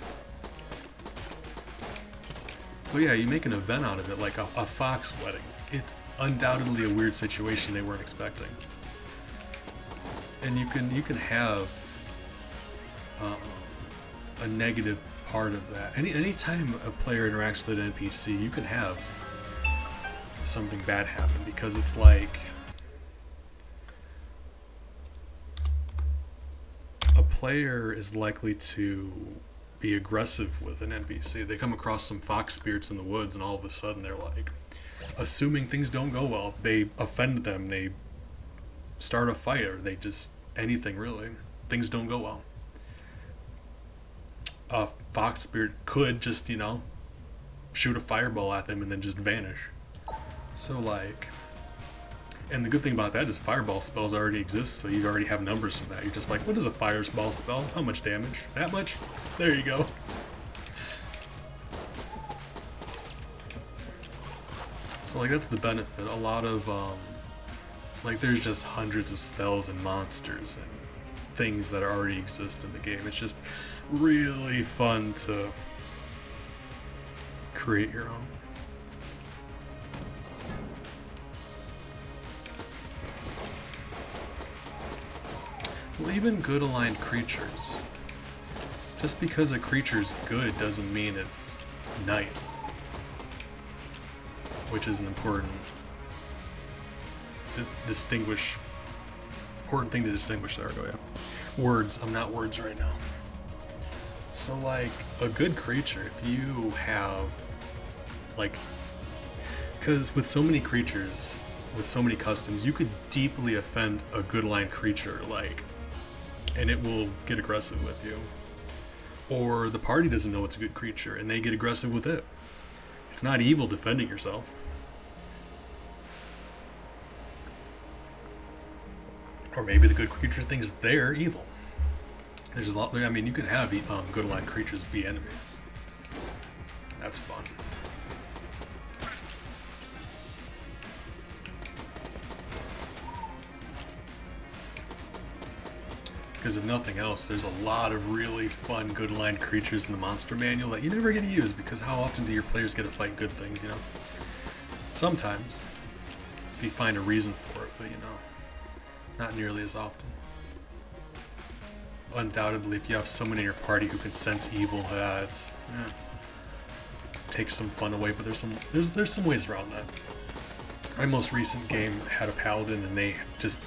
Speaker 1: But yeah, you make an event out of it, like a fox wedding. It's undoubtedly a weird situation they weren't expecting. And you can have a negative part of that. Anytime a player interacts with an NPC, you can have something bad happen, because it's like a player is likely to be aggressive with an NPC. They come across some fox spirits in the woods, and all of a sudden they're like, assuming things don't go well, they offend them, they start a fight, or they just anything really. Things don't go well. A fox spirit could just, you know, shoot a fireball at them and then just vanish. So like, and the good thing about that is fireball spells already exist, so you already have numbers for that. You're just like, what is a fireball spell? How much damage? That much? There you go. So like, that's the benefit. A lot of like, there's just hundreds of spells and monsters and things that already exist in the game. It's just really fun to create your own. Well, even good aligned creatures. Just because a creature's good doesn't mean it's nice. Which is an important important thing to distinguish. There we go, yeah. Words. I'm not words right now. So like, a good creature, if you have like, because with so many creatures, with so many customs, you could deeply offend a good aligned creature, like, and it will get aggressive with you. Or the party doesn't know it's a good creature and they get aggressive with it. It's not evil defending yourself. Or maybe the good creature thinks they're evil. There's a lot. I mean, you can have good aligned creatures be enemies. That's fun. Because if nothing else, there's a lot of really fun good aligned creatures in the monster manual that you never get to use, because how often do your players get to fight good things, you know? Sometimes, if you find a reason for it, but you know, not nearly as often. Undoubtedly, if you have someone in your party who can sense evil, that's takes some fun away. But there's some ways around that. My most recent game had a paladin, and they just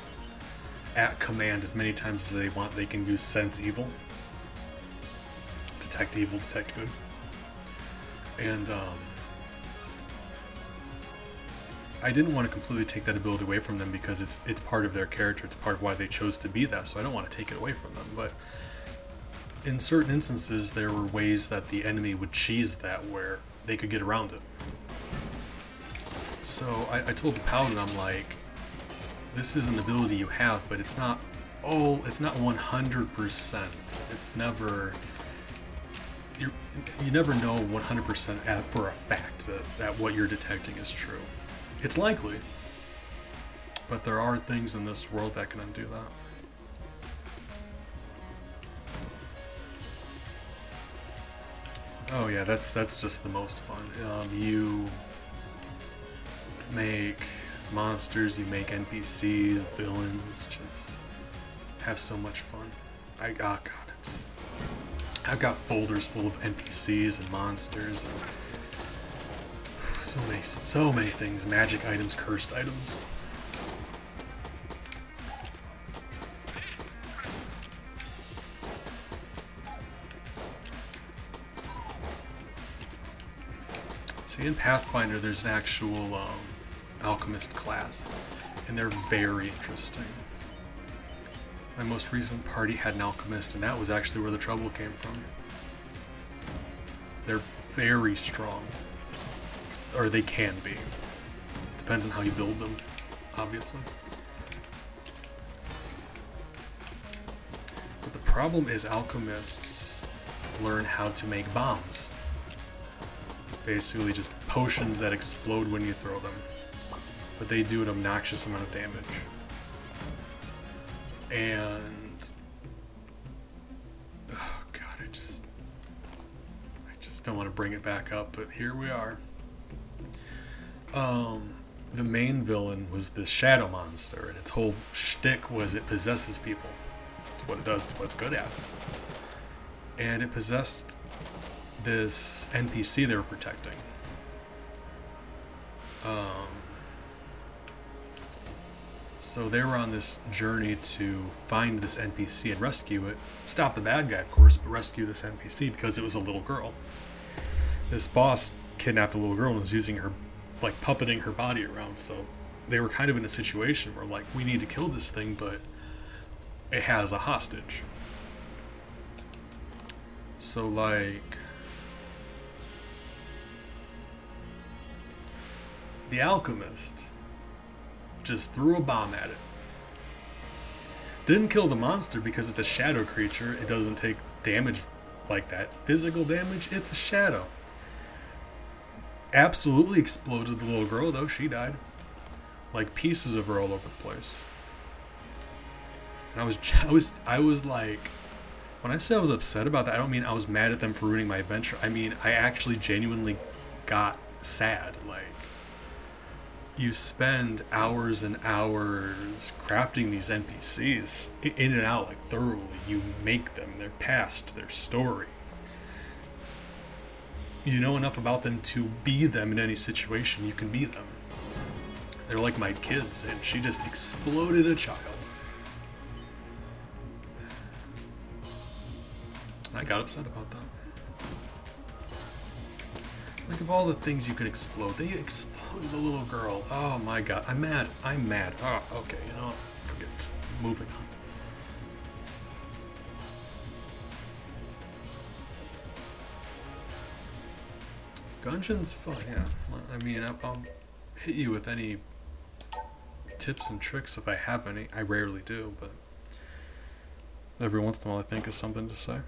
Speaker 1: at command as many times as they want, they can use sense evil, detect evil, detect good, and I didn't want to completely take that ability away from them, because it's part of their character, it's part of why they chose to be that, so I don't want to take it away from them. But in certain instances, there were ways that the enemy would cheese that where they could get around it. So I told the paladin, I'm like, this is an ability you have, but it's not 100%. It's never, you never know 100% for a fact that what you're detecting is true. It's likely, but there are things in this world that can undo that. Oh yeah, that's just the most fun. You make monsters, you make NPCs, villains, just have so much fun. I've got folders full of NPCs and monsters and so many things, magic items, cursed items. See, in Pathfinder, there's an actual alchemist class, and they're very interesting. My most recent party had an alchemist, and that was actually where the trouble came from. They're very strong. Or they can be. Depends on how you build them, obviously. But the problem is alchemists learn how to make bombs. Basically just potions that explode when you throw them. But they do an obnoxious amount of damage. And oh god, I just don't want to bring it back up, but here we are. The main villain was this shadow monster, and its whole shtick was it possesses people. That's what it does, it's what it's good at. And it possessed this NPC they were protecting. So they were on this journey to find this NPC and rescue it. Stop the bad guy, of course, but rescue this NPC because it was a little girl. This boss kidnapped a little girl and was using her, like, puppeting her body around. So they were kind of in a situation where, like, we need to kill this thing, but it has a hostage. So, like, the alchemist just threw a bomb at it. Didn't kill the monster because it's a shadow creature. It doesn't take damage like that. Physical damage, it's a shadow. Absolutely exploded the little girl though, she died. Like pieces of her all over the place. And I was like, when I say I was upset about that, I don't mean I was mad at them for ruining my adventure. I mean, I actually genuinely got sad. Like, you spend hours and hours crafting these NPCs in and out, like, thoroughly. You make them, their past, their story. You know enough about them to be them in any situation. You can be them. They're like my kids, and she just exploded a child. I got upset about that. Like, of all the things you could explode, they exploded the little girl. Oh my god, I'm mad. I'm mad. Oh, okay, you know what? Forget it. Moving on. Gungeon's fun, yeah. I mean, I'll hit you with any tips and tricks if I have any. I rarely do, but every once in a while I think of something to say.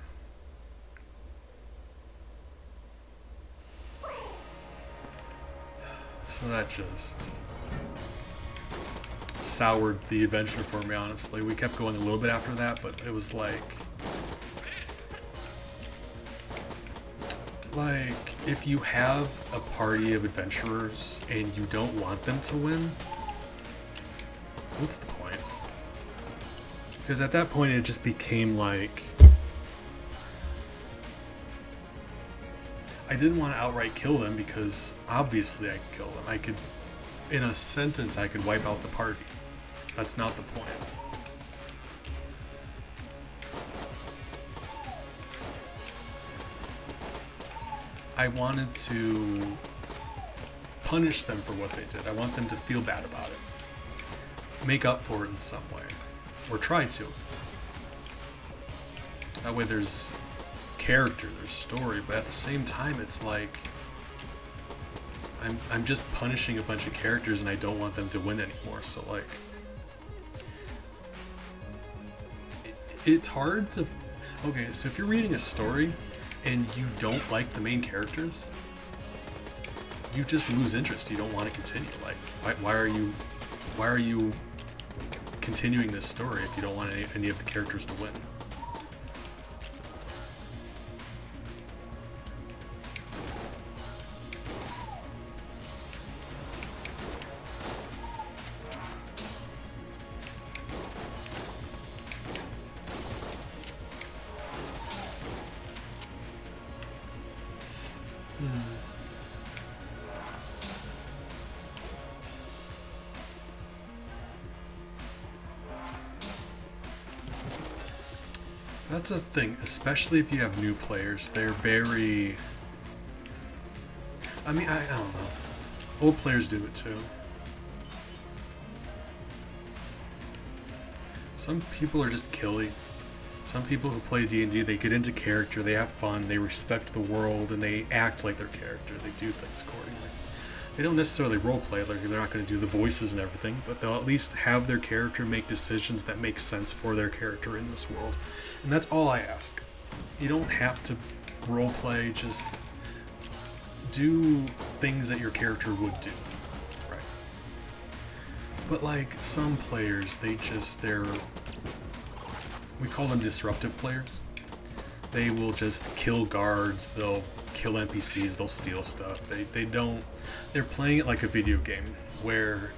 Speaker 1: So that just soured the adventure for me, honestly. We kept going a little bit after that, but it was like, if you have a party of adventurers and you don't want them to win, what's the point? Because at that point it just became like, I didn't want to outright kill them because obviously I could kill them. I could, in a sentence, I could wipe out the party. That's not the point. I wanted to punish them for what they did. I want them to feel bad about it. Make up for it in some way. Or try to. That way there's character, there's story, but at the same time it's like I'm just punishing a bunch of characters and I don't want them to win anymore. So like it's hard to, okay, so if you're reading a story and you don't like the main characters, you just lose interest. You don't want to continue. Like why are you continuing this story if you don't want any of the characters to win? That's a thing, especially if you have new players. They're very... I mean, I don't know. Old players do it too. Some people are just killy. Some people who play D&D, they get into character, they have fun, they respect the world, and they act like their character. They do things accordingly. They don't necessarily roleplay, like they're not going to do the voices and everything, but they'll at least have their character make decisions that make sense for their character in this world. And that's all I ask. You don't have to roleplay, just do things that your character would do, right? But like some players, they're, we call them disruptive players. They will just kill guards, they'll kill NPCs, they'll steal stuff. They're playing it like a video game, where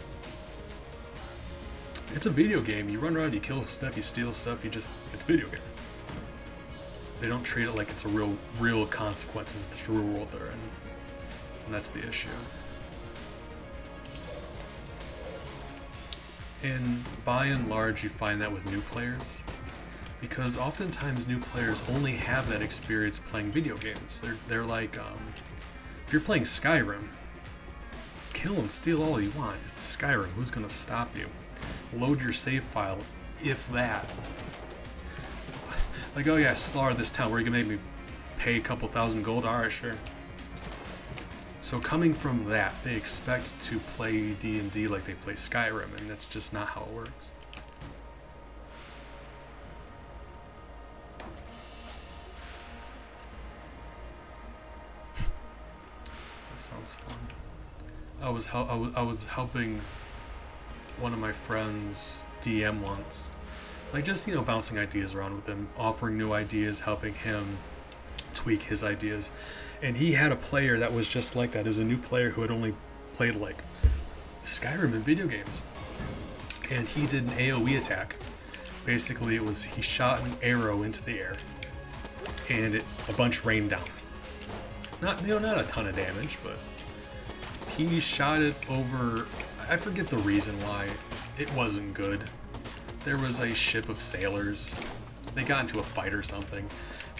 Speaker 1: it's a video game. You run around, you kill stuff, you steal stuff, it's a video game. They don't treat it like it's a real consequences, it's the real world they're in. And that's the issue. And by and large, you find that with new players, because oftentimes new players only have that experience playing video games. They're like, if you're playing Skyrim, kill and steal all you want. It's Skyrim. Who's gonna stop you? Load your save file, if that. Like, oh yeah, slaughter this town. Where are you gonna make me pay a couple thousand gold? Alright, sure. So coming from that, they expect to play D&D like they play Skyrim, and that's just not how it works. That sounds fun. I was helping one of my friends DM once, like just, you know, bouncing ideas around with him, offering new ideas, helping him tweak his ideas. And he had a player that was just like that. It was a new player who had only played like Skyrim in video games, and he did an AoE attack. Basically, it was he shot an arrow into the air, and a bunch rained down. Not a ton of damage, but he shot it over. I forget the reason why. It wasn't good. There was a ship of sailors. They got into a fight or something.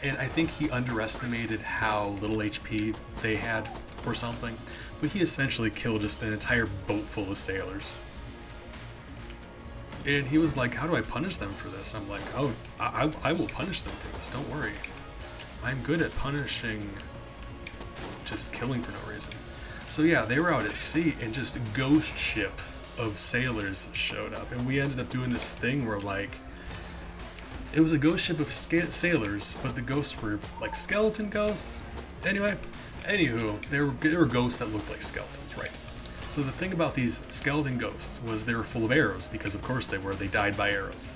Speaker 1: And I think he underestimated how little HP they had or something. But he essentially killed just an entire boat full of sailors. And he was like, how do I punish them for this? I'm like, oh, I will punish them for this, don't worry. I'm good at punishing just killing for no reason. So yeah, they were out at sea, and just a ghost ship of sailors showed up. And we ended up doing this thing where, like, it was a ghost ship of sailors, but the ghosts were like skeleton ghosts. Anywho, there were ghosts that looked like skeletons, right? So the thing about these skeleton ghosts was they were full of arrows, because of course they were. They died by arrows.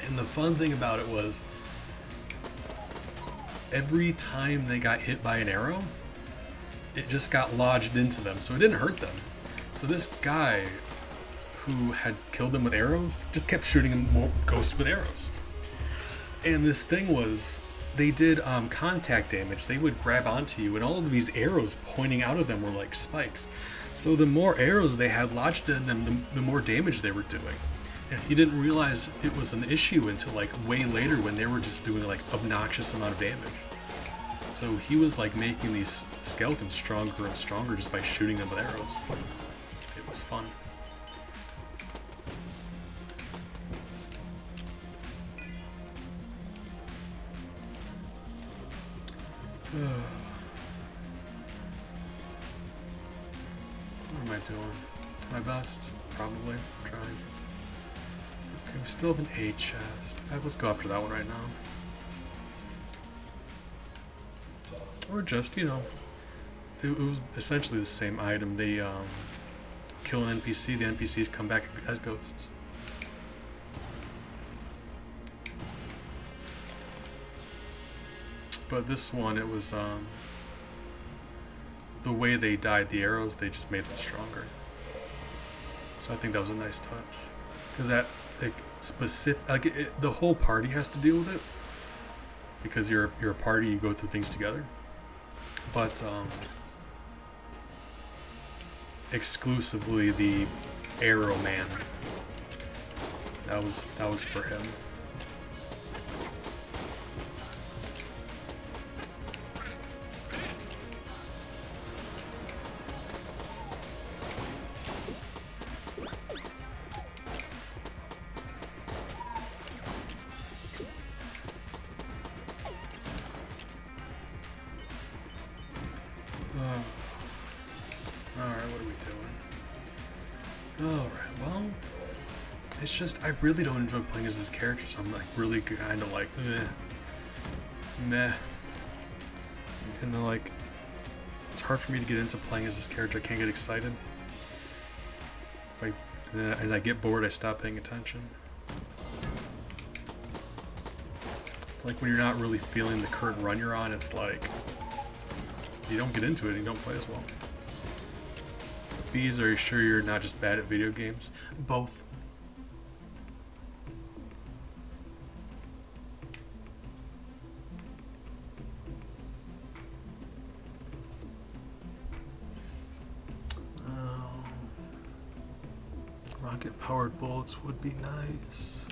Speaker 1: And the fun thing about it was, every time they got hit by an arrow, it just got lodged into them, so it didn't hurt them. So this guy who had killed them with arrows just kept shooting more ghosts with arrows. And this thing was, they did contact damage. They would grab onto you, and all of these arrows pointing out of them were like spikes. So the more arrows they had lodged in them, the more damage they were doing. And he didn't realize it was an issue until like way later, when they were just doing like obnoxious amount of damage. So he was like making these skeletons stronger and stronger just by shooting them with arrows. It was fun. What am I doing? My best, probably. I'm trying. Okay, we still have an A chest. In fact, let's go after that one right now. Or just, you know, it was essentially the same item. They kill an NPC, the NPCs come back as ghosts. But this one, it was the way they died, the arrows, they just made them stronger. So I think that was a nice touch, because that like specific, like the whole party has to deal with it, because you're a party, you go through things together. But exclusively the arrow man, that was for him. Alright, what are we doing? Alright, well, it's just, I really don't enjoy playing as this character, so I'm like really kind of like, meh. And then, like, it's hard for me to get into playing as this character. I can't get excited. And I get bored, I stop paying attention. It's like when you're not really feeling the current run you're on, it's like you don't get into it and you don't play as well. Bees, are you sure you're not just bad at video games? Both. Rocket-powered bullets would be nice.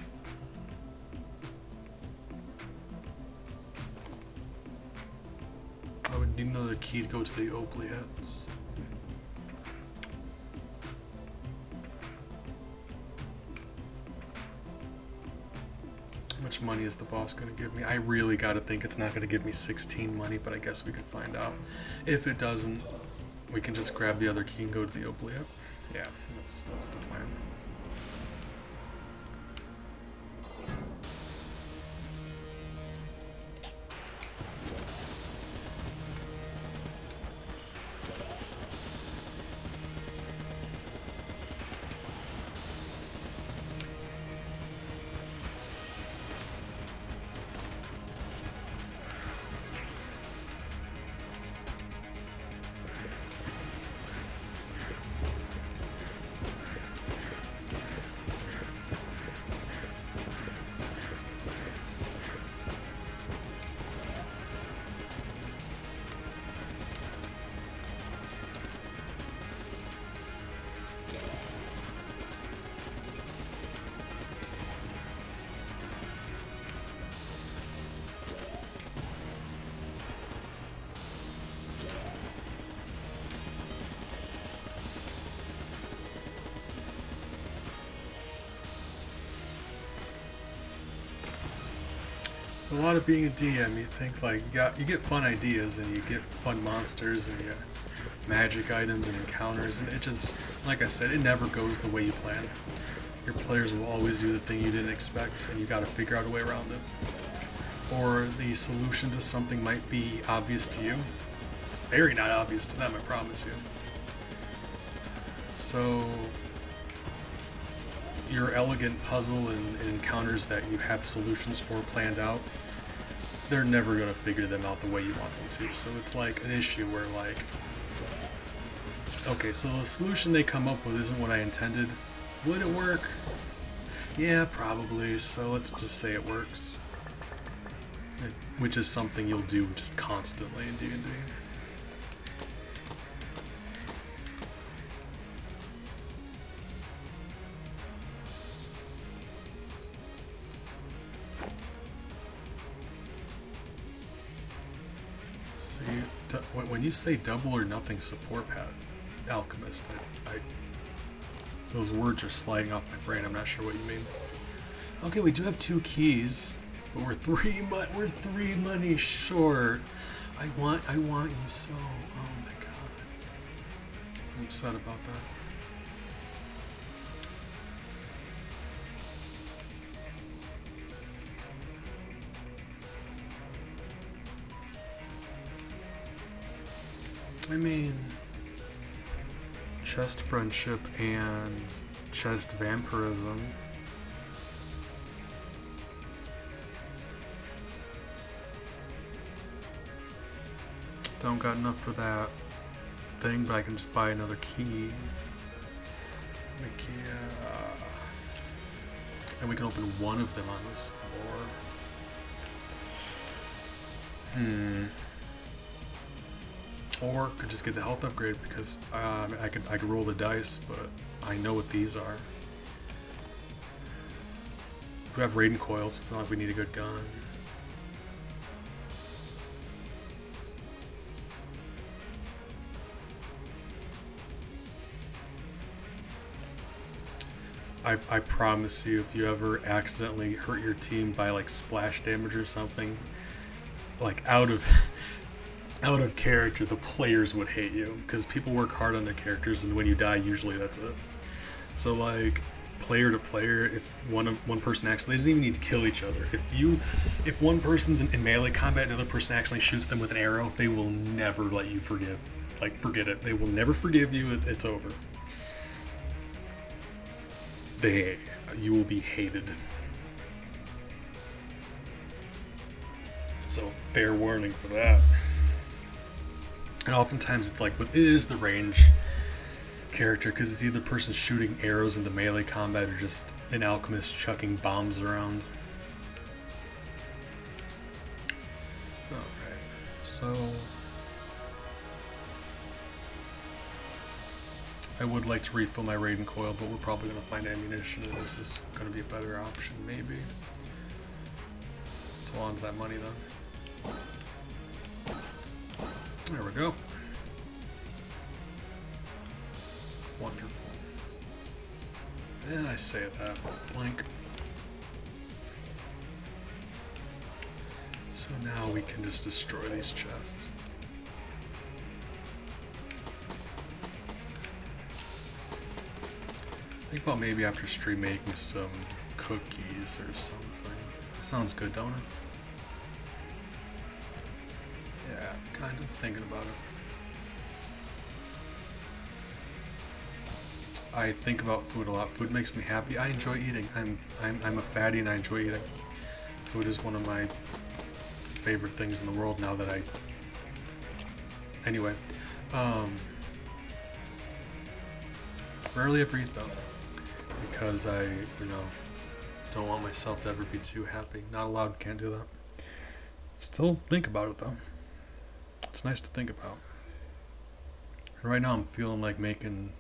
Speaker 1: I would need another key to go to the oubliettes. How much money is the boss going to give me? I really got to think it's not going to give me 16 money, but I guess we can find out. If it doesn't, we can just grab the other key and go to the oubliette. Yeah, that's the plan. A lot of being a DM, you think like you get fun ideas and you get fun monsters and you get magic items and encounters, and it just, like I said, it never goes the way you plan. Your players will always do the thing you didn't expect, and you got to figure out a way around it. Or the solution to something might be obvious to you. It's very not obvious to them, I promise you. So your elegant puzzle and encounters that you have solutions for planned out, they're never going to figure them out the way you want them to. So it's like an issue where, like, okay, so the solution they come up with isn't what I intended. Would it work? Yeah, probably, so let's just say it works. Which is something you'll do just constantly in D&D. See, when you say double or nothing support pad, alchemist, those words are sliding off my brain. I'm not sure what you mean. Okay, we do have 2 keys, but we're 3 money short. I want you so. Oh my god, I'm upset about that. I mean, chest friendship and chest vampirism. Don't got enough for that thing, but I can just buy another key. And we can open one of them on this floor. Or could just get the health upgrade because I could roll the dice, but I know what these are. We have Raiden coils, so it's not like we need a good gun. I promise you, if you ever accidentally hurt your team by like splash damage or something, like out of character, the players would hate you because people work hard on their characters, and when you die, usually that's it. So like, player to player. If one person actually, they doesn't even need to kill each other. If one person's in melee combat and another person actually shoots them with an arrow, they will never let you forgive. Like, forget it. They will never forgive you. It's over. You will be hated. So, fair warning for that. And oftentimes it's like, but it is the range character, because it's either person shooting arrows into melee combat or just an alchemist chucking bombs around. Alright, so I would like to refill my Raiden coil, but we're probably going to find ammunition, and this is going to be a better option, maybe. Let's hold on to that money, though. There we go. Wonderful. Yeah, I say that. Blank. So now we can just destroy these chests. Think about maybe after stream making some cookies or something. That sounds good, don't it? Yeah, kind of thinking about it. I think about food a lot. Food makes me happy. I enjoy eating. I'm a fatty and I enjoy eating. Food is one of my favorite things in the world now that I... Anyway. Rarely ever eat though. Because I, don't want myself to ever be too happy. Not allowed, can't do that. Still think about it though. It's nice to think about. And right now I'm feeling like making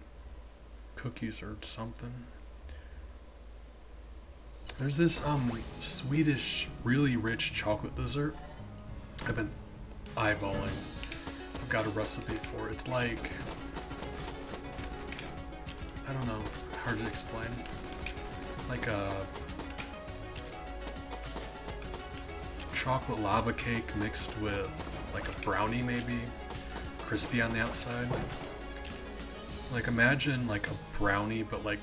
Speaker 1: cookies or something. There's this Swedish really rich chocolate dessert I've been eyeballing. I've got a recipe for it. It's like, I don't know, hard to explain. Like a chocolate lava cake mixed with like a brownie maybe, crispy on the outside. Like imagine like a brownie, but like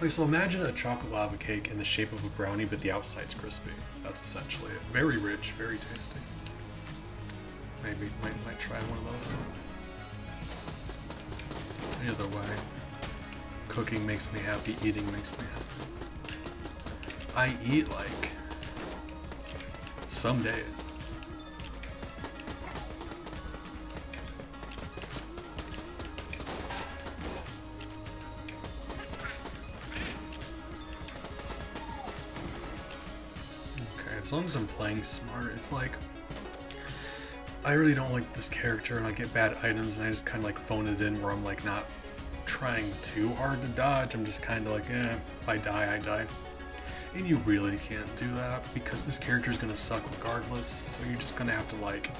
Speaker 1: so imagine a chocolate lava cake in the shape of a brownie, but the outside's crispy. That's essentially it. Very rich, very tasty. Maybe might try one of those out. Either way, cooking makes me happy, eating makes me happy. I eat like some days. As long as I'm playing smart, it's like I really don't like this character and I get bad items and I just kind of like phone it in where I'm like not trying too hard to dodge. I'm just kind of like, if I die, I die. And you really can't do that because this character is going to suck regardless, so you're just going to have to like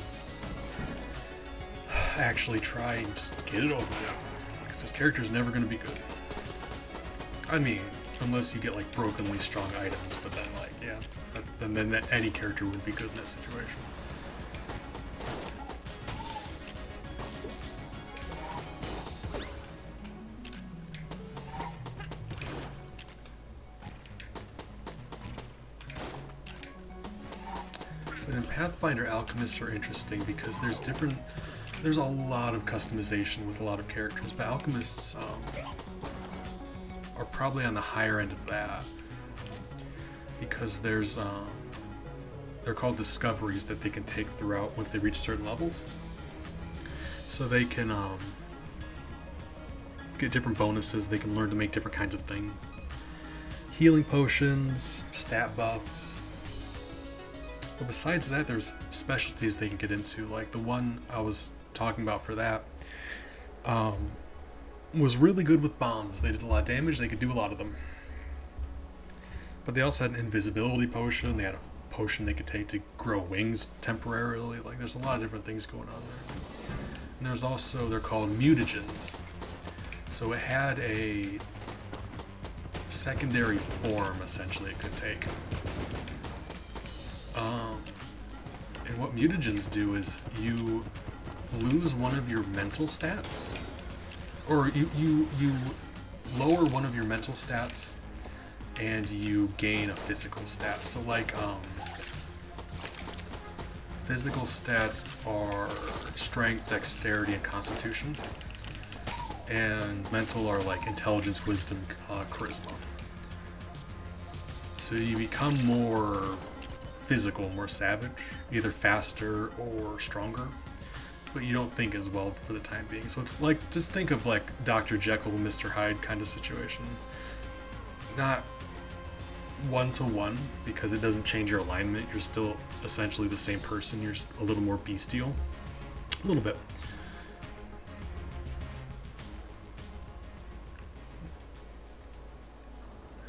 Speaker 1: actually try and just get it over with, because this character is never going to be good. I mean, unless you get like brokenly strong items, but then like, yeah, then any character would be good in that situation. But in Pathfinder, alchemists are interesting because there's a lot of customization with a lot of characters, but alchemists are probably on the higher end of that, because they're called discoveries that they can take throughout once they reach certain levels. So they can get different bonuses, they can learn to make different kinds of things. Healing potions, stat buffs. But besides that, there's specialties they can get into, like the one I was talking about for that was really good with bombs. They did a lot of damage, they could do a lot of them. But they also had an invisibility potion, they had a potion they could take to grow wings temporarily. Like, there's a lot of different things going on there. And there's also, they're called mutagens. So it had a secondary form, essentially, it could take. And what mutagens do is you lose one of your mental stats, or you lower one of your mental stats and you gain a physical stat. So like physical stats are strength, dexterity, and constitution, and mental are like intelligence, wisdom, charisma. So you become more physical, more savage, either faster or stronger, but you don't think as well for the time being. So it's like, just think of like Dr. Jekyll and Mr. Hyde kind of situation. Not one-to-one, because it doesn't change your alignment. You're still essentially the same person. You're just a little more bestial. A little bit.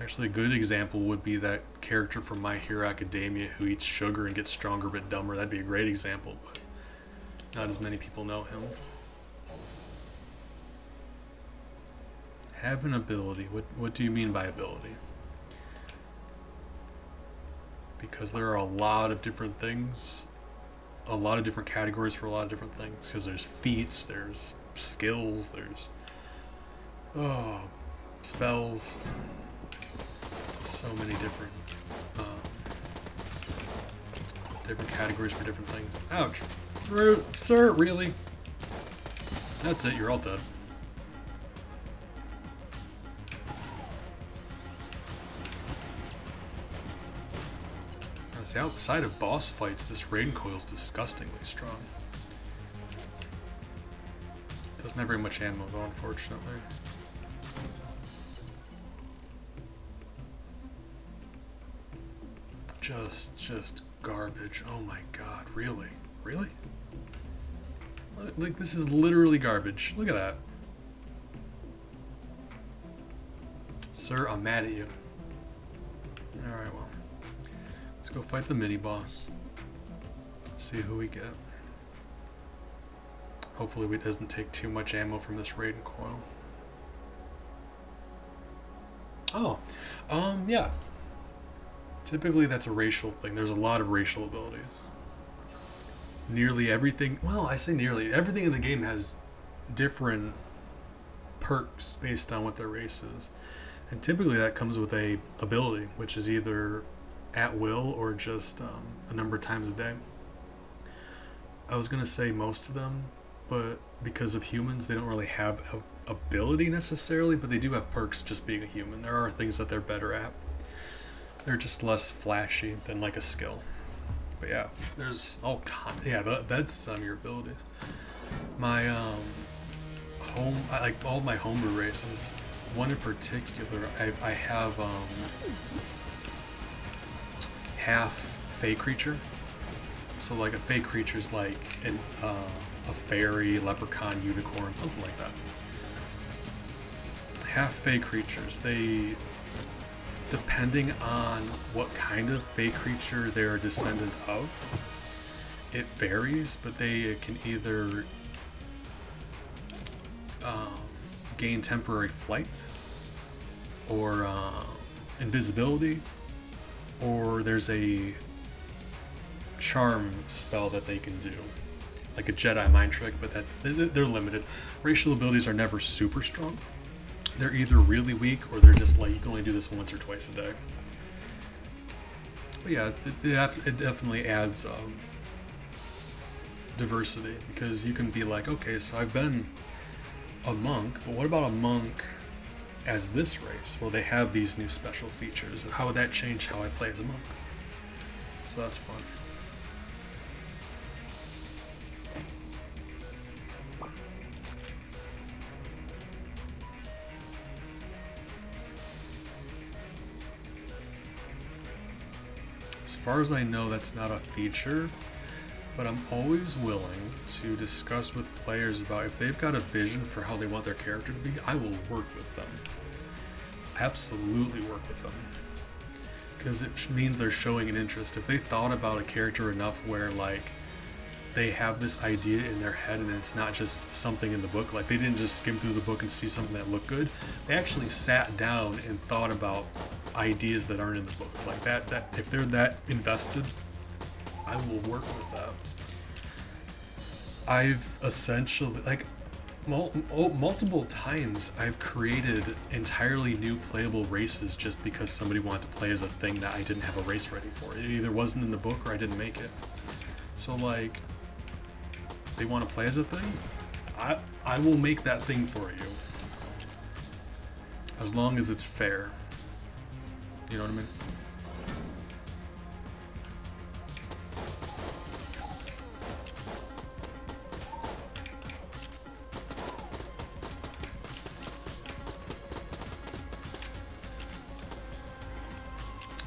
Speaker 1: Actually, a good example would be that character from My Hero Academia who eats sugar and gets stronger but dumber. That'd be a great example, but not as many people know him. Have an ability. What do you mean by ability? Because there are a lot of different things, a lot of different categories for a lot of different things. Because there's feats, there's skills, there's spells. So many different different categories for different things. Ouch. Sir, really? That's it, you're all dead. See, outside of boss fights, this rain coil is disgustingly strong. Doesn't have very much ammo though, unfortunately. Just garbage. Oh my god, really? Really? Like, this is literally garbage. Look at that. Sir, I'm mad at you. Alright, well. Let's go fight the mini-boss. See who we get. Hopefully it doesn't take too much ammo from this raiden coil. Oh, yeah. Typically that's a racial thing. There's a lot of racial abilities. Nearly everything, well, I say nearly, everything in the game has different perks based on what their race is. And typically that comes with a ability, which is either at will or just a number of times a day. I was going to say most of them, but because of humans, they don't really have an ability necessarily, but they do have perks just being a human. There are things that they're better at. They're just less flashy than like a skill. But yeah, there's all kinds. Yeah, that's some of your abilities. My I like all my homebrew races. One in particular, I have half fey creature. So like a fey creature is like a fairy, leprechaun, unicorn, something like that. Half fey creatures, they, depending on what kind of fey creature they're a descendant of, it varies, but they can either gain temporary flight, or invisibility, or there's a charm spell that they can do, like a Jedi mind trick, but they're limited. Racial abilities are never super strong. They're either really weak or they're just like you can only do this once or twice a day. But yeah, it definitely adds diversity, because you can be like, okay, so I've been a monk, but what about a monk as this race? Well, they have these new special features. How would that change how I play as a monk? So that's fun. As far as I know, that's not a feature, but I'm always willing to discuss with players about if they've got a vision for how they want their character to be. I will work with them. Absolutely work with them. Because it means they're showing an interest. If they thought about a character enough where, like, they have this idea in their head and it's not just something in the book, like they didn't just skim through the book and see something that looked good, they actually sat down and thought about ideas that aren't in the book. Like that if they're that invested, I will work with that. I've essentially, like, multiple times I've created entirely new playable races just because somebody wanted to play as a thing that I didn't have a race ready for. It either wasn't in the book or I didn't make it. So like, they want to play as a thing? I will make that thing for you. As long as it's fair. You know what I mean?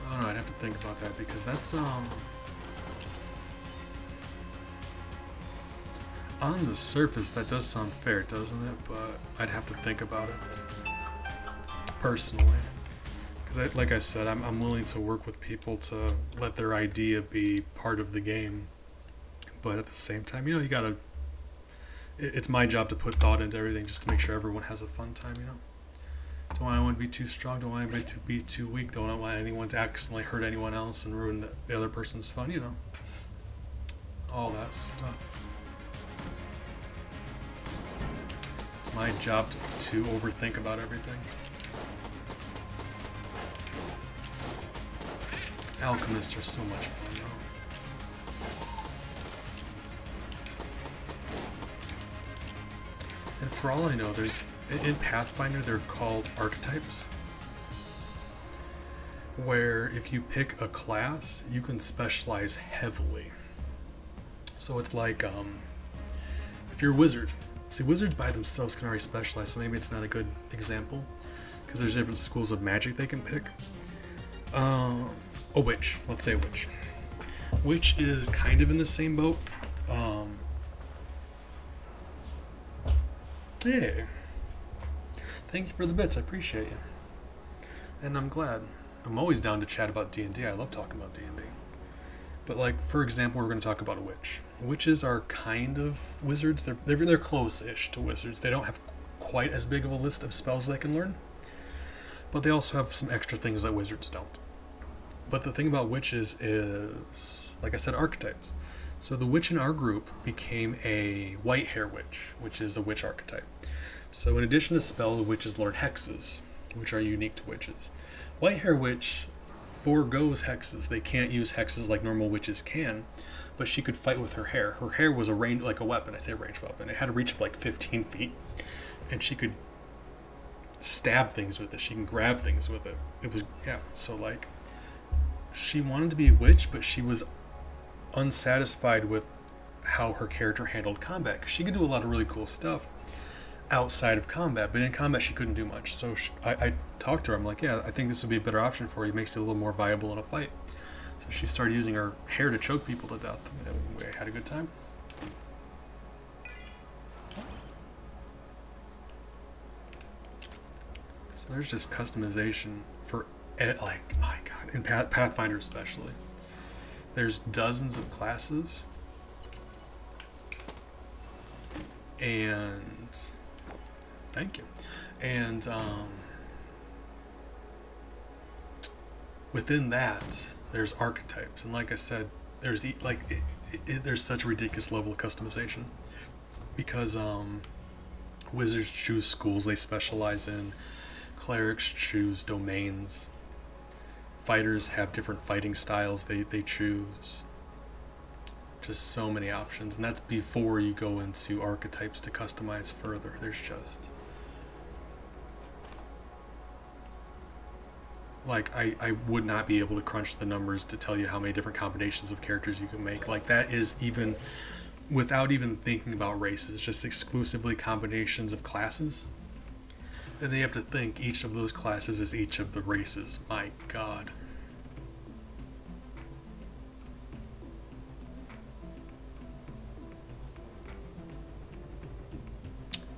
Speaker 1: Oh no, I'd have to think about that because that's on the surface that does sound fair, doesn't it? But I'd have to think about it personally. Because like I said, I'm willing to work with people to let their idea be part of the game. But at the same time, you know, you gotta... It's my job to put thought into everything just to make sure everyone has a fun time, you know? Don't want anyone to be too strong, don't want anybody to be too weak, don't want anyone to accidentally hurt anyone else and ruin the other person's fun, you know? All that stuff. It's my job to overthink about everything. Alchemists are so much fun, though. And for all I know, there's in Pathfinder they're called archetypes, where if you pick a class, you can specialize heavily. So it's like if you're a wizard. See, wizards by themselves can already specialize, so maybe it's not a good example because there's different schools of magic they can pick. A witch. Let's say a witch. Witch is kind of in the same boat. Hey. Thank you for the bits. I appreciate you. And I'm glad. I'm always down to chat about D&D. I love talking about D&D. But like, for example, we're going to talk about a witch. Witches are kind of wizards. They're close-ish to wizards. They don't have quite as big of a list of spells they can learn. But they also have some extra things that wizards don't. But the thing about witches is, like I said, archetypes. So the witch in our group became a white hair witch, which is a witch archetype. So in addition to spell, witches learn hexes, which are unique to witches. White hair witch forgoes hexes. They can't use hexes like normal witches can, but she could fight with her hair. Her hair was a range, like a weapon. I say a ranged weapon. It had a reach of like 15 feet, and she could stab things with it. She can grab things with it. It was, yeah, so like, she wanted to be a witch, but she was unsatisfied with how her character handled combat. 'Cause she could do a lot of really cool stuff outside of combat, but in combat she couldn't do much. So I talked to her. I'm like, yeah, I think this would be a better option for you. It makes it a little more viable in a fight. So she started using her hair to choke people to death. And we had a good time. So there's just customization for, like, my god, in Pathfinder especially. There's dozens of classes. And thank you. And within that, there's archetypes. And like I said, there's there's such a ridiculous level of customization because wizards choose schools they specialize in. Clerics choose domains. Fighters have different fighting styles they choose. Just so many options, and that's before you go into archetypes to customize further. There's just, like, I would not be able to crunch the numbers to tell you how many different combinations of characters you can make. Like, that is even without even thinking about races, just exclusively combinations of classes. And they have to think each of those classes is each of the races. My god.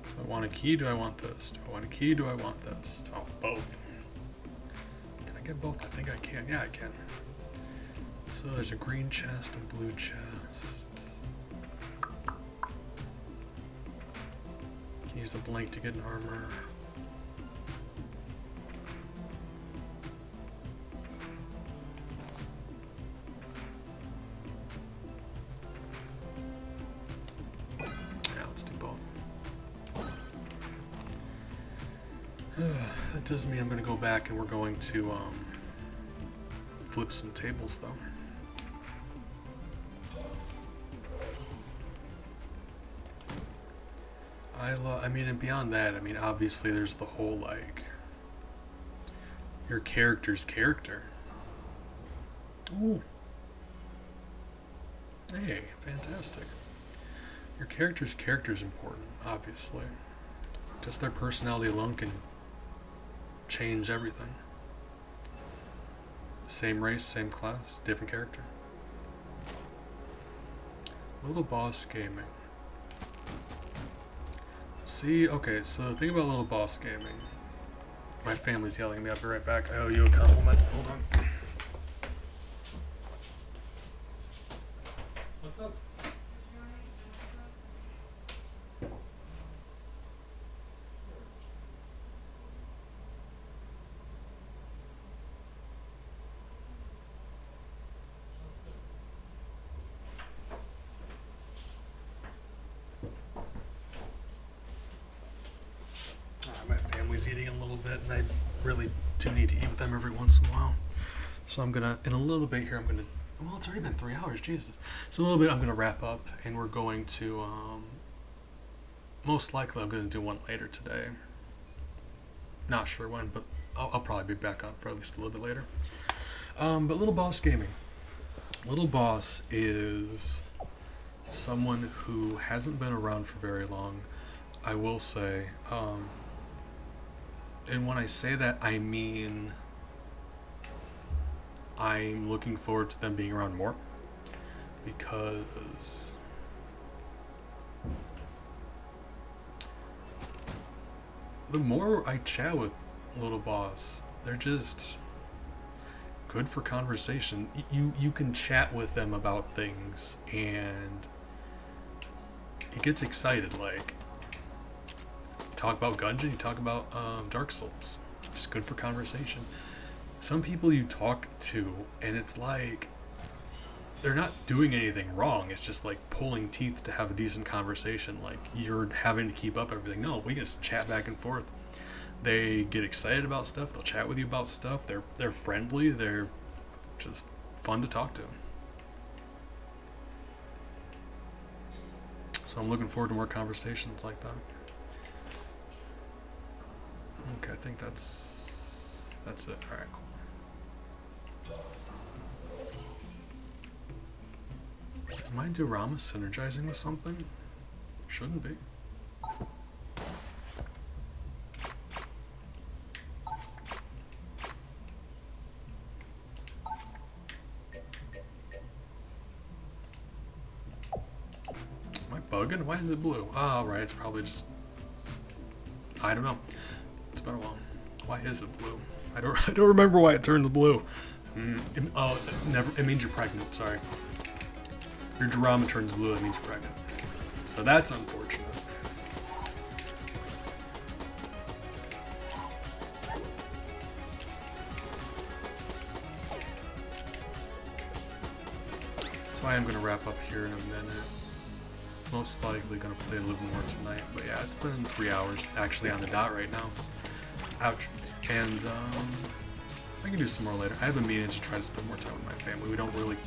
Speaker 1: Do I want a key? Do I want this? Do I want a key? Do I want this? Oh, both. Can I get both? I think I can. Yeah, I can. So there's a green chest and blue chest. Can use a blank to get an armor. Yeah, let's do both. That does mean I'm going to go back and we're going to flip some tables though. I mean, and beyond that, I mean, obviously there's the whole, like, your character's character. Ooh. Hey, fantastic. Your character's character is important, obviously. Just their personality alone can change everything. Same race, same class, different character. Little Boss Gaming. See, okay, so the thing about Little Boss Gaming. My family's yelling at me. I'll be right back. I owe you a compliment. Hold on. What's up? My family's eating a little bit, and I really do need to eat with them every once in a while. So I'm gonna, in a little bit here, well, it's already been 3 hours, Jesus. So a little bit I'm gonna wrap up, and we're going to, most likely I'm gonna do one later today. Not sure when, but I'll probably be back on for at least a little bit later. But Little Boss Gaming. Little Boss is someone who hasn't been around for very long, I will say. And when I say that, I mean I'm looking forward to them being around more, because the more I chat with Little Boss, they're just good for conversation. You can chat with them about things, and it gets excited. Like, you talk about Gungeon, you talk about Dark Souls. It's good for conversation. Some people you talk to, and it's like they're not doing anything wrong. It's just like pulling teeth to have a decent conversation. Like, you're having to keep up everything. No, we can just chat back and forth. They get excited about stuff. They'll chat with you about stuff. They're friendly. They're just fun to talk to. So I'm looking forward to more conversations like that. Okay, I think that's it. All right, cool. Is my diorama synergizing with something? Shouldn't be. Am I bugging? Why is it blue? Oh, right, it's probably just... I don't know. It's been a while. Why is it blue? I don't remember why it turns blue. It means you're pregnant, sorry. Your diorama turns blue, it means you're pregnant. So that's unfortunate. So I am going to wrap up here in a minute. Most likely going to play a little more tonight, but yeah, it's been 3 hours actually on the dot right now. Ouch. And I can do some more later. I have a meeting to try to spend more time with my family. I don't really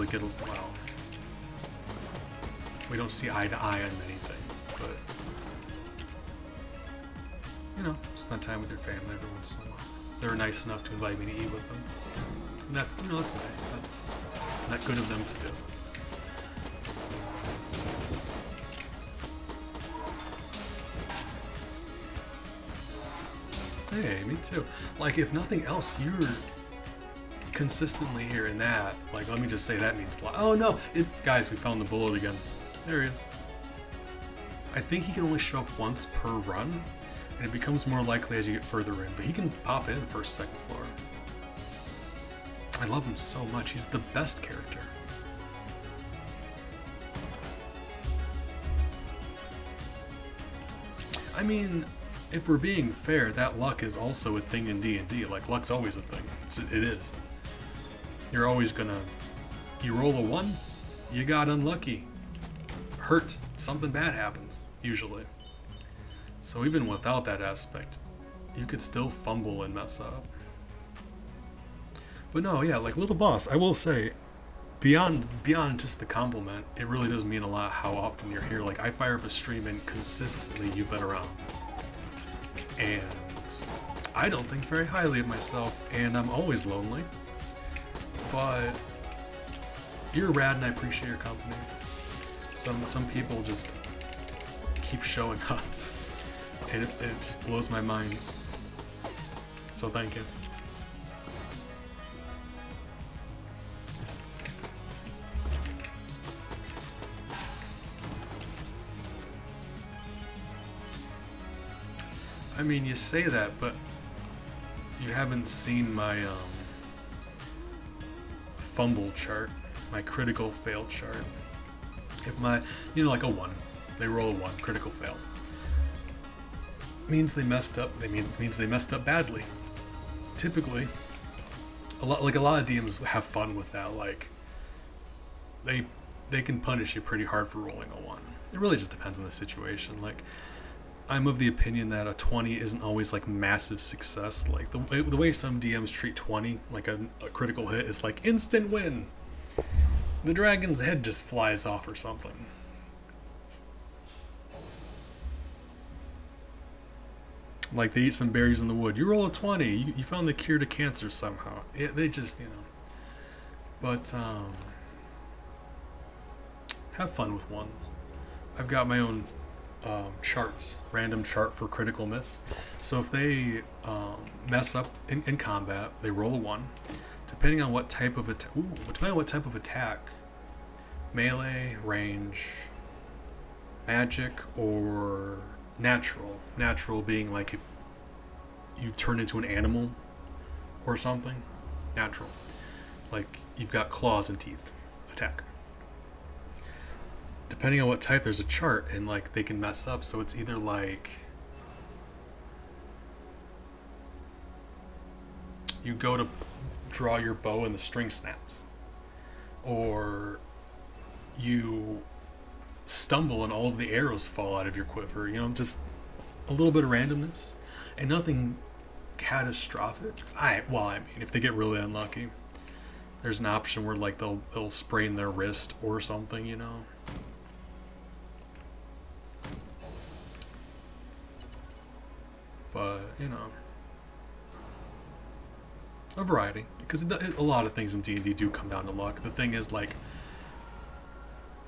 Speaker 1: get, well, we don't see eye to eye on many things, but, you know, spend time with your family every once in a while. They were nice enough to invite me to eat with them. And that's, you know, that's nice. That's not good of them to do. Hey, me too. Like, if nothing else, you're consistently hearing that. Like, let me just say that means a lot. Oh no, guys, we found the bullet again. There he is. I think he can only show up once per run, and it becomes more likely as you get further in, but he can pop in first, second floor. I love him so much. He's the best character. I mean, if we're being fair, that luck is also a thing in D&D. Like, luck's always a thing. It is. You're always gonna... You roll a 1, you got unlucky. Hurt. Something bad happens, usually. So even without that aspect, you could still fumble and mess up. But no, yeah, like Little Boss, I will say, beyond just the compliment, it really does mean a lot how often you're here. Like, I fire up a stream and consistently you've been around. And I don't think very highly of myself, and I'm always lonely. But you're rad and I appreciate your company. Some people just keep showing up, and it just blows my mind. So thank you. I mean, you say that, but you haven't seen my fumble chart, my critical fail chart. If my, like a 1, they roll a 1, critical fail. Means they messed up. Means they messed up badly. Typically, a lot of DMs have fun with that. Like, they can punish you pretty hard for rolling a 1. It really just depends on the situation. Like, I'm of the opinion that a 20 isn't always like massive success. Like the way some DMs treat 20, like a critical hit, is like instant win. The dragon's head just flies off or something. Like they eat some berries in the wood. You roll a 20, you found the cure to cancer somehow. They just, But have fun with ones. I've got my own charts, random chart for critical miss. So if they mess up in combat, they roll a 1. Depending on what type of attack, melee, range, magic, or natural. Natural being like if you turn into an animal or something. Natural. Like you've got claws and teeth. Attack. Depending on what type, there's a chart, and like they can mess up. So it's either like you go to draw your bow and the string snaps, or you stumble and all of the arrows fall out of your quiver. Just a little bit of randomness, and nothing catastrophic. I mean, if they get really unlucky, there's an option where like they'll sprain their wrist or something. But, a variety. Because a lot of things in D&D do come down to luck. The thing is, like,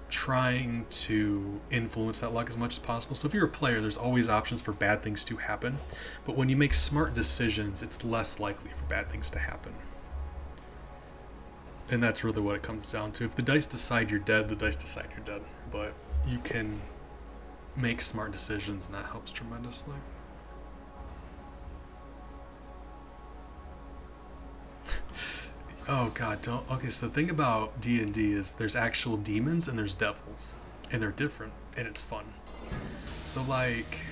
Speaker 1: trying to influence that luck as much as possible. So if you're a player, there's always options for bad things to happen. But when you make smart decisions, it's less likely for bad things to happen. And that's really what it comes down to. If the dice decide you're dead, the dice decide you're dead. But you can make smart decisions, and that helps tremendously. Oh god, don't. Okay, so the thing about D&D is there's actual demons and there's devils, and they're different, and it's fun. So like,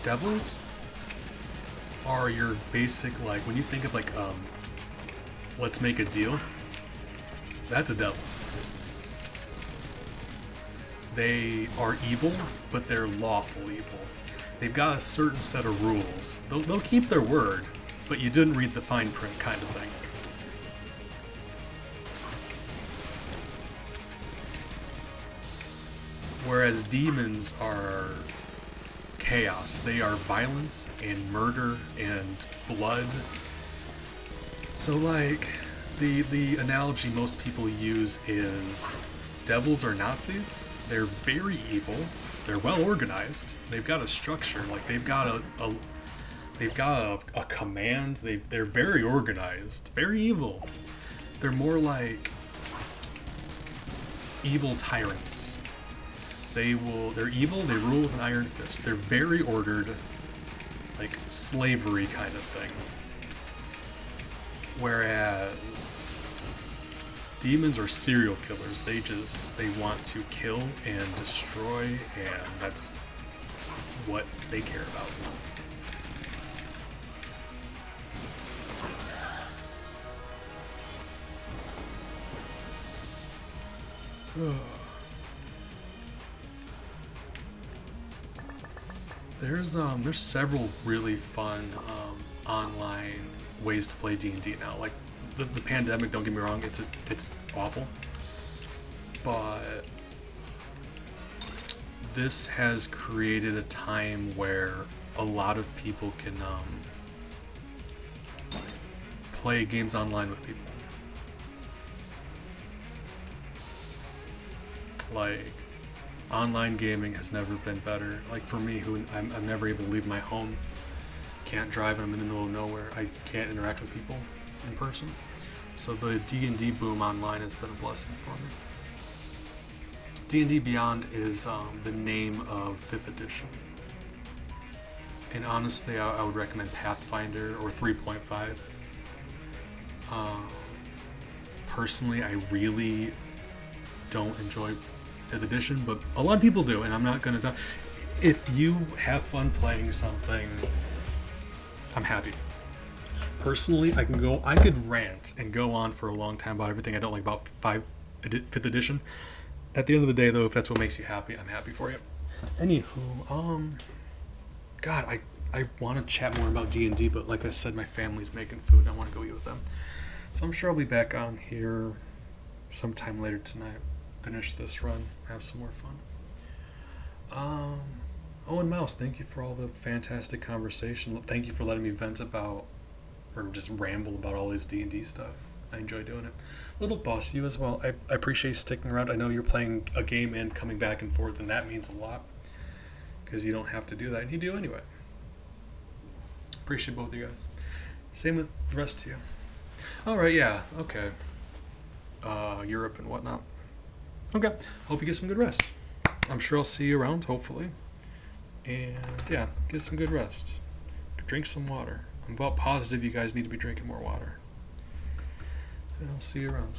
Speaker 1: devils are your basic, like, when you think of like, let's make a deal, that's a devil. They are evil, but they're lawful evil. They've got a certain set of rules. They'll keep their word, but you didn't read the fine print kind of thing. Whereas demons are chaos. They are violence and murder and blood. So like, the analogy most people use is devils are Nazis. They're very evil. They're well organized. They've got a structure. Like they've got a command. They're very organized. Very evil. They're more like evil tyrants. They're evil. They rule with an iron fist. They're very ordered, like slavery kind of thing. Whereas demons are serial killers. They want to kill and destroy, and that's what they care about. There's several really fun online ways to play D&D now. Like the pandemic, don't get me wrong, it's awful, but this has created a time where a lot of people can play games online with people. Like, online gaming has never been better. Like for me, who I'm never able to leave my home, can't drive, and I'm in the middle of nowhere. I can't interact with people in person. So the D&D boom online has been a blessing for me. D&D Beyond is the name of 5th edition. And honestly, I would recommend Pathfinder or 3.5. Personally, I really don't enjoy 5th edition, but a lot of people do, and I'm not going to talk. If you have fun playing something, I'm happy. Personally, I could rant and go on for a long time about everything I don't like about 5th edition. At the end of the day, though, if that's what makes you happy, I'm happy for you. Anywho, God, I want to chat more about D&D, but like I said, my family's making food and I want to go eat with them. So I'm sure I'll be back on here sometime later tonight. Finish this run, have some more fun. Owen Mouse, thank you for all the fantastic conversation. Thank you for letting me vent about, or just ramble about all this D&D stuff. I enjoy doing it. Little Boss, you as well. I appreciate you sticking around. I know you're playing a game and coming back and forth, and that means a lot, because you don't have to do that, and you do anyway. Appreciate both of you guys. Same with the rest of you. Alright, yeah, okay. Europe and whatnot. Okay, hope you get some good rest. I'm sure I'll see you around, hopefully. And yeah, get some good rest. Drink some water. I'm about positive you guys need to be drinking more water. And I'll see you around.